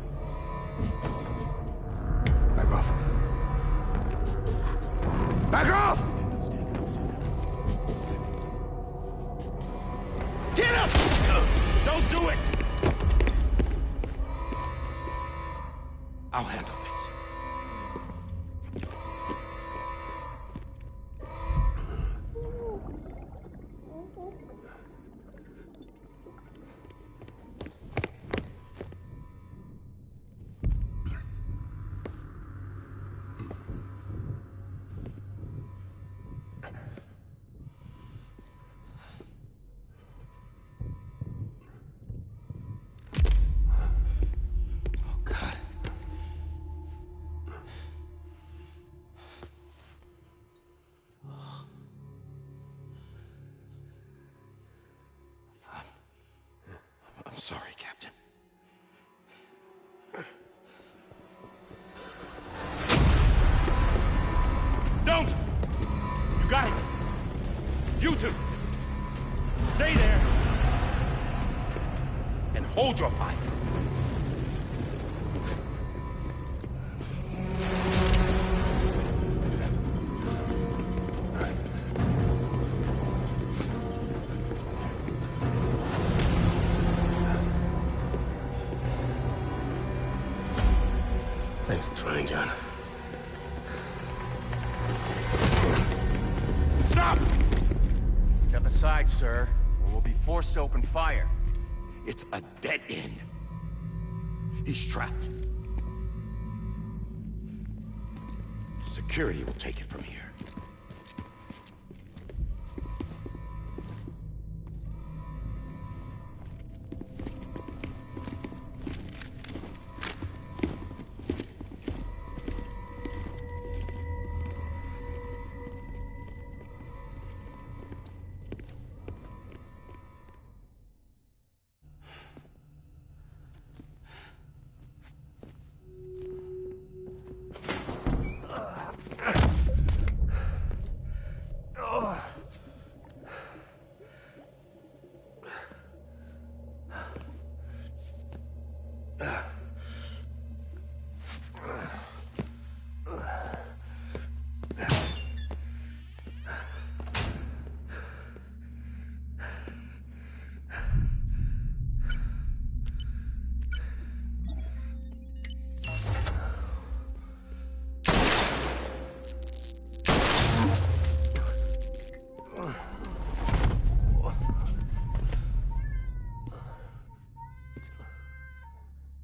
Back off. Back off! Get up! Don't do it! I'll handle this. I'm sorry, Captain. Don't! You got it! You two! Stay there! And hold your fire! Thanks for trying, John. Stop! Step aside, sir, or we'll be forced to open fire. It's a dead end. He's trapped. Security will take it from here.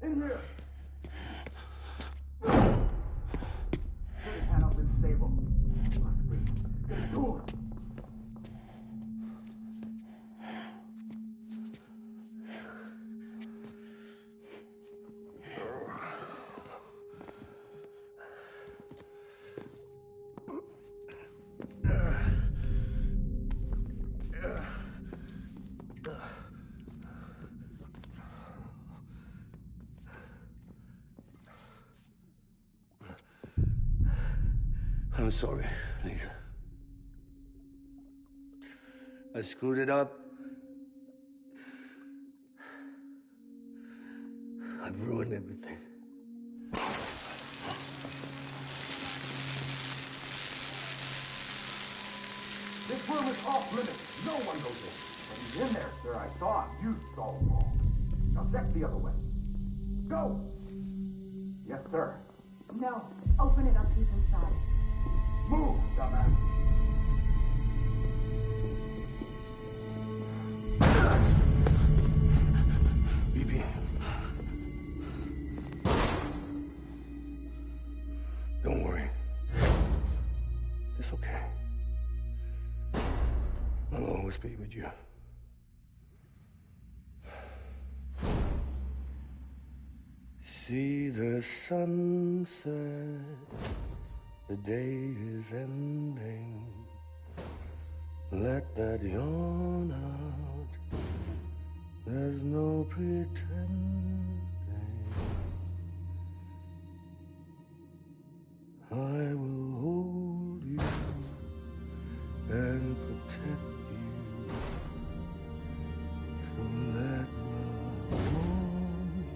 In here! Get his hand up in stable. Get to him! I'm sorry, Lisa. I screwed it up. I've ruined everything. This room is off limits. No one goes in. When he's in there, sir, I saw him. You saw him all. Now check the other way. Go! Yes, sir. No. Open it up. He's inside. Move, dumbass! BB. Don't worry. It's okay. I'll always be with you. See the sunset. The day is ending. Let that yawn out. There's no pretending. I will hold you and protect you. So let love warm you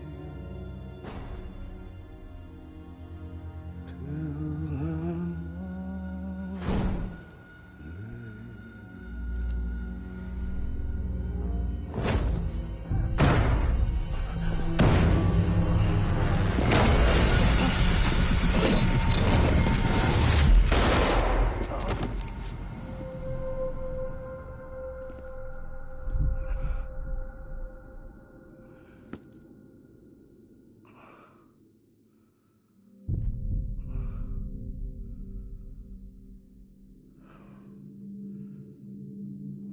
till the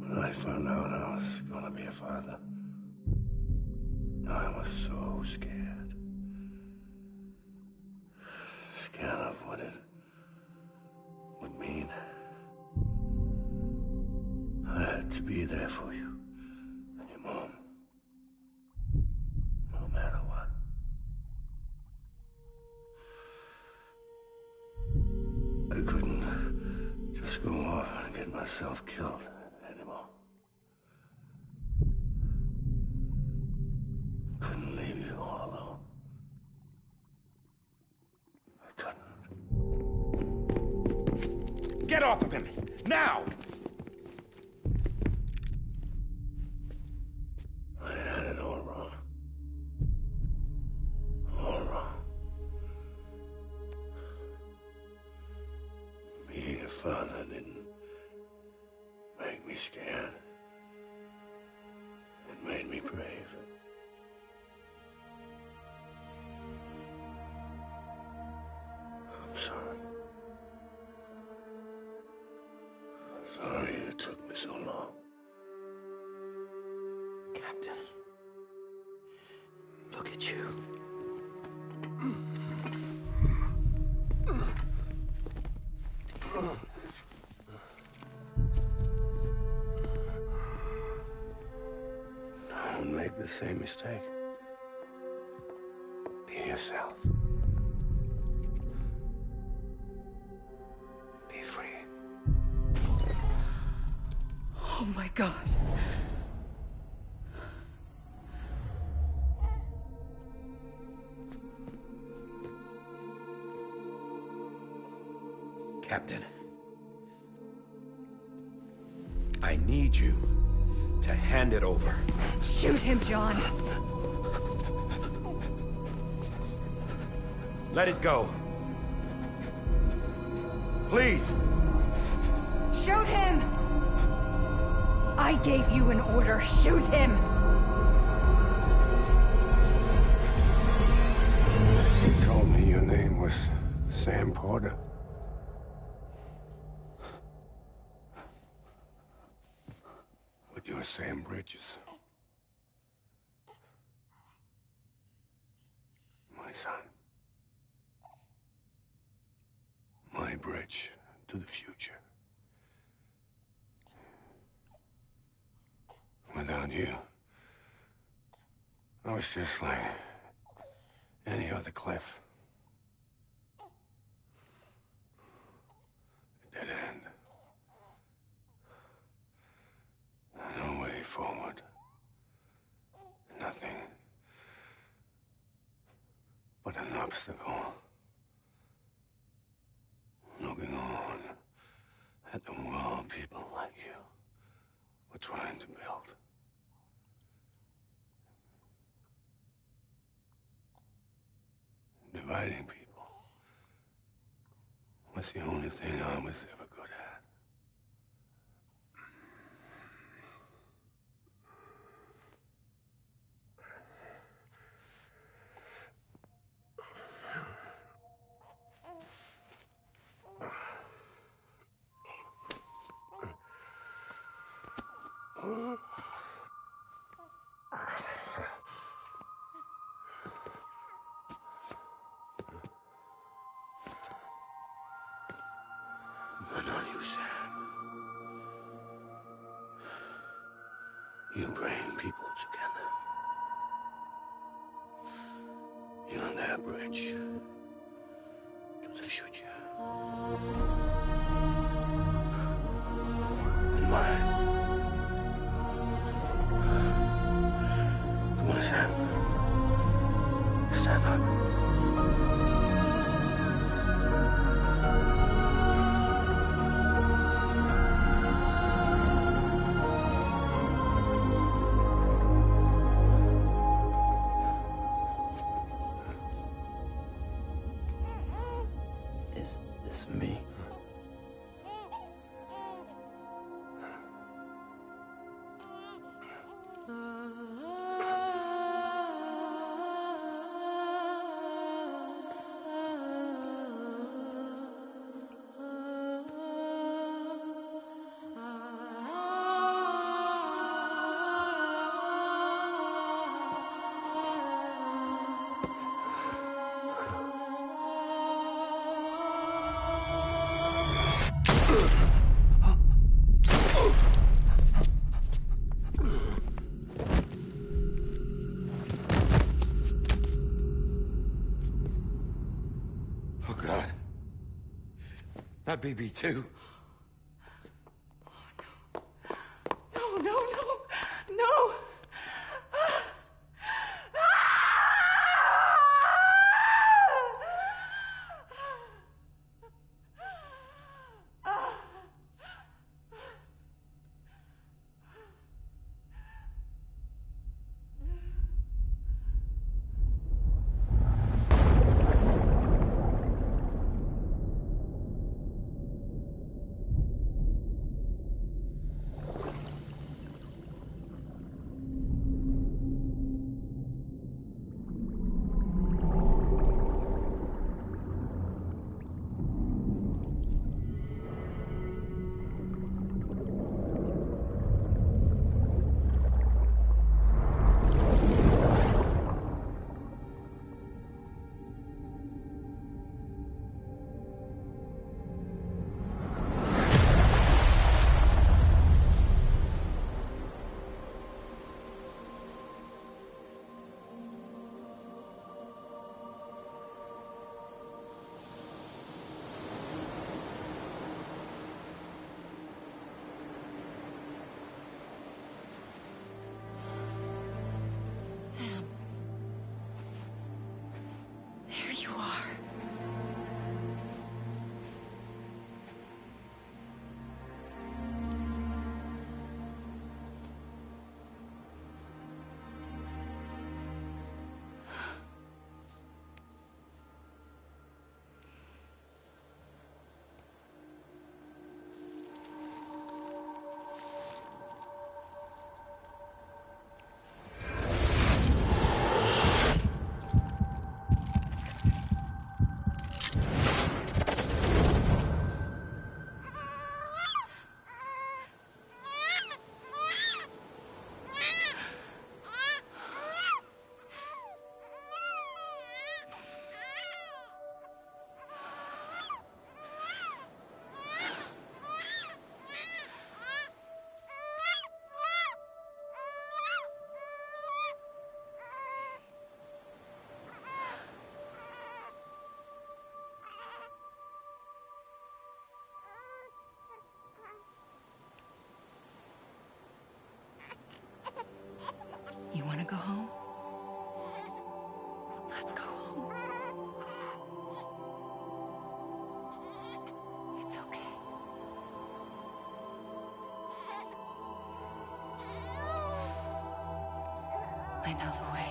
When I found out I was gonna be a father, I was so scared. Scared of what it would mean. I had to be there for you and your mom, no matter what. I couldn't just go off and get myself killed anymore. Couldn't leave you all alone. I couldn't. Get off of him! Now! I had it all wrong. All wrong. Being a father didn't make me scared. It made me brave. I'm sorry. Sorry it took me so long. Captain. Look at you. Don't make the same mistake. Be yourself. Be free. Oh my God. Captain, I need you to hand it over. Shoot him, John. Let it go. Please. Shoot him! I gave you an order. Shoot him! Sam Porter. But you're Sam Bridges. My son. My bridge to the future. Without you, I was just like any other Cliff. A dead end. No way forward. Nothing but an obstacle. Looking on at the world people like you were trying to build. Dividing people was the only thing I was ever good at. But not you, Sam. You bring people together. You're their bridge to the future. And mine. Come on, Sam. Stand up. Is this me? Oh, God. Not BB2. No, no, no, no! I know the way.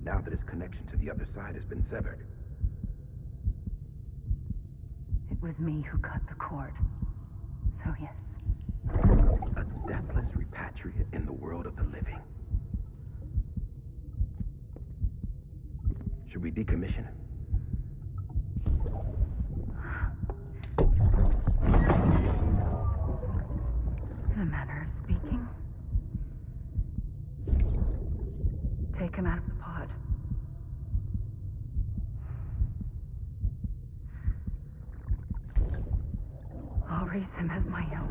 Now that his connection to the other side has been severed. It was me who cut the cord. So yes. A deathless repatriate in the world of the living. Should we decommission him? In a manner of speaking. Take him out of the pod. I'll raise him as my own.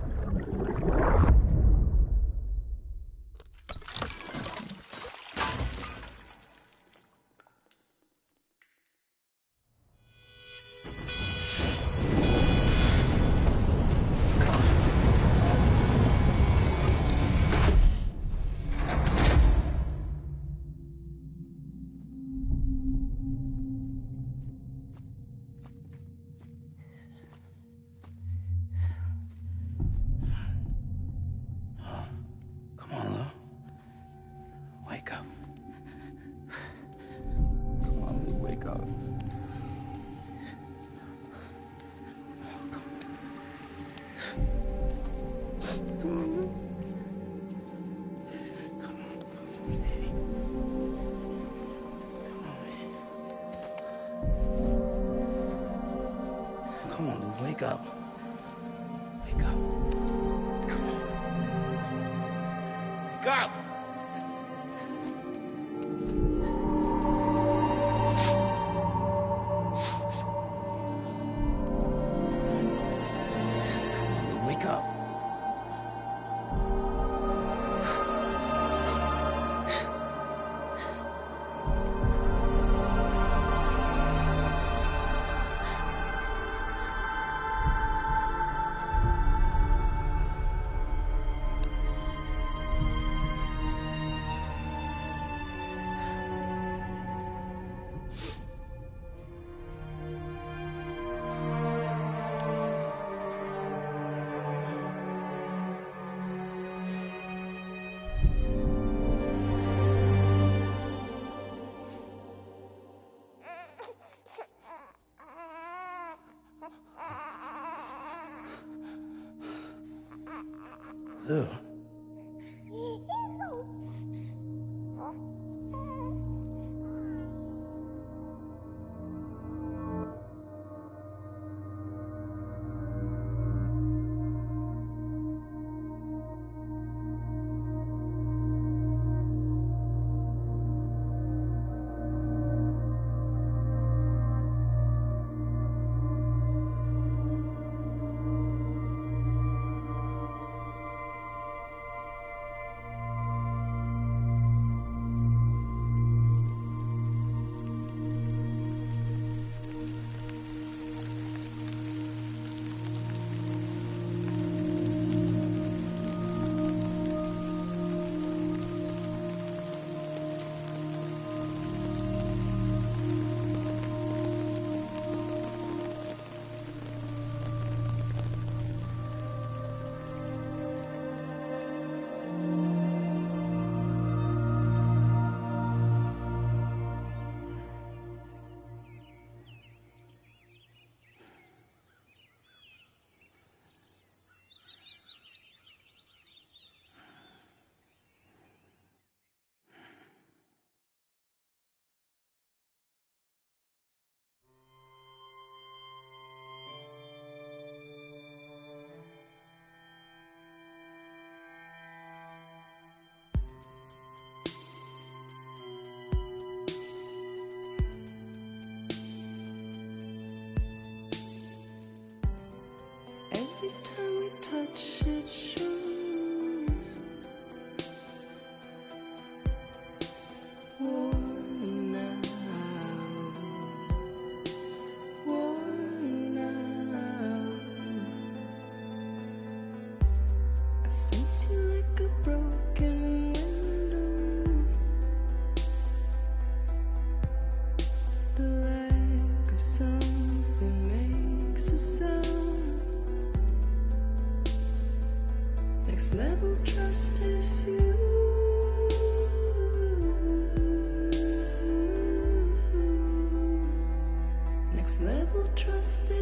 Wake up. Wake up. Come on. Wake up! Wake up. Lou.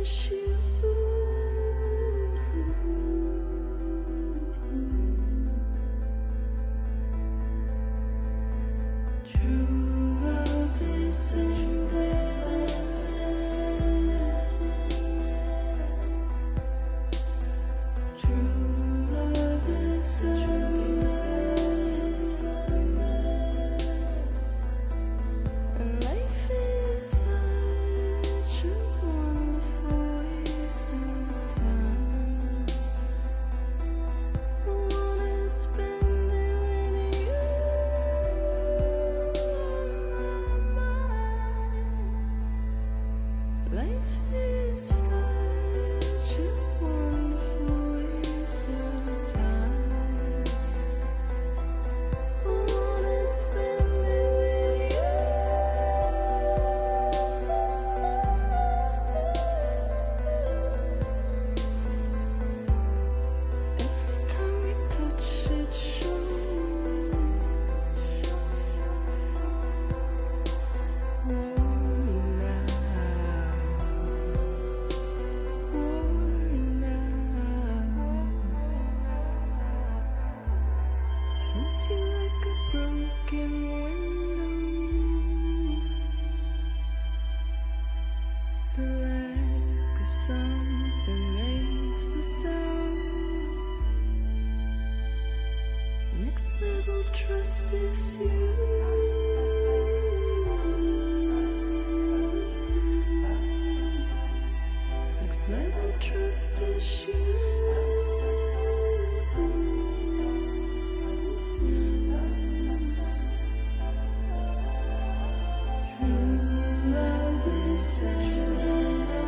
trust you. True love is endless. True love is endless. And life is such a wonderful waste of time. I wanna spend it with you on my mind. Life is such a wonderful waste of time. I wanna spend it with you. Every time we touch it shows. Worn out. Sense you like a broken window. The lack of something makes the sound. Next level trust is you. Next level trust is True love is endless.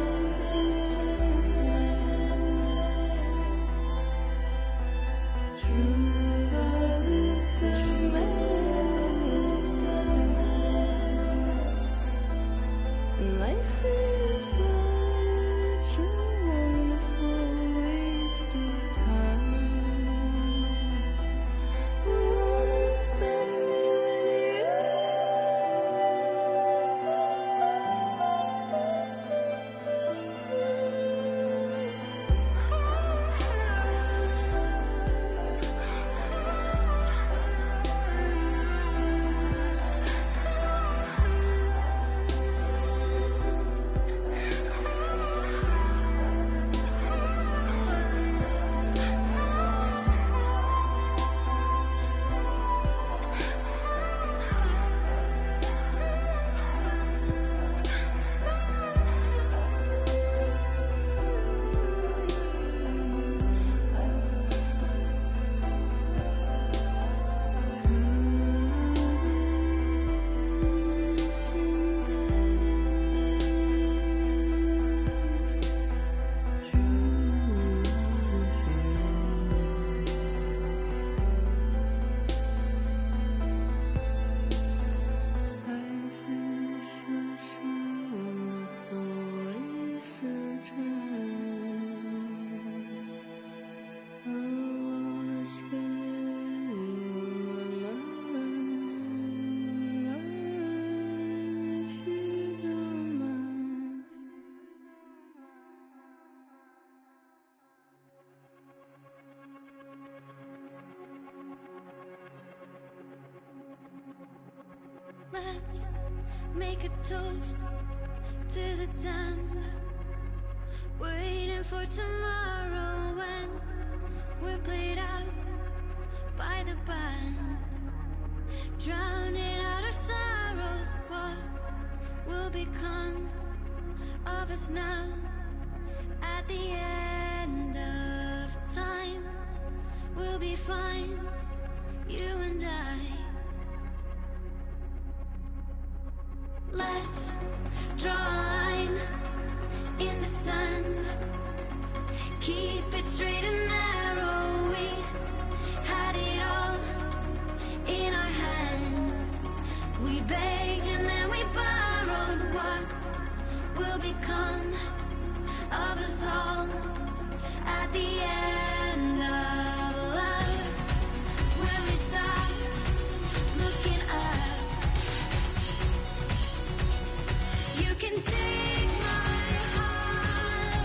True love is endless. Life is such a wonderful waste of time. I wanna spend it with you. Let's make a toast to the damned, waiting for tomorrow when we're played out by the band, drowning out our sorrows. What will become of us now at the end of time? We'll be fine, you and I. Let's draw a line in the sand, keep it straight and narrow. We had it all in our hands. We begged and then we borrowed. What will become of us all at the end of love? When we stopped looking up, you can take my heart.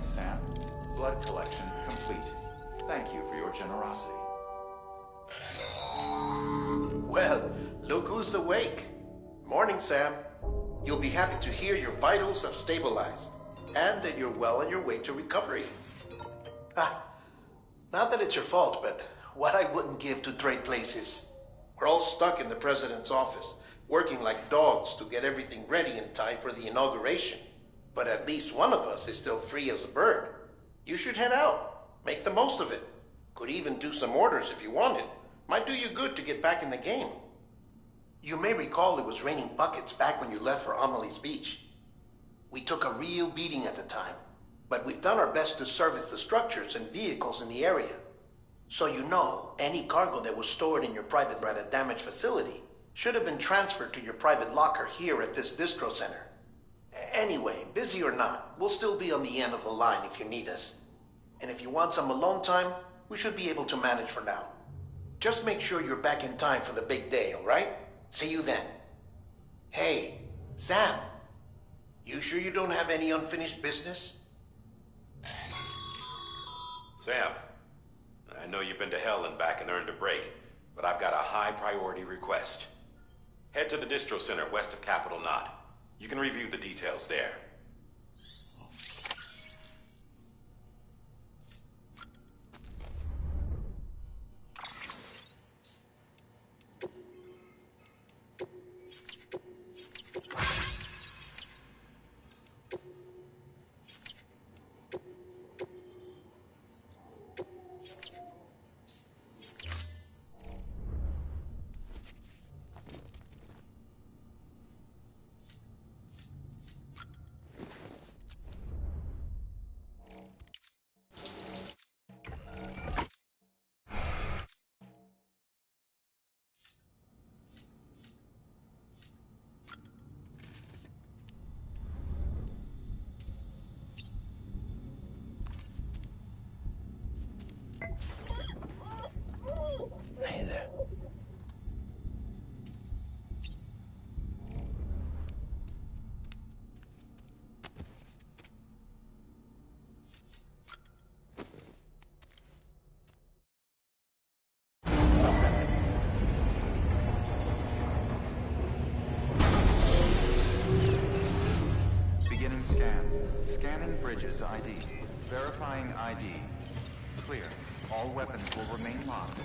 morning, Sam. Blood collection complete. Thank you for your generosity. Well, look who's awake. Morning, Sam. You'll be happy to hear your vitals have stabilized, and that you're well on your way to recovery. Not that it's your fault, but what I wouldn't give to trade places. We're all stuck in the president's office, working like dogs to get everything ready in time for the inauguration. But at least one of us is still free as a bird. You should head out. Make the most of it. Could even do some orders if you wanted. Might do you good to get back in the game. You may recall it was raining buckets back when you left for Amelie's Beach. We took a real beating at the time, but we've done our best to service the structures and vehicles in the area. So you know, any cargo that was stored in your private at a damaged facility should have been transferred to your private locker here at this distro center. Anyway, busy or not, we'll still be on the end of the line if you need us. And if you want some alone time, we should be able to manage for now. Just make sure you're back in time for the big day, all right? See you then. Hey, Sam, you sure you don't have any unfinished business? Sam, I know you've been to hell and back and earned a break, but I've got a high priority request. Head to the distro center west of Capitol Knot. You can review the details there. Hey there. Beginning scan. Scanning Bridges ID. Verifying ID. Clear. All weapons will remain locked.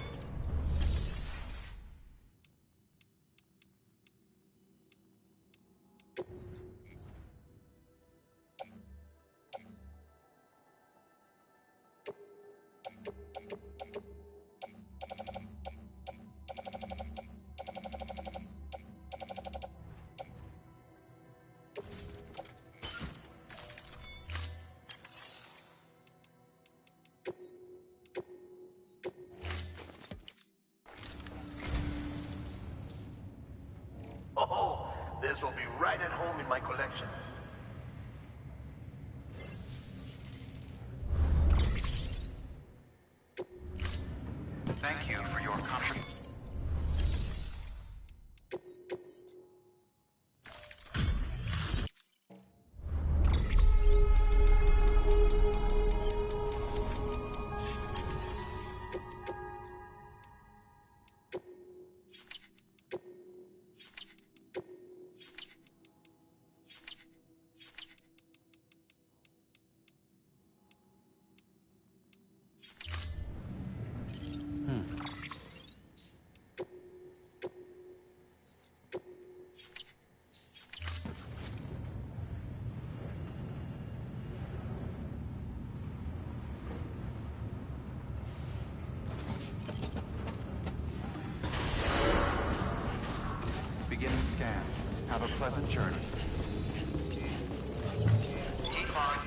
Oh, this will be right at home in my collection. Thank you for your contribution. Beginning scan. Have a pleasant journey. Keep on